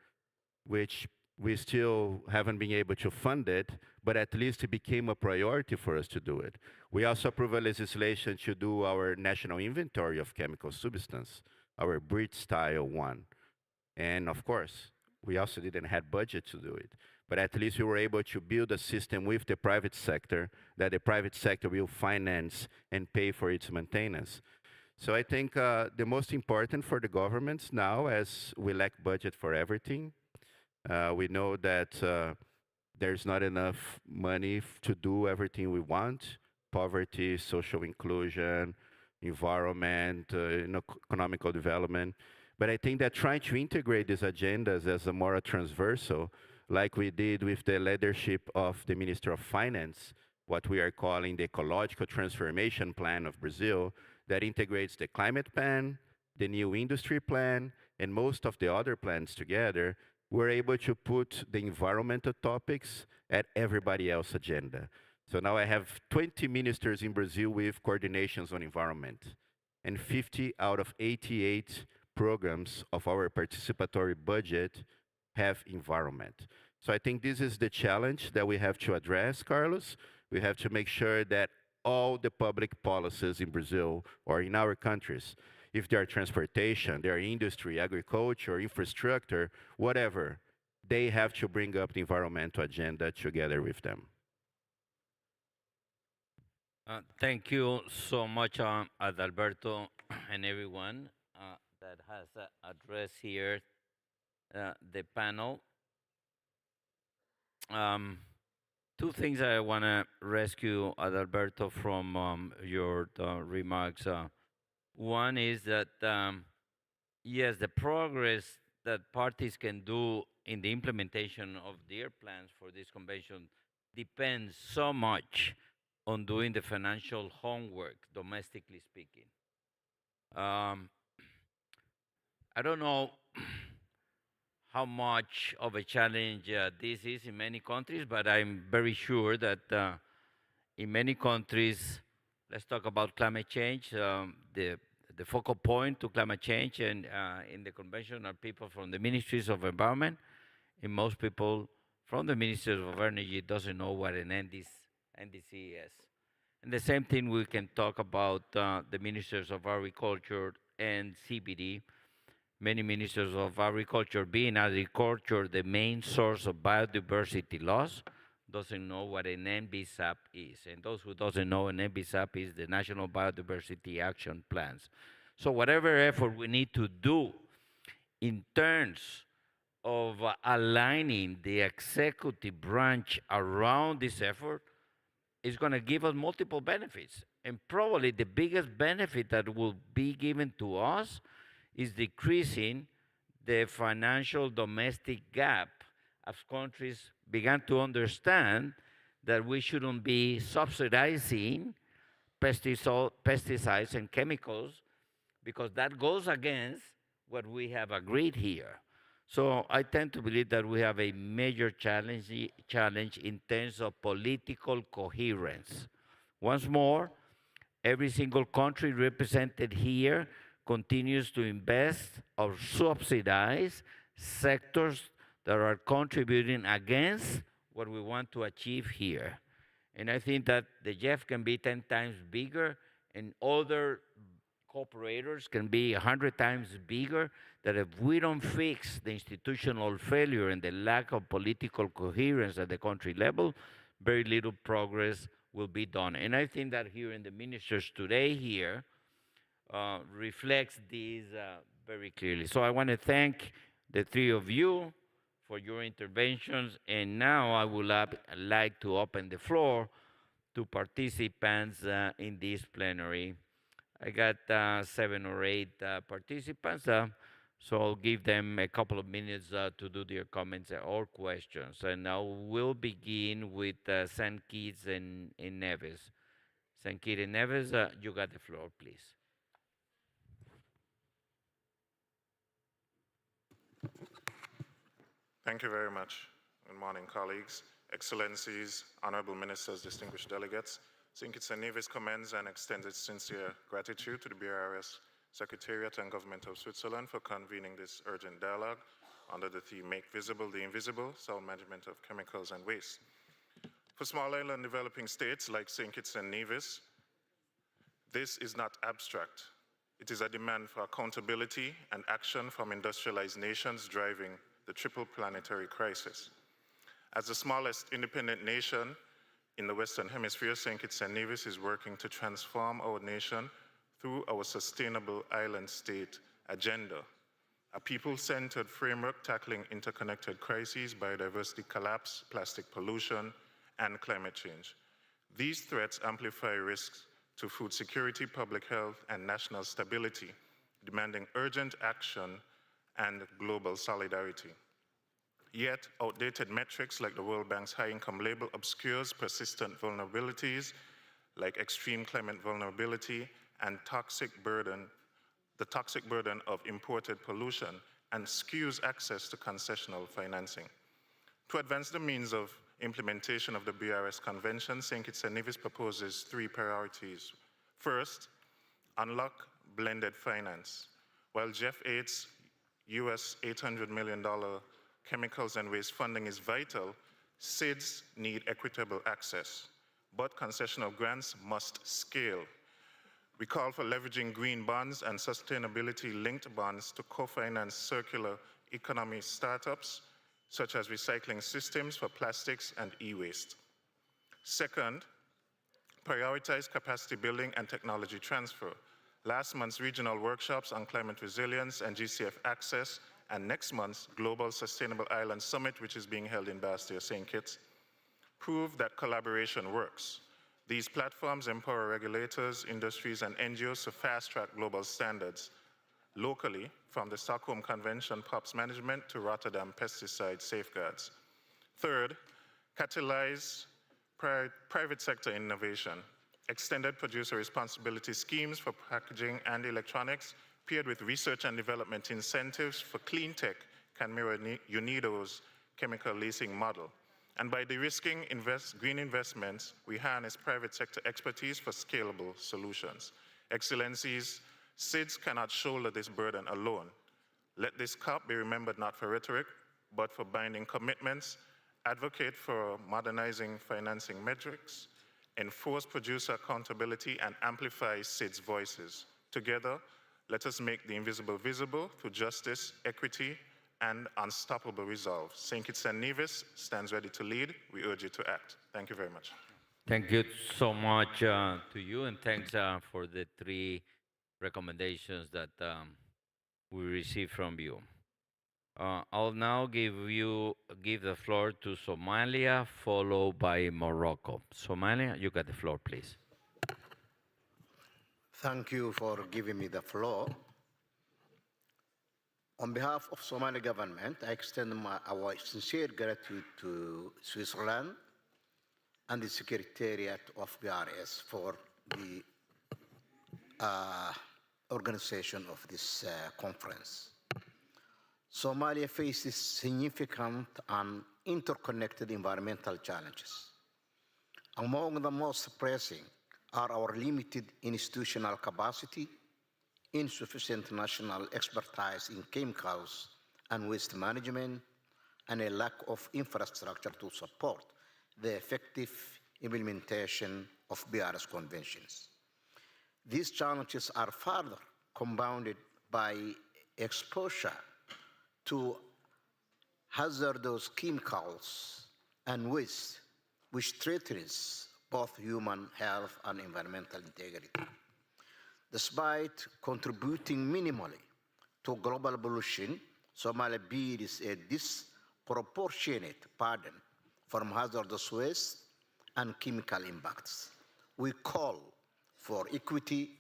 which we still haven't been able to fund it, but at least it became a priority for us to do it. We also approved a legislation to do our national inventory of chemical substance, our BRIT style one. And of course, we also didn't have budget to do it. But at least we were able to build a system with the private sector that the private sector will finance and pay for its maintenance. So I think the most important for the governments now, as we lack budget for everything, we know that there's not enough money to do everything we want: poverty, social inclusion, environment, economical development. But I think that trying to integrate these agendas as a more transversal, like we did with the leadership of the Minister of Finance, what we are calling the Ecological Transformation Plan of Brazil, that integrates the climate plan, the new industry plan, and most of the other plans together, we're able to put the environmental topics at everybody else's agenda. So now I have 20 ministers in Brazil with coordinations on environment, and 50 out of 88 programs of our participatory budget have environment. So I think this is the challenge that we have to address, Carlos. We have to make sure that all the public policies in Brazil or in our countries, if they are transportation, they are industry, agriculture, infrastructure, whatever, they have to bring up the environmental agenda together with them. Thank you so much, Adalberto, and everyone that has addressed here the panel. Two things I want to rescue, Adalberto, from your remarks. One is that, yes, the progress that parties can do in the implementation of their plans for this convention depends so much on doing the financial homework, domestically speaking. I don't know how much of a challenge this is in many countries, but I'm very sure that in many countries, let's talk about climate change, the focal point to climate change and in the convention are people from the ministries of environment, and most people from the ministries of energy doesn't know what an NDC is. And the same thing we can talk about the ministers of agriculture and CBD. Many ministers of agriculture, being agriculture the main source of biodiversity loss, doesn't know what an NBSAP is. And those who doesn't know, an NBSAP is the National Biodiversity Action Plans. So whatever effort we need to do in terms of aligning the executive branch around this effort is going to give us multiple benefits. And probably the biggest benefit that will be given to us is decreasing the financial domestic gap as countries began to understand that we shouldn't be subsidizing pesticides and chemicals because that goes against what we have agreed here. So I tend to believe that we have a major challenge in terms of political coherence. Once more, every single country represented here continues to invest or subsidize sectors that are contributing against what we want to achieve here. And I think that the GEF can be 10 times bigger and other cooperators can be 100 times bigger, that if we don't fix the institutional failure and the lack of political coherence at the country level, very little progress will be done. And I think that here in the ministers today here reflects this very clearly. So I want to thank the three of you for your interventions. And now I would like to open the floor to participants in this plenary. I got 7 or 8 participants, so I'll give them a couple of minutes to do their comments or questions. And now we'll begin with St. Kitts and Nevis. St. Kitts and Nevis, you got the floor, please. Thank you very much. Good morning, colleagues, excellencies, honorable ministers, distinguished delegates. St. Kitts and Nevis commends and extends its sincere gratitude to the BRS Secretariat and Government of Switzerland for convening this urgent dialogue under the theme Make Visible the Invisible, Sound Management of Chemicals and Waste. For small island developing states like St. Kitts and Nevis, this is not abstract. It is a demand for accountability and action from industrialized nations driving the triple planetary crisis. As the smallest independent nation in the Western Hemisphere, St. Kitts and Nevis is working to transform our nation through our Sustainable Island State agenda, a people-centered framework tackling interconnected crises, biodiversity collapse, plastic pollution, and climate change. These threats amplify risks to food security, public health, and national stability, demanding urgent action and global solidarity. Yet, outdated metrics like the World Bank's high-income label obscures persistent vulnerabilities like extreme climate vulnerability and the toxic burden of imported pollution, and skews access to concessional financing. To advance the means of implementation of the BRS Convention, St. Kitts and Nevis proposes 3 priorities. First, unlock blended finance. While Jeff 8's US $800 million chemicals and waste funding is vital, SIDS need equitable access, but concessional grants must scale. We call for leveraging green bonds and sustainability-linked bonds to co-finance circular economy startups, such as recycling systems for plastics and e-waste. Second, prioritize capacity building and technology transfer. Last month's regional workshops on climate resilience and GCF access, and next month's Global Sustainable Island Summit, which is being held in Bastia, St. Kitts, prove that collaboration works. These platforms empower regulators, industries, and NGOs to fast-track global standards locally, from the Stockholm Convention POPs management to Rotterdam pesticide safeguards. Third, catalyze private sector innovation. Extended producer responsibility schemes for packaging and electronics, paired with research and development incentives for clean tech, can mirror UNIDO's chemical leasing model. And by de-risking green investments, we harness private sector expertise for scalable solutions. Excellencies, SIDS cannot shoulder this burden alone. Let this COP be remembered not for rhetoric, but for binding commitments, advocate for modernizing financing metrics, enforce producer accountability, and amplify SIDS voices. Together, let us make the invisible visible through justice, equity, and unstoppable resolve. St. Kitts and Nevis stands ready to lead. We urge you to act. Thank you very much. Thank you so much to you, and thanks for the 3 recommendations that we received from you. I'll now give the floor to Somalia, followed by Morocco. Somalia, you got the floor, please. Thank you for giving me the floor. On behalf of Somali government, I extend our sincere gratitude to Switzerland and the Secretariat of BRS for the organization of this conference. Somalia faces significant and interconnected environmental challenges. Among the most pressing are our limited institutional capacity, insufficient national expertise in chemicals and waste management, and a lack of infrastructure to support the effective implementation of BRS conventions. These challenges are further compounded by exposure to hazardous chemicals and waste, which threatens both human health and environmental integrity. Despite contributing minimally to global pollution, Somalia bears a disproportionate burden from hazardous waste and chemical impacts. We call for equity,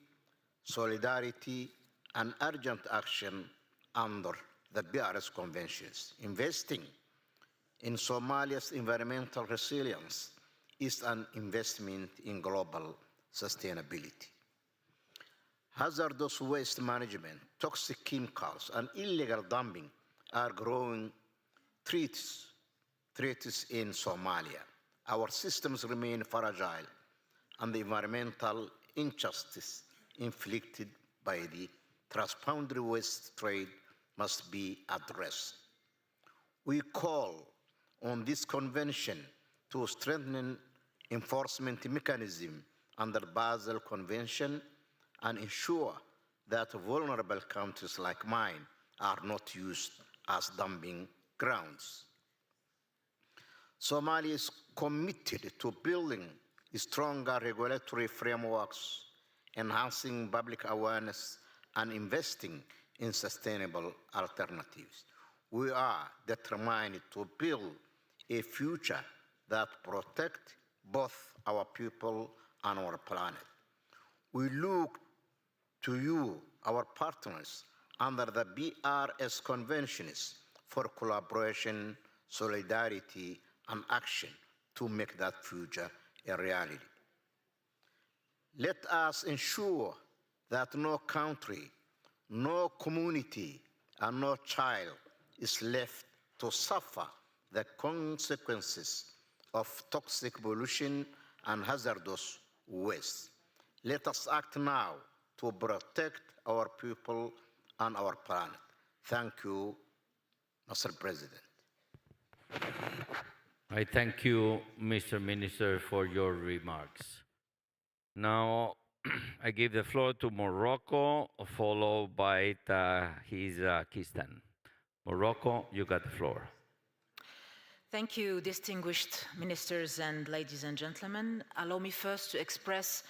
solidarity, and urgent action under the BRS conventions. Investing in Somalia's environmental resilience is an investment in global sustainability. Hazardous waste management, toxic chemicals, and illegal dumping are growing threats in Somalia. Our systems remain fragile, and the environmental injustice inflicted by the transboundary waste trade must be addressed. We call on this convention to strengthen enforcement mechanism under Basel Convention and ensure that vulnerable countries like mine are not used as dumping grounds. Somalia is committed to building stronger regulatory frameworks, enhancing public awareness, and investing in sustainable alternatives. We are determined to build a future that protects both our people and our planet. We look to you, our partners, under the BRS conventions for collaboration, solidarity, and action to make that future a reality. Let us ensure that no country, no community, and no child is left to suffer the consequences of toxic pollution and hazardous waste. Let us act now to protect our people and our planet. Thank you, Mr. President. I thank you, Mr. Minister, for your remarks. Now, I give the floor to Morocco, followed by Tajikistan. Morocco, you got the floor. Thank you, distinguished ministers and ladies and gentlemen. Allow me first to express,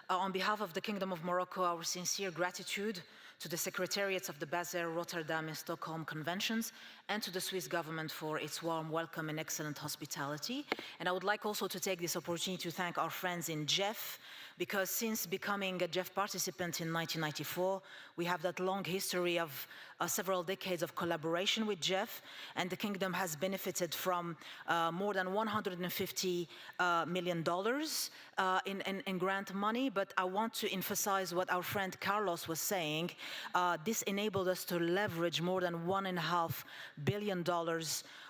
on behalf of the Kingdom of Morocco, our sincere gratitude to the Secretariats of the Basel, Rotterdam, and Stockholm Conventions, and to the Swiss government for its warm welcome and excellent hospitality. And I would like also to take this opportunity to thank our friends in GEF, because since becoming a GEF participant in 1994, we have that long history of several decades of collaboration with Jeff, and the Kingdom has benefited from more than $150 million in grant money. But I want to emphasize what our friend Carlos was saying. This enabled us to leverage more than $1.5 billion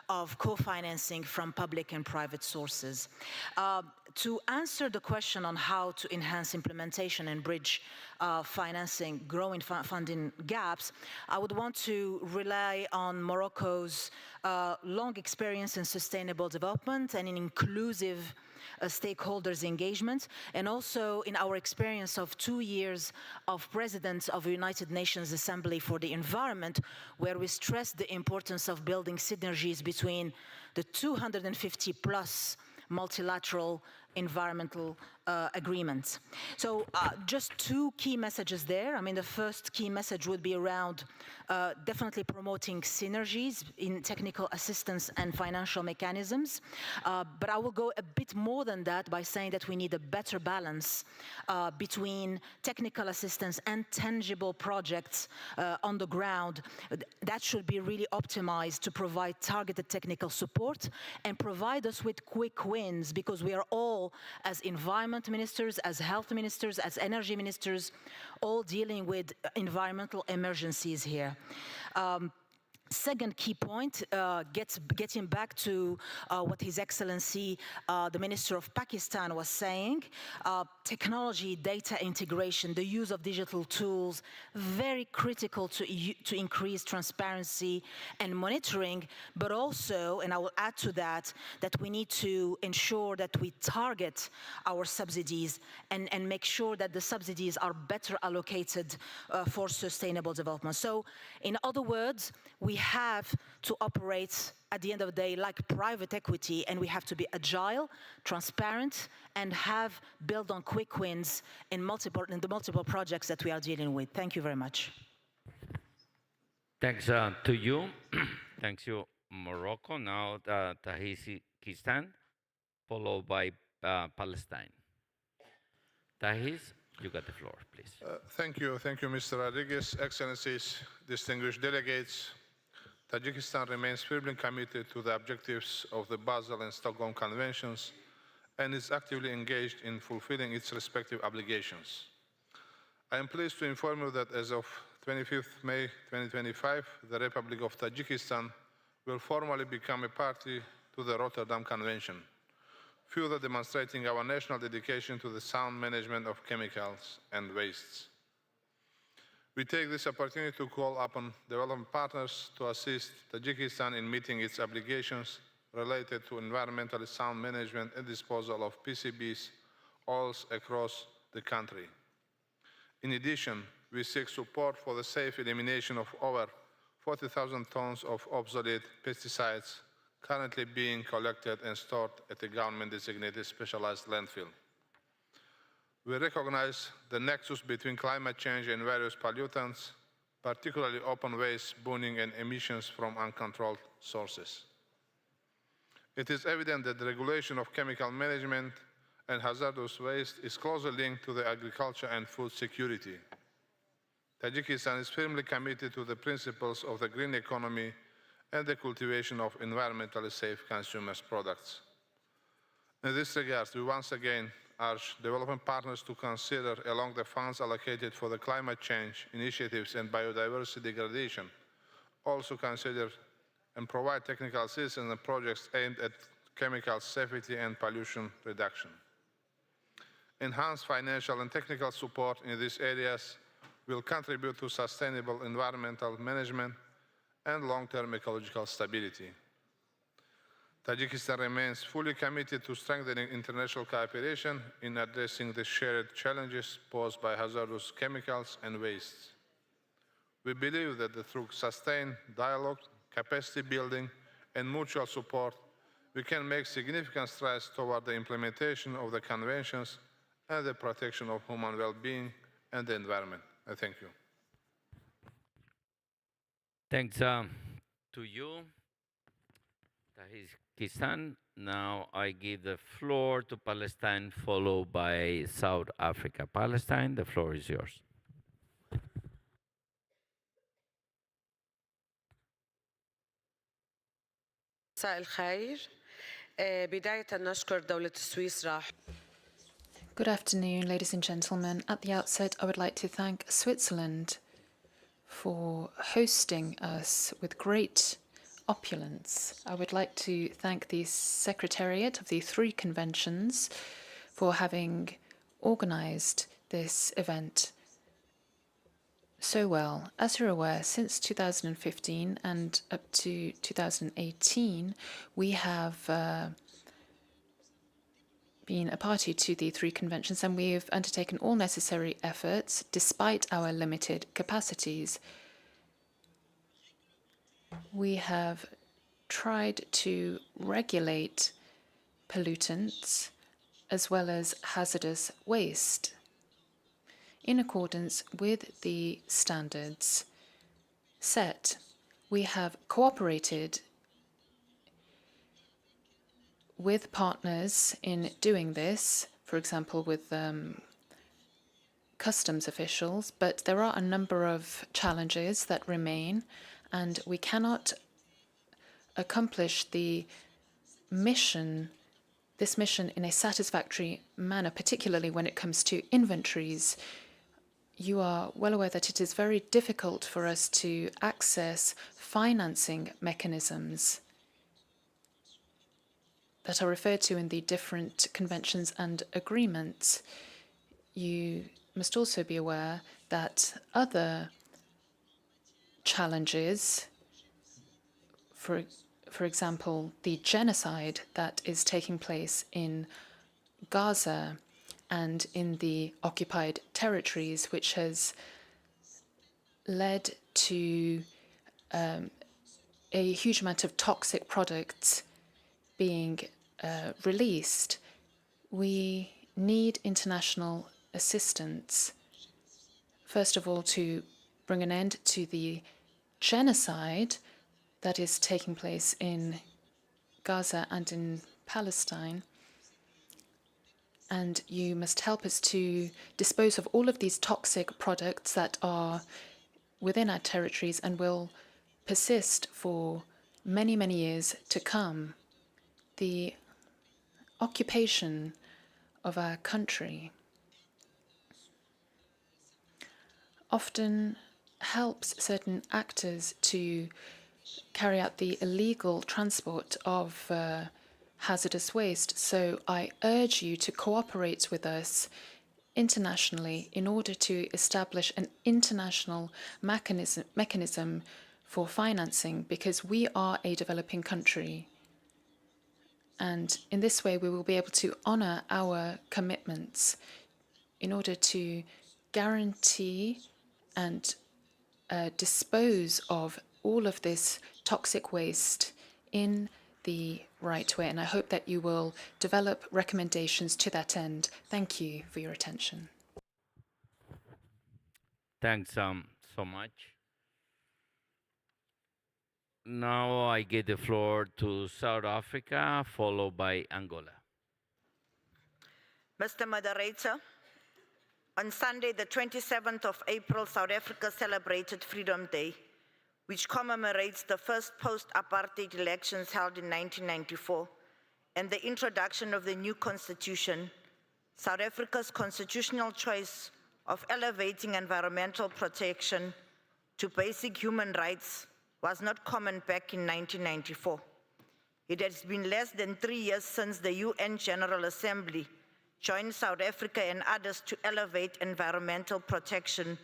of co-financing from public and private sources. To answer the question on how to enhance implementation and bridge financing, growing funding gaps, I would want to rely on Morocco's long experience in sustainable development and in inclusive stakeholders' engagement, and also in our experience of 2 years of President of the United Nations Assembly for the Environment, where we stressed the importance of building synergies between the 250 plus multilateral environmental agreements. So just 2 key messages there. I mean, the first key message would be around definitely promoting synergies in technical assistance and financial mechanisms. But I will go a bit more than that by saying that we need a better balance between technical assistance and tangible projects on the ground. That should be really optimized to provide targeted technical support and provide us with quick wins, because we are all, as environment ministers, as health ministers, as energy ministers, all dealing with environmental emergencies here. Second key point, getting back to what His Excellency, the Minister of Pakistan, was saying, technology, data integration, the use of digital tools, very critical to increase transparency and monitoring, but also, and I will add to that, that we need to ensure that we target our subsidies and make sure that the subsidies are better allocated for sustainable development. So, in other words, we have to operate at the end of the day like private equity, and we have to be agile, transparent, and have built on quick wins in the multiple projects that we are dealing with. Thank you very much. Thanks to you. Thanks you, Morocco. Now Tajikistan, followed by Palestine. Tahis, you got the floor, please. Thank you, Mr. Rodriguez. Excellencies, distinguished delegates, Tajikistan remains firmly committed to the objectives of the Basel and Stockholm Conventions and is actively engaged in fulfilling its respective obligations. I am pleased to inform you that as of 25th May 2025, the Republic of Tajikistan will formally become a party to the Rotterdam Convention, further demonstrating our national dedication to the sound management of chemicals and wastes. We take this opportunity to call upon development partners to assist Tajikistan in meeting its obligations related to environmentally sound management and disposal of PCBs, oils across the country. In addition, we seek support for the safe elimination of over 40,000 tons of obsolete pesticides currently being collected and stored at a government-designated specialized landfill. We recognize the nexus between climate change and various pollutants, particularly open waste, burning, and emissions from uncontrolled sources. It is evident that the regulation of chemical management and hazardous waste is closely linked to the agriculture and food security. Tajikistan is firmly committed to the principles of the green economy and the cultivation of environmentally safe consumers' products. In this regard, we once again urge development partners to consider, along the funds allocated for the climate change initiatives and biodiversity degradation, also consider and provide technical assistance and projects aimed at chemical safety and pollution reduction. Enhanced financial and technical support in these areas will contribute to sustainable environmental management and long-term ecological stability. Tajikistan remains fully committed to strengthening international cooperation in addressing the shared challenges posed by hazardous chemicals and wastes. We believe that through sustained dialogue, capacity building, and mutual support, we can make significant strides toward the implementation of the conventions and the protection of human well-being and the environment. I thank you. Thanks to you, Tajikistan. Now I give the floor to Palestine, followed by South Africa. Palestine, the floor is yours. مساء الخير. بداية نشكر دولة سويسرا. Good afternoon, ladies and gentlemen. At the outset, I would like to thank Switzerland for hosting us with great opulence. I would like to thank the Secretariat of the three conventions for having organized this event so well. As you're aware, since 2015 and up to 2018, we have been a party to the three conventions, and we've undertaken all necessary efforts despite our limited capacities. We have tried to regulate pollutants as well as hazardous waste in accordance with the standards set. We have cooperated with partners in doing this, for example, with customs officials, but there are a number of challenges that remain, and we cannot accomplish this mission in a satisfactory manner, particularly when it comes to inventories. You are well aware that it is very difficult for us to access financing mechanisms that are referred to in the different conventions and agreements. You must also be aware that other challenges, for example, the genocide that is taking place in Gaza and in the occupied territories, which has led to a huge amount of toxic products being released. We need international assistance, first of all, to bring an end to the genocide that is taking place in Gaza and in Palestine. And you must help us to dispose of all of these toxic products that are within our territories and will persist for many, many years to come. The occupation of our country often helps certain actors to carry out the illegal transport of hazardous waste. So I urge you to cooperate with us internationally in order to establish an international mechanism for financing, because we are a developing country. And in this way, we will be able to honor our commitments in order to guarantee and dispose of all of this toxic waste in the right way. And I hope that you will develop recommendations to that end. Thank you for your attention. Thanks so much. Now I give the floor to South Africa, followed by Angola. Mr. Moderator, on Sunday, the 27th of April, South Africa celebrated Freedom Day, which commemorates the first post-apartheid elections held in 1994 and the introduction of the new constitution. South Africa's constitutional choice of elevating environmental protection to basic human rights was not common back in 1994. It has been less than 3 years since the UN General Assembly joined South Africa and others to elevate environmental protection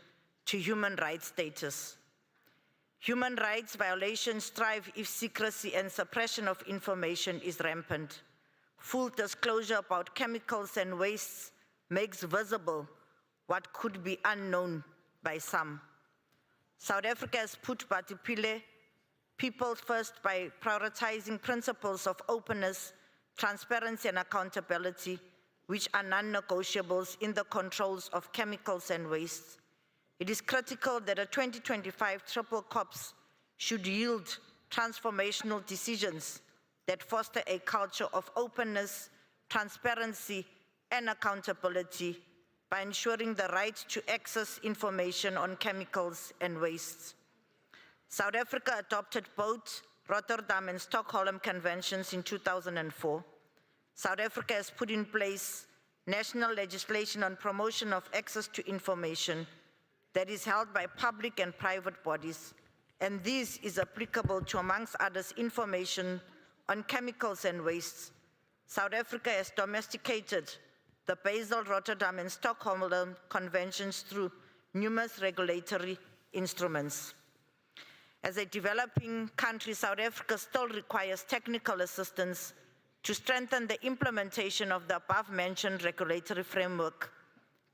to human rights status. Human rights violations thrive if secrecy and suppression of information is rampant. Full disclosure about chemicals and wastes makes visible what could be unknown by some. South Africa has put Batipile people first by prioritizing principles of openness, transparency, and accountability, which are non-negotiables in the controls of chemicals and wastes. It is critical that a 2025 triple COPS should yield transformational decisions that foster a culture of openness, transparency, and accountability by ensuring the right to access information on chemicals and wastes. South Africa adopted both Rotterdam and Stockholm Conventions in 2004, South Africa has put in place national legislation on promotion of access to information that is held by public and private bodies, and this is applicable to, amongst others, information on chemicals and wastes. South Africa has domesticated the Basel, Rotterdam, and Stockholm Conventions through numerous regulatory instruments. As a developing country, South Africa still requires technical assistance to strengthen the implementation of the above-mentioned regulatory framework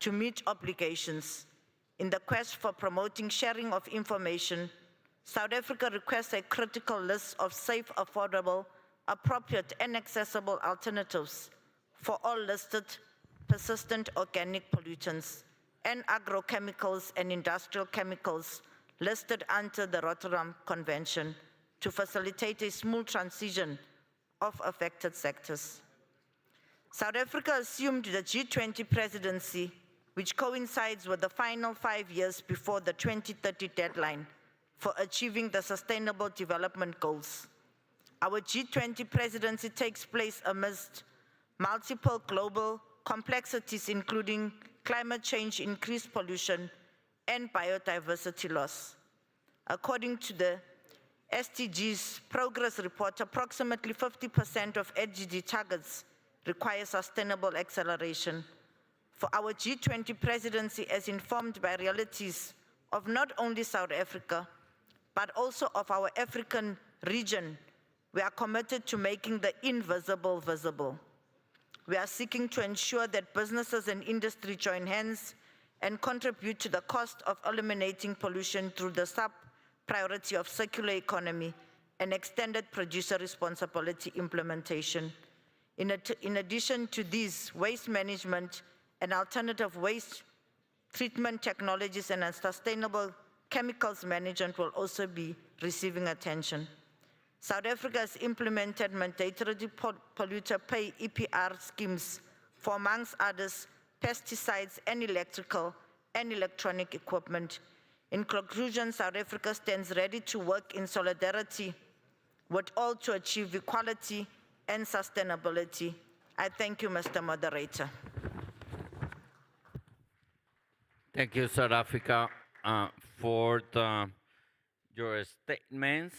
to meet obligations. In the quest for promoting sharing of information, South Africa requests a critical list of safe, affordable, appropriate, and accessible alternatives for all listed persistent organic pollutants and agrochemicals and industrial chemicals listed under the Rotterdam Convention to facilitate a smooth transition of affected sectors. South Africa assumed the G20 presidency, which coincides with the final 5 years before the 2030 deadline for achieving the Sustainable Development Goals. Our G20 presidency takes place amidst multiple global complexities, including climate change, increased pollution, and biodiversity loss. According to the SDGs Progress Report, approximately 50% of SDG targets require sustainable acceleration. For our G20 presidency, as informed by realities of not only South Africa, but also of our African region, we are committed to making the invisible visible. We are seeking to ensure that businesses and industry join hands and contribute to the cost of eliminating pollution through the sub-priority of circular economy and extended producer responsibility implementation. In addition to these, waste management and alternative waste treatment technologies and sustainable chemicals management will also be receiving attention. South Africa has implemented mandatory polluter pay EPR schemes for, amongst others, pesticides and electrical and electronic equipment. In conclusion, South Africa stands ready to work in solidarity with all to achieve equality and sustainability. I thank you, Mr. Moderator. Thank you, South Africa, for your statements.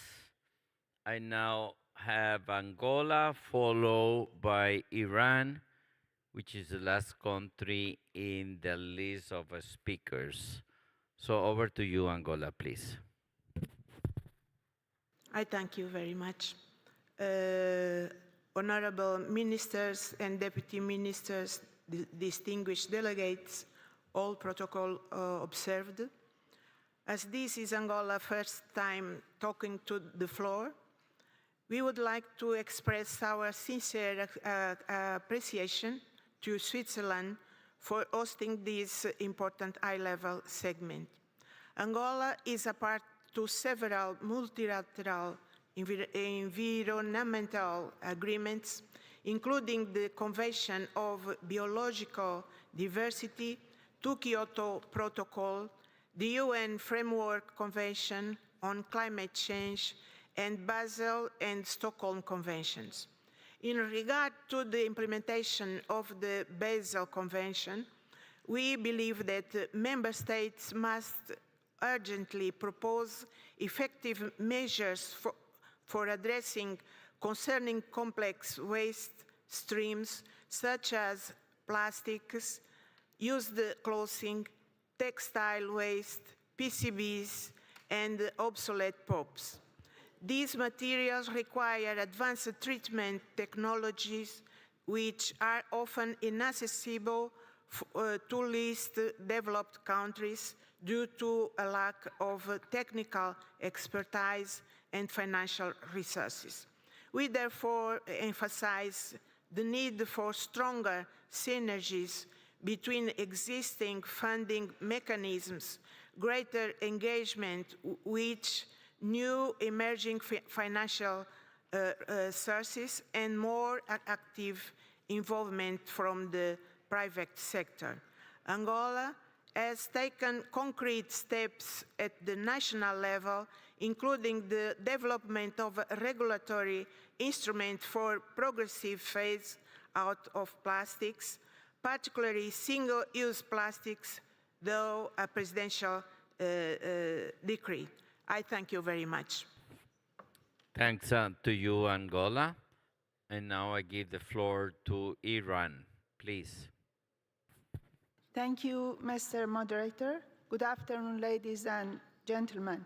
I now have Angola, followed by Iran, which is the last country in the list of speakers. So over to you, Angola, please. I thank you very much. Honorable ministers and deputy ministers, distinguished delegates, all protocol observed. As this is Angola's first time talking to the floor, we would like to express our sincere appreciation to Switzerland for hosting this important high-level segment. Angola is a part to several multilateral environmental agreements, including the Convention of Biological Diversity, the Kyoto Protocol, the UN Framework Convention on Climate Change, and Basel and Stockholm Conventions. In regard to the implementation of the Basel Convention, we believe that member states must urgently propose effective measures for addressing concerning complex waste streams such as plastics, used clothing, textile waste, PCBs, and obsolete pulps. These materials require advanced treatment technologies which are often inaccessible to least developed countries due to a lack of technical expertise and financial resources. We therefore emphasize the need for stronger synergies between existing funding mechanisms, greater engagement with new emerging financial sources, and more active involvement from the private sector. Angola has taken concrete steps at the national level including the development of a regulatory instrument for progressive phase out of plastics, particularly single-use plastics, though a presidential decree. I thank you very much. Thanks to you, Angola. And now I give the floor to Iran, please. Thank you, Mr. Moderator. Good afternoon, ladies and gentlemen.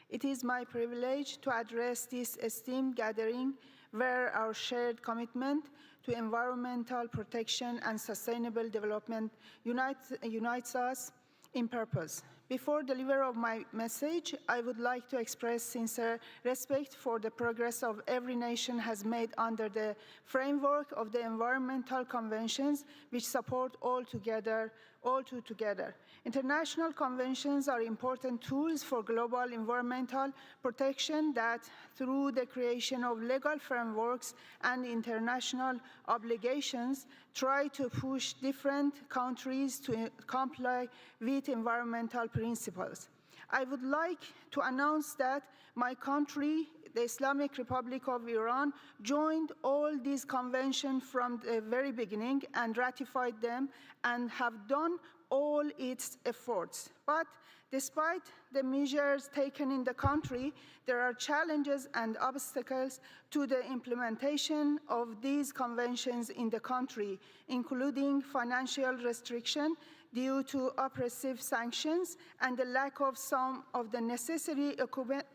It is my privilege to address this esteemed gathering where our shared commitment to environmental protection and sustainable development unites us in purpose. Before delivery of my message, I would like to express sincere respect for the progress of every nation has made under the framework of the environmental conventions which support all two together. International conventions are important tools for global environmental protection that, through the creation of legal frameworks and international obligations, try to push different countries to comply with environmental principles. I would like to announce that my country, the Islamic Republic of Iran, joined all these conventions from the very beginning and ratified them and have done all its efforts. But despite the measures taken in the country, there are challenges and obstacles to the implementation of these conventions in the country, including financial restriction due to oppressive sanctions and the lack of some of the necessary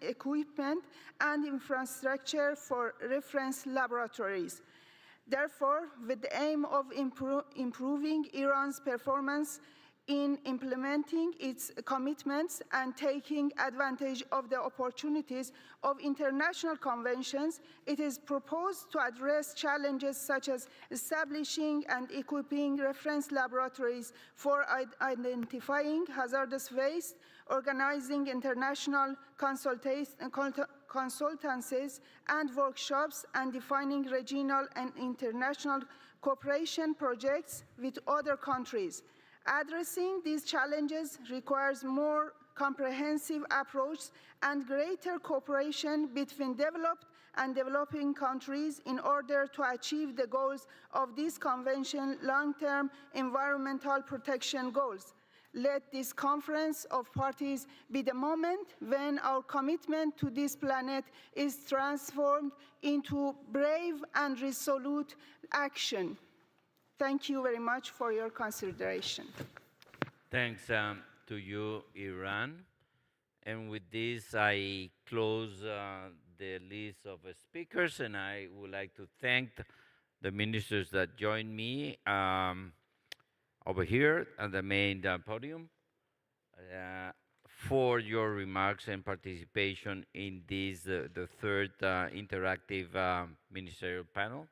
equipment and infrastructure for reference laboratories. Therefore, with the aim of improving Iran's performance in implementing its commitments and taking advantage of the opportunities of international conventions, it is proposed to address challenges such as establishing and equipping reference laboratories for identifying hazardous waste, organizing international consultancies and workshops, and defining regional and international cooperation projects with other countries. Addressing these challenges requires more comprehensive approach and greater cooperation between developed and developing countries in order to achieve the goals of this convention long-term environmental protection goals. Let this conference of parties be the moment when our commitment to this planet is transformed into brave and resolute action. Thank you very much for your consideration. Thanks to you, Iran. And with this, I close the list of speakers, and I would like to thank the ministers that joined me over here at the main podium for your remarks and participation in this, the third interactive ministerial panel.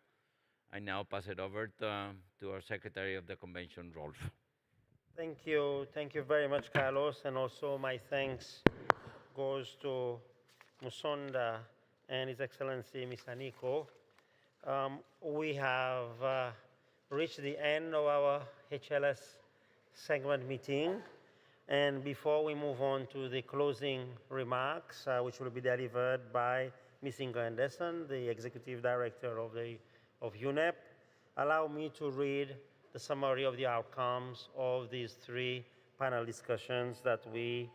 I now pass it over to our Secretary of the Convention, Rolf. Thank you very much, Carlos, and also my thanks goes to Musonda and His Excellency Ms. Aniko. We have reached the end of our HLS segment meeting, and before we move on to the closing remarks, which will be delivered by Ms. Inga Anderson, the Executive Director of UNEP, allow me to read the summary of the outcomes of these three panel discussions that we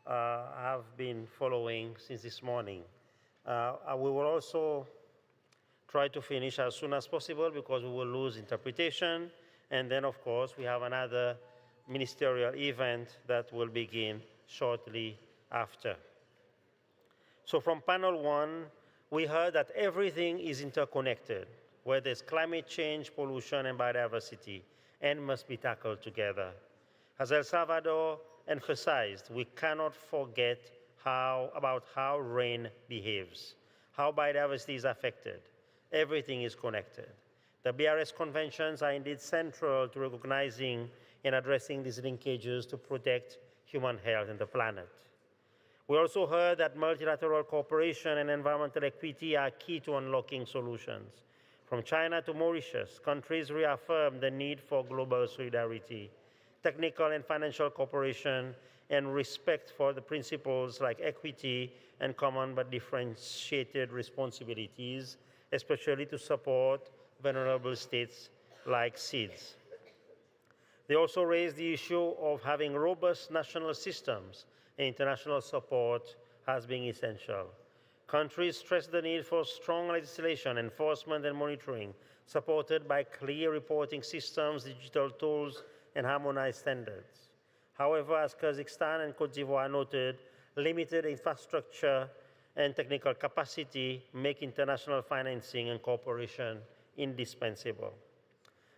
have been following since this morning. We will also try to finish as soon as possible because we will lose interpretation. And then, of course, we have another ministerial event that will begin shortly after. So from panel one, we heard that everything is interconnected, where there's climate change, pollution, and biodiversity, and must be tackled together. As El Salvador emphasized, we cannot forget about how rain behaves, how biodiversity is affected. Everything is connected. The BRS conventions are indeed central to recognizing and addressing these linkages to protect human health and the planet. We also heard that multilateral cooperation and environmental equity are key to unlocking solutions. From China to Mauritius, countries reaffirm the need for global solidarity, technical and financial cooperation, and respect for the principles like equity and common but differentiated responsibilities, especially to support vulnerable states like SEEDS. They also raised the issue of having robust national systems and international support as being essential. Countries stressed the need for strong legislation, enforcement, and monitoring, supported by clear reporting systems, digital tools, and harmonized standards. However, as Kazakhstan and Cote d'Ivoire noted, limited infrastructure and technical capacity make international financing and cooperation indispensable.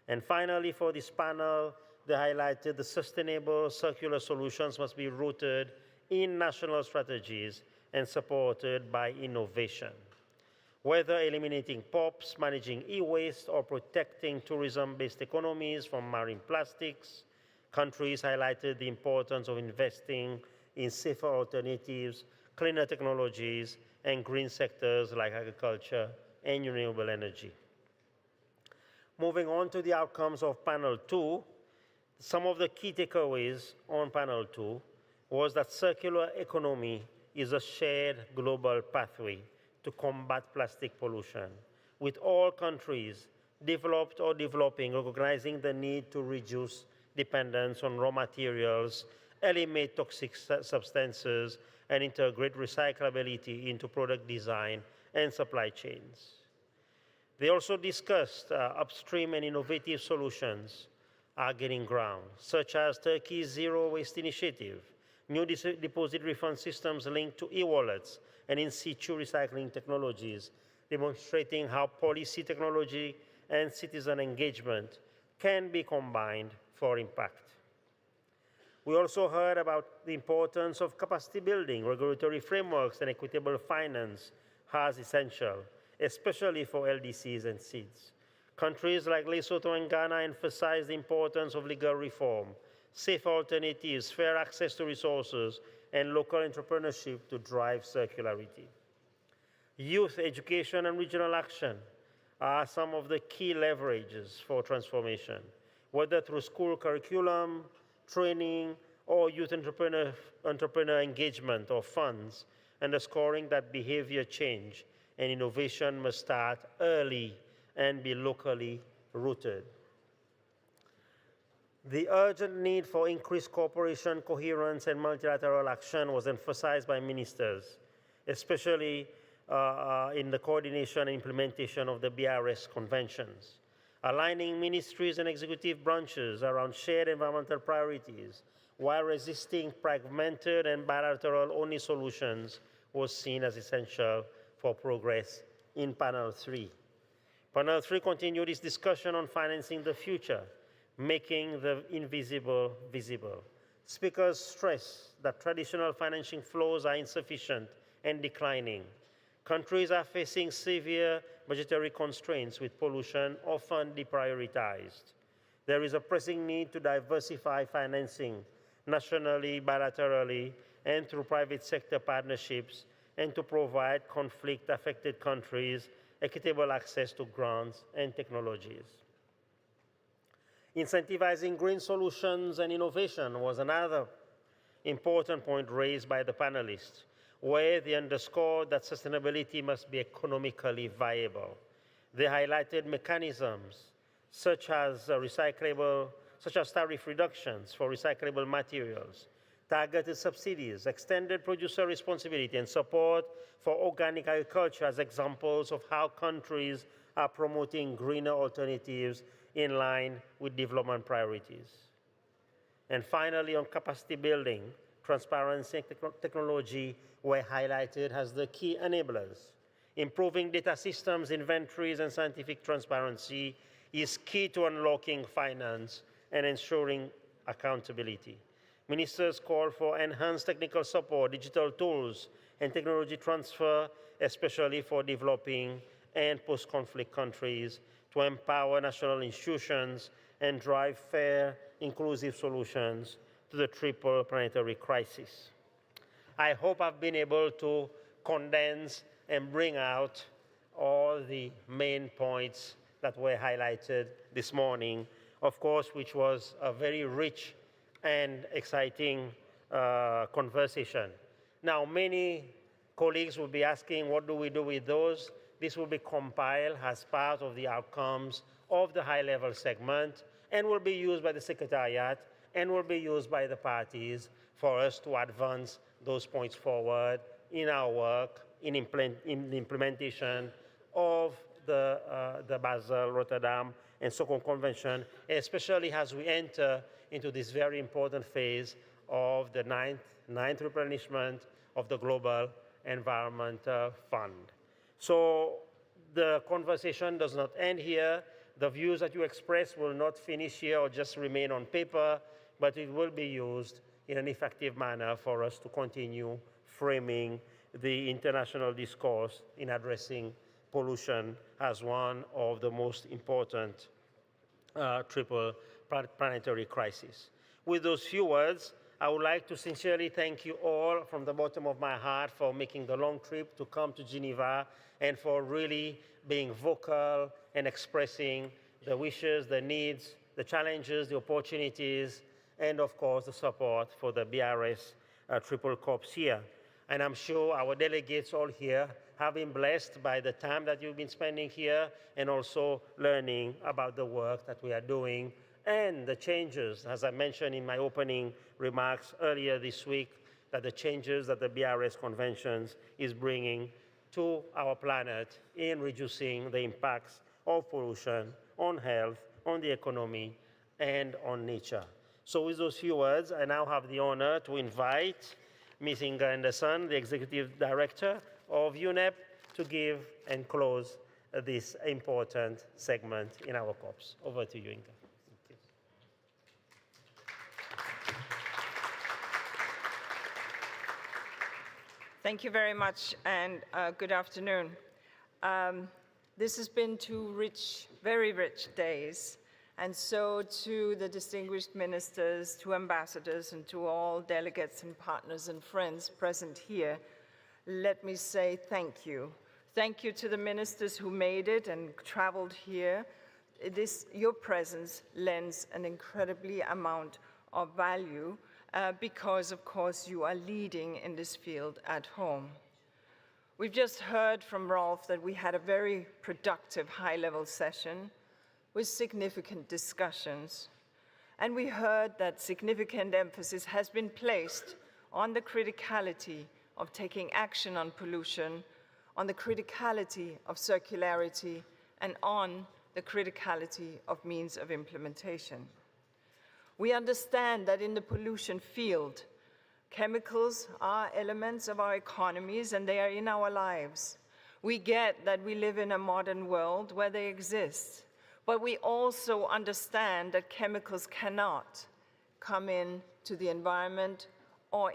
And finally, for this panel, they highlighted the sustainable circular solutions must be rooted in national strategies and supported by innovation. Whether eliminating POPs, managing e-waste, or protecting tourism-based economies from marine plastics, countries highlighted the importance of investing in safer alternatives, cleaner technologies, and green sectors like agriculture and renewable energy. Moving on to the outcomes of panel 2, some of the key takeaways on panel 2 was that circular economy is a shared global pathway to combat plastic pollution, with all countries, developed or developing, recognizing the need to reduce dependence on raw materials, eliminate toxic substances, and integrate recyclability into product design and supply chains. They also discussed upstream and innovative solutions are gaining ground, such as Turkey's Zero Waste Initiative, new deposit refund systems linked to e-wallets and in situ recycling technologies, demonstrating how policy, technology, and citizen engagement can be combined for impact. We also heard about the importance of capacity building, regulatory frameworks, and equitable finance as essential, especially for LDCs and SEEDs. Countries like Lesotho and Ghana emphasize the importance of legal reform, safe alternatives, fair access to resources, and local entrepreneurship to drive circularity. Youth education and regional action are some of the key leverages for transformation, whether through school curriculum, training, or youth entrepreneur engagement or funds, underscoring that behavior change and innovation must start early and be locally rooted. The urgent need for increased cooperation, coherence, and multilateral action was emphasized by ministers, especially in the coordination and implementation of the BRS conventions. Aligning ministries and executive branches around shared environmental priorities while resisting fragmented and bilateral-only solutions was seen as essential for progress in Panel 3. Panel 3 continued its discussion on financing the future, making the invisible visible. Speakers stressed that traditional financing flows are insufficient and declining. Countries are facing severe budgetary constraints with pollution often deprioritized. There is a pressing need to diversify financing nationally, bilaterally, and through private sector partnerships, and to provide conflict-affected countries equitable access to grants and technologies. Incentivizing green solutions and innovation was another important point raised by the panelists, where they underscored that sustainability must be economically viable. They highlighted mechanisms such as tariff reductions for recyclable materials, targeted subsidies, extended producer responsibility, and support for organic agriculture as examples of how countries are promoting greener alternatives in line with development priorities. And finally, on capacity building, transparency and technology were highlighted as the key enablers. Improving data systems, inventories, and scientific transparency is key to unlocking finance and ensuring accountability. Ministers called for enhanced technical support, digital tools, and technology transfer, especially for developing and post-conflict countries, to empower national institutions and drive fair, inclusive solutions to the triple planetary crisis. I hope I've been able to condense and bring out all the main points that were highlighted this morning, of course, which was a very rich and exciting conversation. Now, many colleagues will be asking, what do we do with those? This will be compiled as part of the outcomes of the high-level segment and will be used by the Secretariat and will be used by the parties for us to advance those points forward in our work, in the implementation of the Basel, Rotterdam, and Stockholm Convention, especially as we enter into this very important phase of the ninth replenishment of the Global Environment Fund. So the conversation does not end here. The views that you express will not finish here or just remain on paper, but it will be used in an effective manner for us to continue framing the international discourse in addressing pollution as one of the most important triple planetary crises. With those few words, I would like to sincerely thank you all from the bottom of my heart for making the long trip to come to Geneva and for really being vocal and expressing the wishes, the needs, the challenges, the opportunities, and of course the support for the BRS Triple Corps here. And I'm sure our delegates all here have been blessed by the time that you've been spending here and also learning about the work that we are doing and the changes, as I mentioned in my opening remarks earlier this week, that the changes that the BRS Conventions is bringing to our planet in reducing the impacts of pollution on health, on the economy, and on nature. So with those few words, I now have the honor to invite Ms. Inga Anderson, the Executive Director of UNEP, to give and close this important segment in our COPs. Over to you, Inga. Thank you very much, and good afternoon. This has been 2 rich, very rich days, and so to the distinguished ministers, to ambassadors, and to all delegates and partners and friends present here, let me say thank you. Thank you to the ministers who made it and traveled here. Your presence lends an incredibly amount of value because, of course, you are leading in this field at home. We've just heard from Rolf that we had a very productive high-level session with significant discussions. And we heard that significant emphasis has been placed on the criticality of taking action on pollution, on the criticality of circularity, and on the criticality of means of implementation. We understand that in the pollution field, chemicals are elements of our economies and they are in our lives. We get that we live in a modern world where they exist, but we also understand that chemicals cannot come into the environment or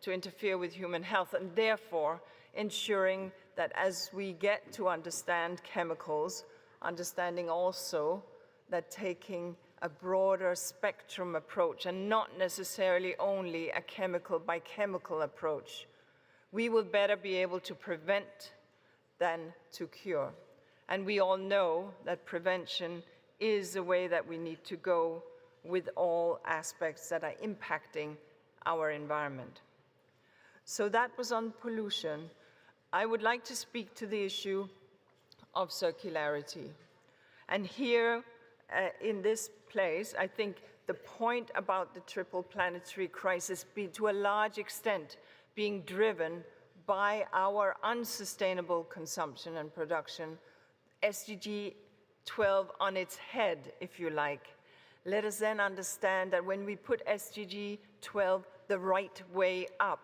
to interfere with human health, and therefore ensuring that as we get to understand chemicals, understanding also that taking a broader spectrum approach and not necessarily only a chemical by chemical approach, we will better be able to prevent than to cure. And we all know that prevention is the way that we need to go with all aspects that are impacting our environment. So that was on pollution. I would like to speak to the issue of circularity. And here, in this place, I think the point about the triple planetary crisis to a large extent being driven by our unsustainable consumption and production, SDG 12 on its head, if you like. Let us then understand that when we put SDG 12 the right way up,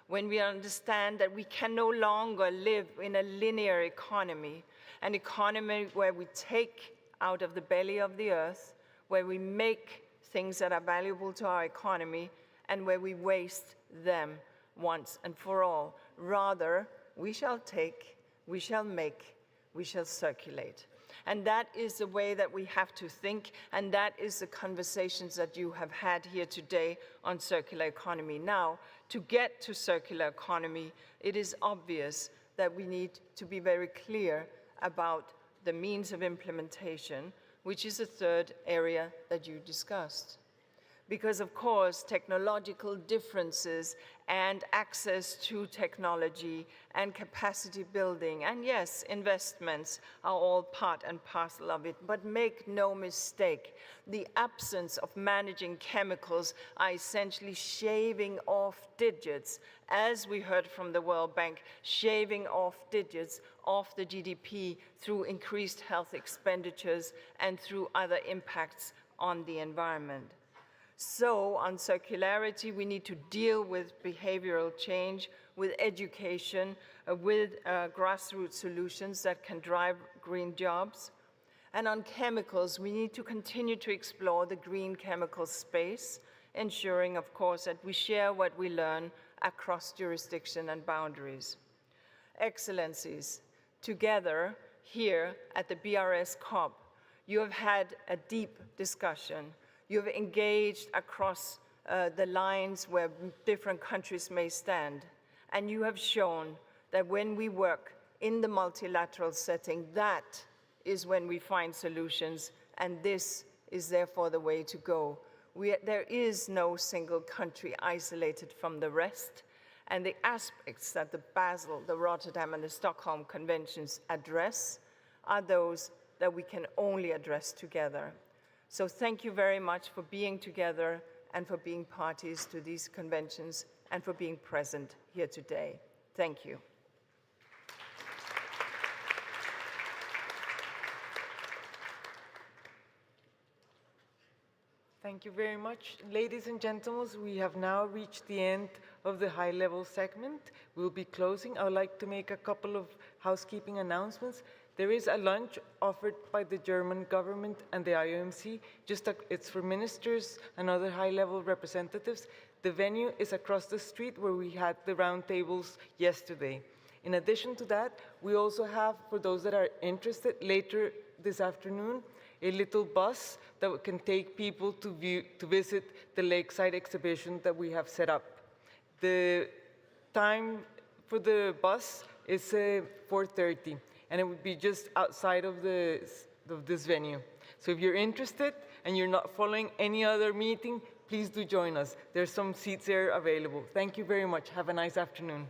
when we understand that we can no longer live in a linear economy, an economy where we take out of the belly of the earth, where we make things that are valuable to our economy, and where we waste them once and for all. Rather, we shall take, we shall make, we shall circulate. And that is the way that we have to think, and that is the conversations that you have had here today on circular economy. Now, to get to circular economy, it is obvious that we need to be very clear about the means of implementation, which is the third area that you discussed. because of course technological differences and access to technology and capacity building and yes, investments are all part and parcel of it. But make no mistake, the absence of managing chemicals are essentially shaving off digits, as we heard from the World Bank, shaving off digits of the GDP through increased health expenditures and through other impacts on the environment. So on circularity, we need to deal with behavioral change, with education, with grassroots solutions that can drive green jobs. And on chemicals, we need to continue to explore the green chemical space, ensuring, of course, that we share what we learn across jurisdiction and boundaries. Excellencies, together here at the BRS COP, you have had a deep discussion. You have engaged across the lines where different countries may stand. And you have shown that when we work in the multilateral setting, that is when we find solutions, and this is therefore the way to go. There is no single country isolated from the rest, and the aspects that the Basel, the Rotterdam, and the Stockholm Conventions address are those that we can only address together. So thank you very much for being together and for being parties to these conventions and for being present here today. Thank you. Thank you very much. Ladies and gentlemen, we have now reached the end of the high-level segment. We'll be closing. I would like to make a couple of housekeeping announcements. There is a lunch offered by the German government and the IOMC. It's for ministers and other high-level representatives. The venue is across the street where we had the roundtables yesterday. In addition to that, we also have, for those that are interested, later this afternoon, a little bus that can take people to visit the lakeside exhibition that we have set up. The time for the bus is 4:30. And it would be just outside of this venue. So if you're interested and you're not following any other meeting, please do join us. There's some seats there available. Thank you very much. Have a nice afternoon.